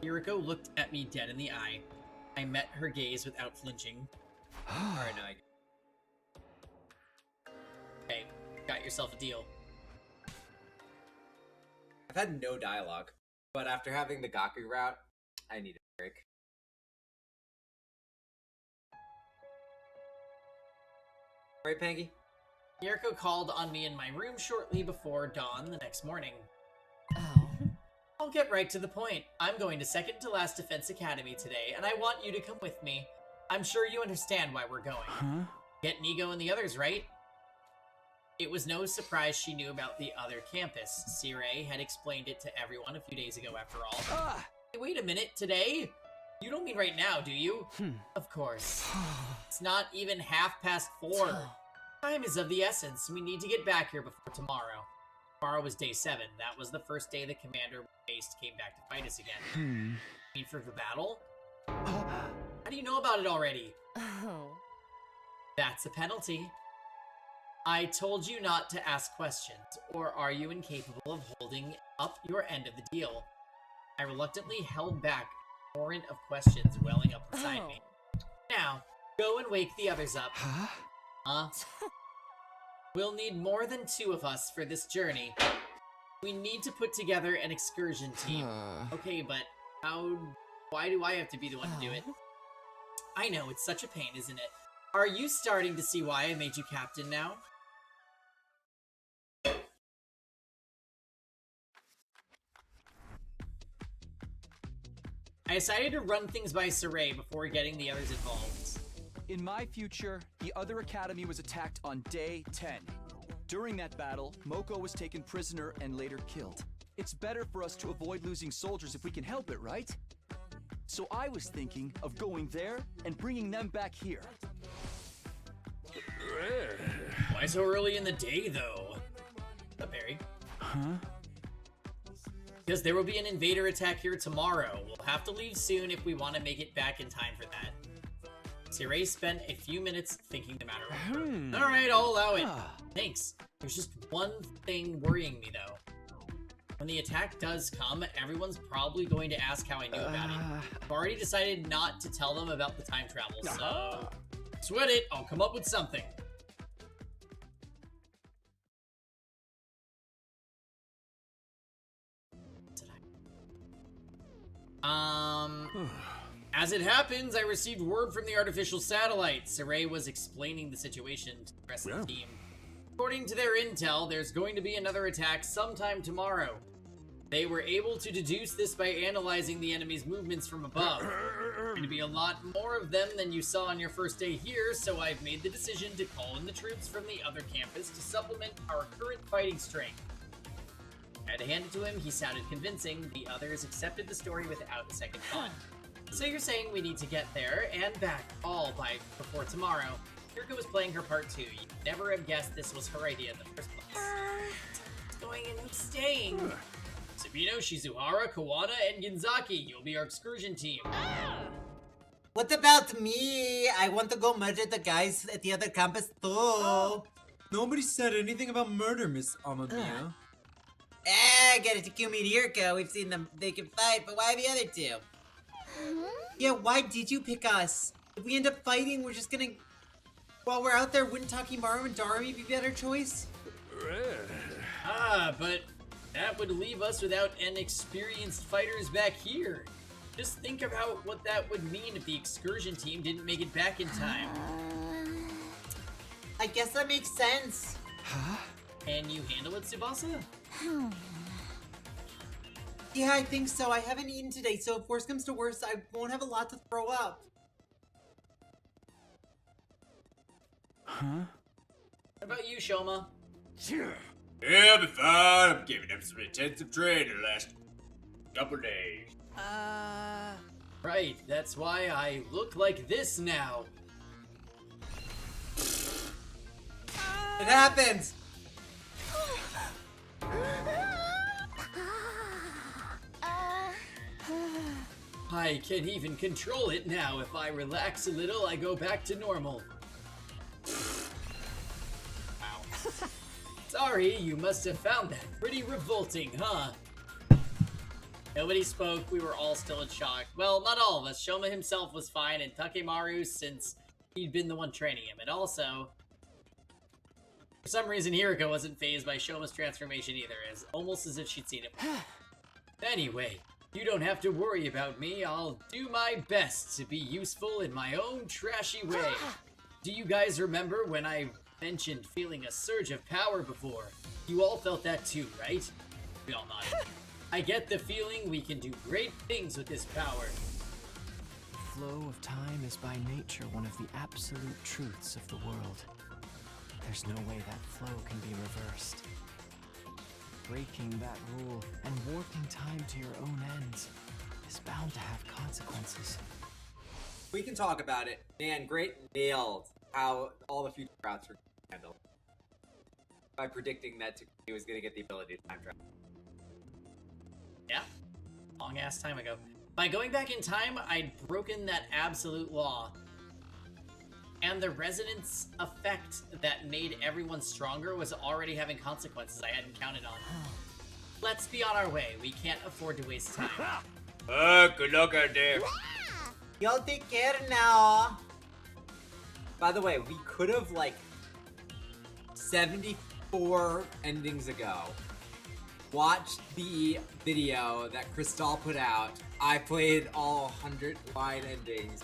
Hiriko looked at me dead in the eye. I met her gaze without flinching. Alright, now I Okay, got yourself a deal. I've had no dialogue, but after having the Gaku route, I need a break. Right, Pangy? Yuriko called on me in my room shortly before dawn the next morning. Oh. I'll get right to the point. I'm going to second to last Defense Academy today, and I want you to come with me. I'm sure you understand why we're going. Huh? Get Nigo and the others, right? It was no surprise she knew about the other campus. Sirei had explained it to everyone a few days ago after all. Ah! Hey, wait a minute, today? You don't mean right now, do you? Of course. It's not even 4:30. Time is of the essence. We need to get back here before tomorrow. Tomorrow was day 7. That was the first day the commander we faced came back to fight us again. You mean for the battle? How do you know about it already? Oh. That's a penalty. I told you not to ask questions, or are you incapable of holding up your end of the deal? I reluctantly held back a torrent of questions welling up inside me. Now, go and wake the others up. Huh? We'll need more than 2 of us for this journey. We need to put together an excursion team. Okay, but why do I have to be the one to do it? I know, it's such a pain, isn't it? Are you starting to see why I made you captain now? I decided to run things by Sirei before getting the others involved. In my future, the other academy was attacked on day 10. During that battle, Moko was taken prisoner and later killed. It's better for us to avoid losing soldiers if we can help it, right? So I was thinking of going there and bringing them back here. Why so early in the day, though? Barry. Huh? Because there will be an invader attack here tomorrow. We'll have to leave soon if we want to make it back in time for that. Sirei spent a few minutes thinking the matter over. Alright, I'll allow it. Thanks. There's just one thing worrying me, though. When the attack does come, everyone's probably going to ask how I knew about it. I've already decided not to tell them about the time travel, so... Sweat it, I'll come up with something. As it happens, I received word from the artificial satellite. Sirei was explaining the situation to the rest of the team. According to their intel, there's going to be another attack sometime tomorrow. They were able to deduce this by analyzing the enemy's movements from above. There's going to be a lot more of them than you saw on your first day here, so I've made the decision to call in the troops from the other campus to supplement our current fighting strength. I had to hand it to him, he sounded convincing. The others accepted the story without a second thought. So you're saying we need to get there and back all by before tomorrow. Yuriko was playing her part too. You'd never have guessed this was her idea in the first place. Who's going and who's staying? Sabino, Shizuhara, Kawana, and Ginzaki. You'll be our excursion team. What about me? I want to go murder the guys at the other campus too. Nobody said anything about murder, Miss Amamiya. Get it to Kumi and Yuriko. We've seen them, they can fight, but why the other 2? Yeah, why did you pick us? If we end up fighting, we're just gonna... While we're out there, wouldn't Takimaru and Darumi be a better choice? But that would leave us without an experienced fighters back here. Just think about what that would mean if the excursion team didn't make it back in time. I guess that makes sense. Can you handle it, Tsubasa? Yeah, I think so. I haven't eaten today, so if worse comes to worse, I won't have a lot to throw up. What about you, Shoma? Yeah, I'll be fine. I'm giving them some intensive training the last couple days. Right, that's why I look like this now. It happens! I can even control it now. If I relax a little, I go back to normal. Wow. Sorry, you must have found that pretty revolting, huh? Nobody spoke, we were all still in shock. Well, not all of us. Shoma himself was fine, and Takemaru, since he'd been the one training him. And also, for some reason, Hiriko wasn't fazed by Shoma's transformation either, almost as if she'd seen it before. Anyway, you don't have to worry about me. I'll do my best to be useful in my own trashy way. Do you guys remember when I mentioned feeling a surge of power before? You all felt that too, right? We all nodded. I get the feeling we can do great things with this power. The flow of time is by nature one of the absolute truths of the world. There's no way that flow can be reversed. Breaking that rule and warping time to your own ends is bound to have consequences. We can talk about it. Man, great nailed how all the future routes were handled. By predicting that Takumi was going to get the ability to time travel. Yeah, long ass time ago. By going back in time, I'd broken that absolute law. And the resonance effect that made everyone stronger was already having consequences I hadn't counted on. Let's be on our way. We can't afford to waste time. Good luck out there. Y'all take care now. By the way, we could have, like, 74 endings ago, watched the video that Crystal put out. I played all 100 wide endings.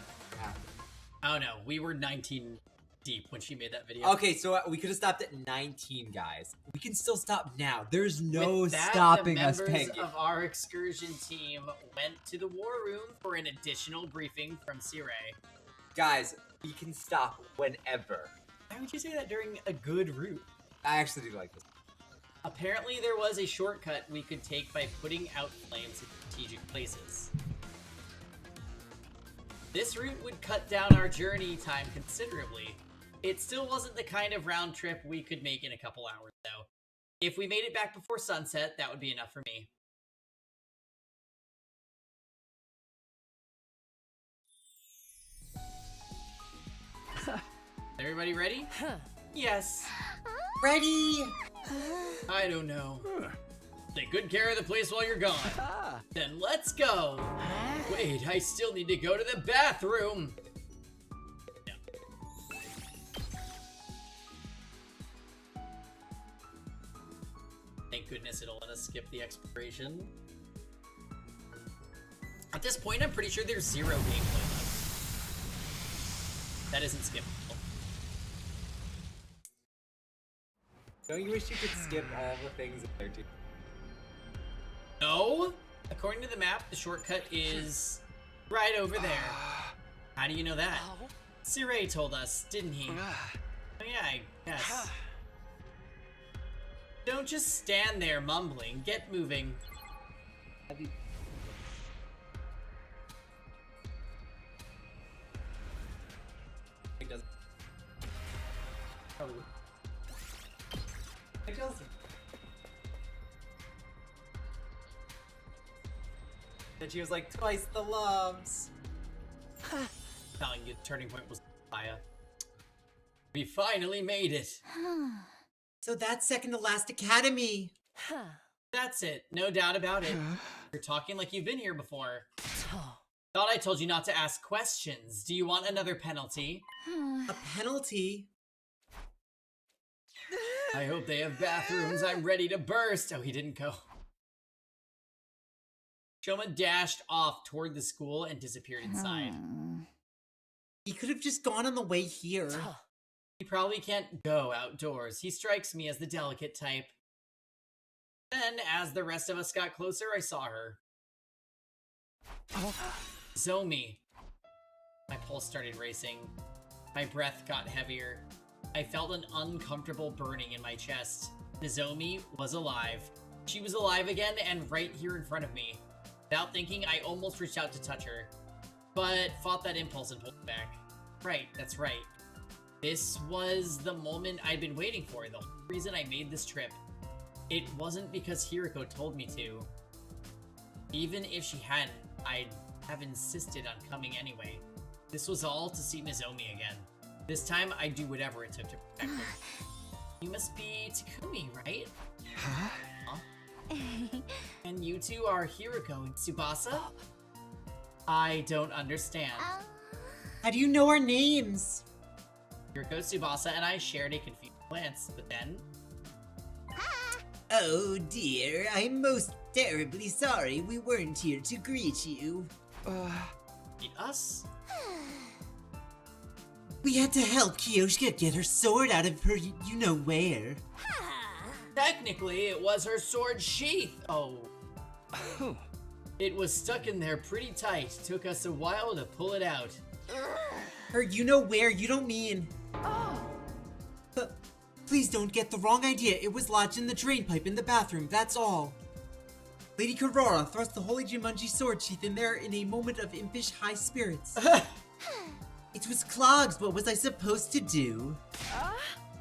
Oh no, we were 19 deep when she made that video. Okay, so we could have stopped at 19, guys. We can still stop now. There's no With that, stopping us, the Peggy. members of our excursion team went to the war room for an additional briefing from Sirei. Guys, we can stop whenever. Why would you say that during a good route? I actually do like this. Apparently there was a shortcut we could take by putting out flames in strategic places. This route would cut down our journey time considerably. It still wasn't the kind of round trip we could make in a couple hours, though. If we made it back before sunset, that would be enough for me. Everybody ready? Yes. Ready! I don't know. Take good care of the place while you're gone. Then let's go. Wait, I still need to go to the bathroom. Yeah. Thank goodness it'll let us skip the exploration. At this point, I'm pretty sure there's 0 gameplay left. That isn't skippable. Don't you wish you could skip all the things in there, too? No? According to the map, the shortcut is right over there. How do you know that? Sirei told us, didn't he? Oh yeah, I guess. Don't just stand there mumbling. Get moving. It doesn't. Probably. It doesn't. And she was like, twice the loves. Telling you the turning point was Maya. We finally made it. So that's second to last academy. That's it. No doubt about it. You're talking like you've been here before. Thought I told you not to ask questions. Do you want another penalty? A penalty? I hope they have bathrooms. I'm ready to burst. Oh, he didn't go. Shoma dashed off toward the school and disappeared inside. He could have just gone on the way here. He probably can't go outdoors. He strikes me as the delicate type. Then, as the rest of us got closer, I saw her. Zomi. My pulse started racing. My breath got heavier. I felt an uncomfortable burning in my chest. Nozomi was alive. She was alive again and right here in front of me. Without thinking, I almost reached out to touch her, but fought that impulse and pulled back. Right, that's right. This was the moment I'd been waiting for, the whole reason I made this trip. It wasn't because Hiriko told me to. Even if she hadn't, I'd have insisted on coming anyway. This was all to see Nozomi again. This time, I'd do whatever it took to protect her. You must be Takumi, right? Huh? And you two are Hiroko and Tsubasa? I don't understand. How do you know our names? Hiroko, Tsubasa, and I shared a confused glance, but then... Oh dear, I'm most terribly sorry we weren't here to greet you. Meet us? We had to help Kiyoshika get her sword out of her you-know-where. Technically, it was her sword sheath. Oh. It was stuck in there pretty tight. Took us a while to pull it out. Her you-know-where, you don't mean... Please don't get the wrong idea. It was lodged in the drain pipe in the bathroom, that's all. Lady Karora thrust the holy Jumanji sword sheath in there in a moment of impish high spirits. It was clogged, what was I supposed to do?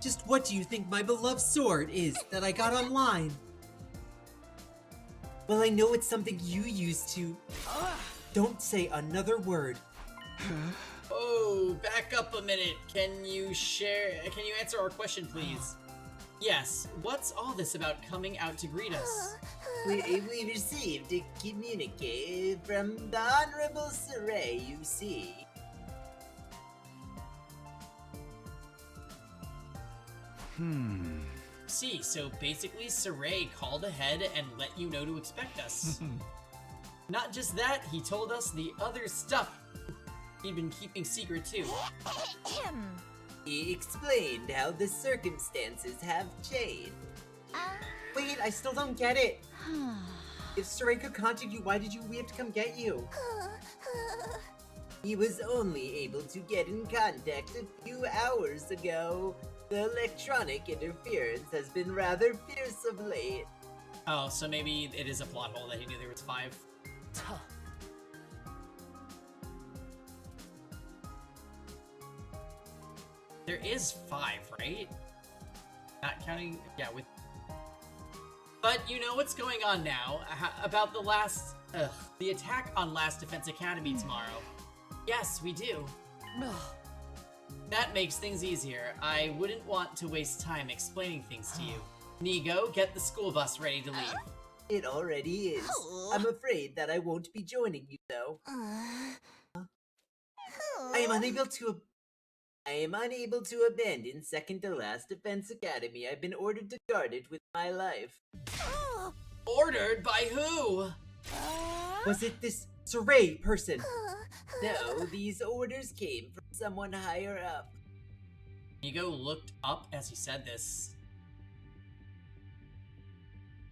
Just what do you think my beloved sword is that I got online? Well, I know it's something you used to... Don't say another word. Oh, back up a minute. Can you answer our question, please? Yes, what's all this about coming out to greet us? We received a communique from the Honorable Saray, you see. See, so basically Saray called ahead and let you know to expect us. Not just that, he told us the other stuff he'd been keeping secret too. He explained how the circumstances have changed. Wait, I still don't get it. If Saray could contact you, why did we have to come get you? He was only able to get in contact a few hours ago. The electronic interference has been rather fierce of late. Oh, so maybe it is a plot hole that he knew there was 5. There is 5, right? Not counting, yeah, with... But you know what's going on now, about the attack on Last Defense Academy tomorrow. Yes, we do. That makes things easier. I wouldn't want to waste time explaining things to you. Nigo, get the school bus ready to leave. It already is. I'm afraid that I won't be joining you, though. I am unable to abandon second to last Defense Academy. I've been ordered to guard it with my life. Ordered by who? Was it this Saray person? No, these orders came from someone higher up. Nigo looked up as he said this.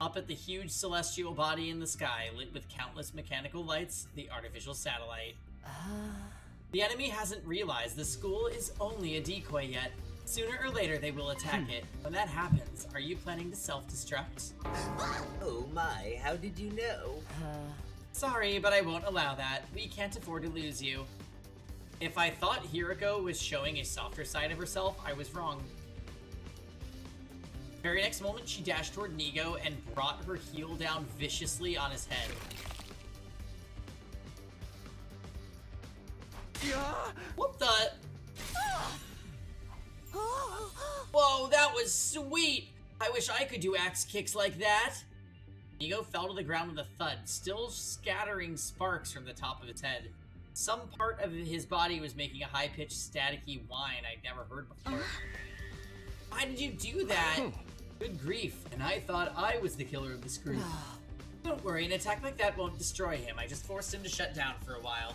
Up at the huge celestial body in the sky, lit with countless mechanical lights, the artificial satellite. The enemy hasn't realized the school is only a decoy yet. Sooner or later they will attack it. When that happens, are you planning to self-destruct? Oh my, how did you know? Sorry, but I won't allow that. We can't afford to lose you. If I thought Hiroko was showing a softer side of herself, I was wrong. Very next moment, she dashed toward Nigo and brought her heel down viciously on his head. What the? Whoa, that was sweet! I wish I could do axe kicks like that. Nigo fell to the ground with a thud, still scattering sparks from the top of its head. Some part of his body was making a high-pitched, staticky whine I'd never heard before. Why did you do that? Good grief, and I thought I was the killer of this group. Don't worry, an attack like that won't destroy him. I just forced him to shut down for a while.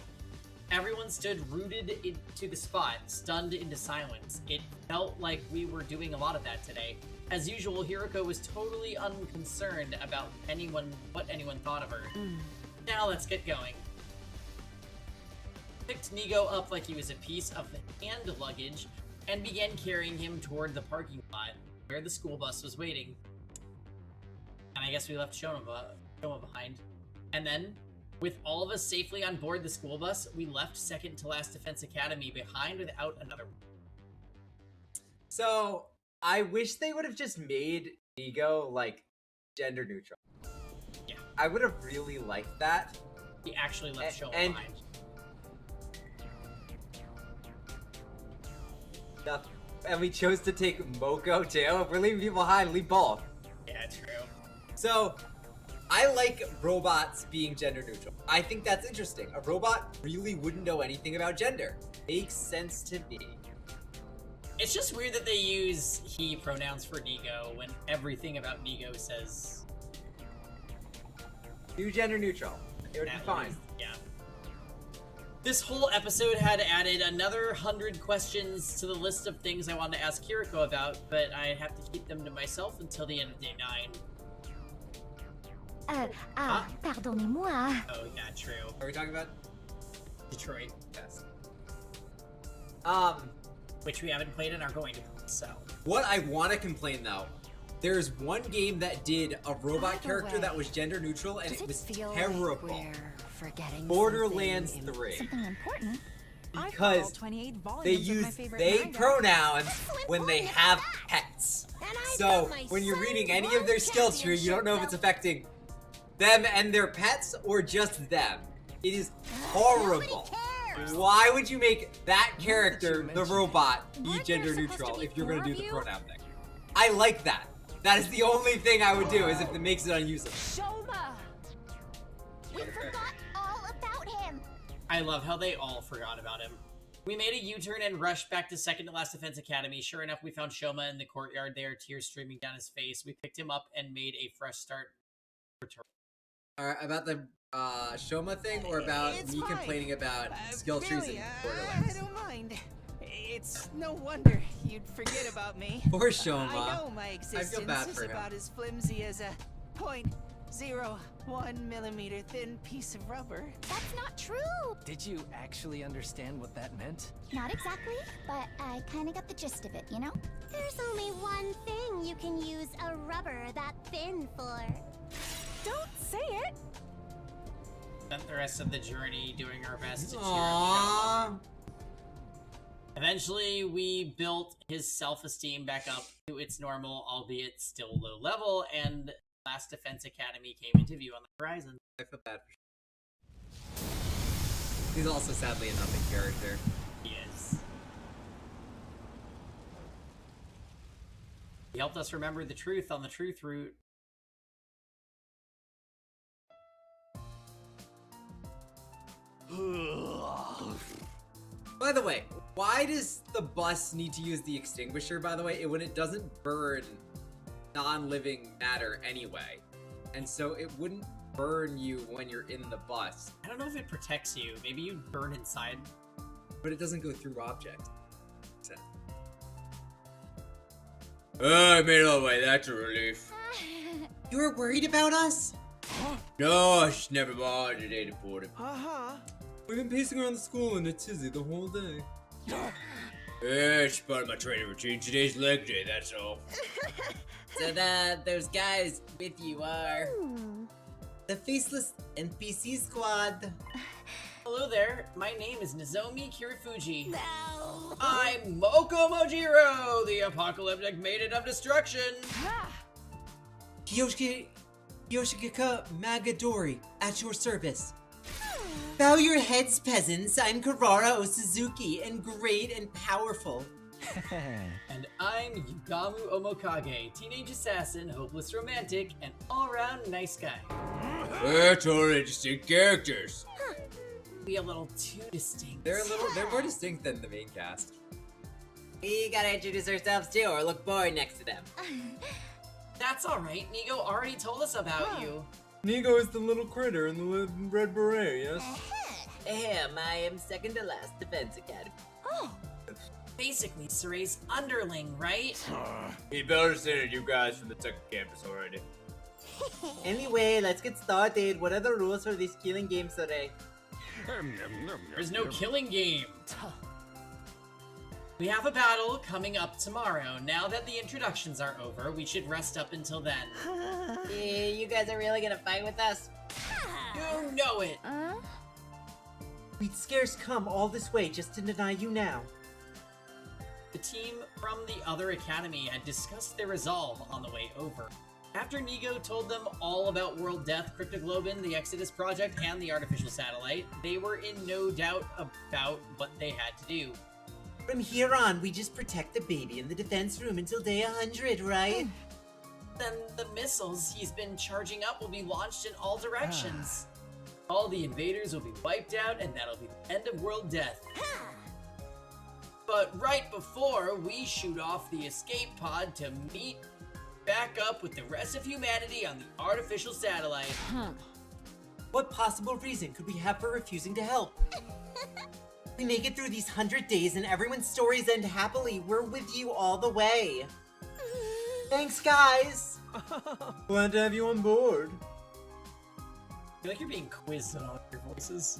Everyone stood rooted into the spot, stunned into silence. It felt like we were doing a lot of that today. As usual, Hiroko was totally unconcerned about what anyone thought of her. Now let's get going. Picked Nigo up like he was a piece of hand luggage and began carrying him toward the parking lot where the school bus was waiting. And I guess we left Shoma behind. And then, with all of us safely on board the school bus, we left second to last Defense Academy behind without another. So, I wish they would have just made Nigo, like, gender neutral. Yeah. I would have really liked that. He actually left Shoma behind. And we chose to take Moko too. If we're leaving people behind, leave both. Yeah, true. So, I like robots being gender neutral. I think that's interesting. A robot really wouldn't know anything about gender. Makes sense to me. It's just weird that they use he pronouns for Nigo when everything about Nigo says... Do gender neutral. It would be fine. Yeah. This whole episode had added another 100 questions to the list of things I wanted to ask Kiriko about, but I have to keep them to myself until the end of day 9. Pardonnez-moi. Oh, yeah, true. Are we talking about Detroit? Yes. Which we haven't played and are going to, so. What I want to complain though, there's one game that did a robot character that was gender neutral and it was terrible. Like forgetting Borderlands 3. Something important. Because they use they pronouns when they have pets. So when you're reading any of their skill tree, you don't know if it's affecting them and their pets or just them. It is horrible. Why would you make that character, the robot, be gender neutral if you're gonna do the pronoun thing? I like that. That is the only thing I would do, is if it makes it unusable. Shoma! We forgot all about him. I love how they all forgot about him. We made a U-turn and rushed back to second to last Defense Academy. Sure enough, we found Shoma in the courtyard there, tears streaming down his face. We picked him up and made a fresh start. About the Shoma thing, or about me complaining about skill trees in Borderlands? I don't mind. It's no wonder you'd forget about me. Poor Shoma. I know my existence I feel bad is for him. about as flimsy as a 0.01 millimeter thin piece of rubber. That's not true. Did you actually understand what that meant? Not exactly, but I kind of got the gist of it, you know? There's only one thing you can use a rubber that thin for. Don't say it! Spent the rest of the journey doing our best to cheer Aww. him up. Eventually, we built his self-esteem back up to its normal, albeit still low level, and Last Defense Academy came into view on the horizon. I feel bad for Shoma. He's also sadly a nothing character. He is. He helped us remember the truth on the truth route. By the way, why does the bus need to use the extinguisher, by the way, when it doesn't burn non-living matter anyway? And so it wouldn't burn you when you're in the bus. I don't know if it protects you. Maybe you burn inside. But it doesn't go through objects. I made it all the way, that's a relief. You were worried about us? No, I just never bothered today to port it. We've been pacing around the school in a tizzy the whole day. Yeah, it's part of my training routine. Today's leg day, that's all. So those guys with you are... The Faceless NPC Squad. Hello there, my name is Nozomi Kirifuji. No! I'm Moko Mojiro, the apocalyptic maiden of destruction! Yoshikika Magadori, at your service. Bow your heads, peasants. I'm Karara Osuzuki, and great and powerful. And I'm Yugamu Omokage, teenage assassin, hopeless romantic, and all-around nice guy. We're totally distinct characters. Be a little too distinct. They're more distinct than the main cast. We gotta introduce ourselves too, or look bored next to them. That's alright, Nigo already told us about you. Nigo is the little critter in the red beret, yes? Ahem, I am second to last Defense Academy. Oh! Basically, Suray's underling, right? He better say that you guys from the second campus already. Anyway, let's get started. What are the rules for this killing game today? There's no killing game. We have a battle coming up tomorrow. Now that the introductions are over, we should rest up until then. Yeah, you guys are really gonna fight with us? You know it! We'd scarce come all this way just to deny you now. The team from the other academy had discussed their resolve on the way over. After Nigo told them all about World Death, Cryptoglobin, the Exodus Project, and the artificial satellite, they were in no doubt about what they had to do. From here on, we just protect the baby in the defense room until day 100, right? then the missiles he's been charging up will be launched in all directions. All the invaders will be wiped out, and that'll be the end of world death. But right before we shoot off the escape pod to meet back up with the rest of humanity on the artificial satellite. What possible reason could we have for refusing to help? We make it through these 100 days and everyone's stories end happily. We're with you all the way. Thanks, guys. Glad to have you on board. I feel like you're being quizzed on all your voices.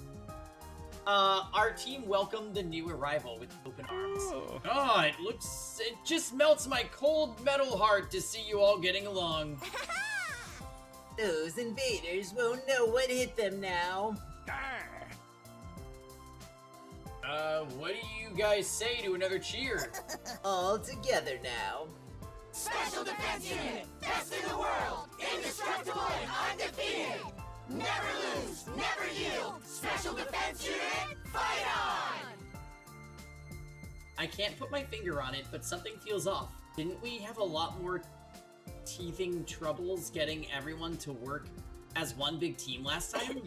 Our team welcomed the new arrival with open arms. Oh, it just melts my cold metal heart to see you all getting along. Those invaders won't know what hit them now. What do you guys say to another cheer? All together now. Special Defense Unit, best in the world, indestructible and undefeated. Never lose, never yield. Special Defense Unit, fight on! I can't put my finger on it, but something feels off. Didn't we have a lot more teething troubles getting everyone to work as one big team last time?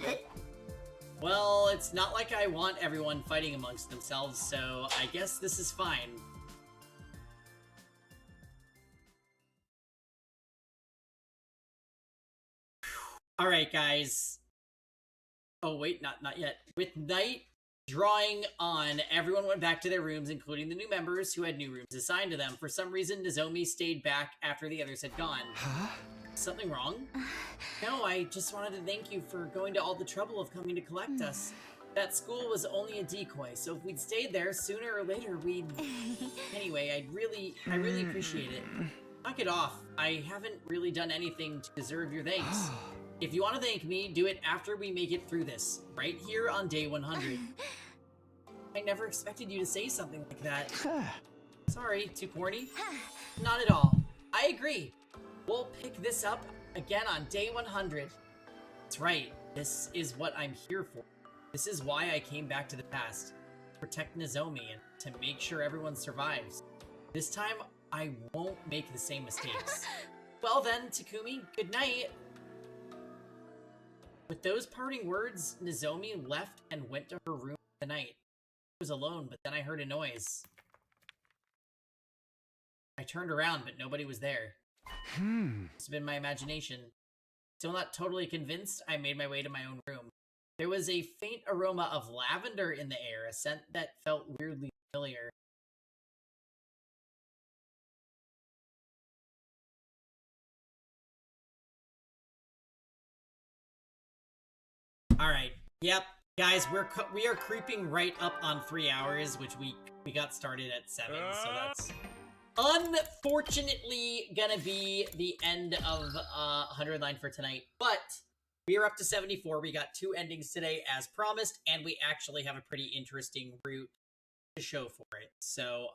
Well, it's not like I want everyone fighting amongst themselves, so I guess this is fine. Alright, guys. Oh, wait, not yet. With night drawing on, everyone went back to their rooms, including the new members who had new rooms assigned to them. For some reason, Nozomi stayed back after the others had gone. Huh? Something wrong? No, I just wanted to thank you for going to all the trouble of coming to collect us. That school was only a decoy, so if we'd stayed there, sooner or later we'd... Anyway, I really appreciate it. Knock it off. I haven't really done anything to deserve your thanks. If you want to thank me, do it after we make it through this, right here on day 100. I never expected you to say something like that. Sorry, too corny? Not at all. I agree. We'll pick this up again on day 100. That's right. This is what I'm here for. This is why I came back to the past. To protect Nozomi and to make sure everyone survives. This time, I won't make the same mistakes. Well then, Takumi, good night. With those parting words, Nozomi left and went to her room for the night. I was alone, but then I heard a noise. I turned around, but nobody was there. It's been my imagination. Still not totally convinced, I made my way to my own room. There was a faint aroma of lavender in the air, a scent that felt weirdly familiar. Alright, yep, guys, we are creeping right up on 3 hours, which we got started at 7, so that's unfortunately gonna be the end of 109 for tonight, but we are up to 74. We got 2 endings today as promised, and we actually have a pretty interesting route to show for it. So,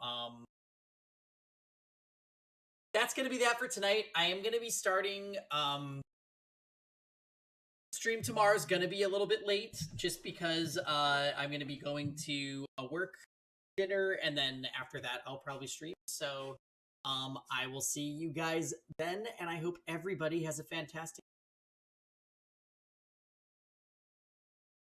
that's gonna be that for tonight. I am gonna be starting, stream tomorrow is gonna be a little bit late, just because, I'm gonna be going to a work dinner, and then after that, I'll probably stream. So, I will see you guys then, and I hope everybody has a fantastic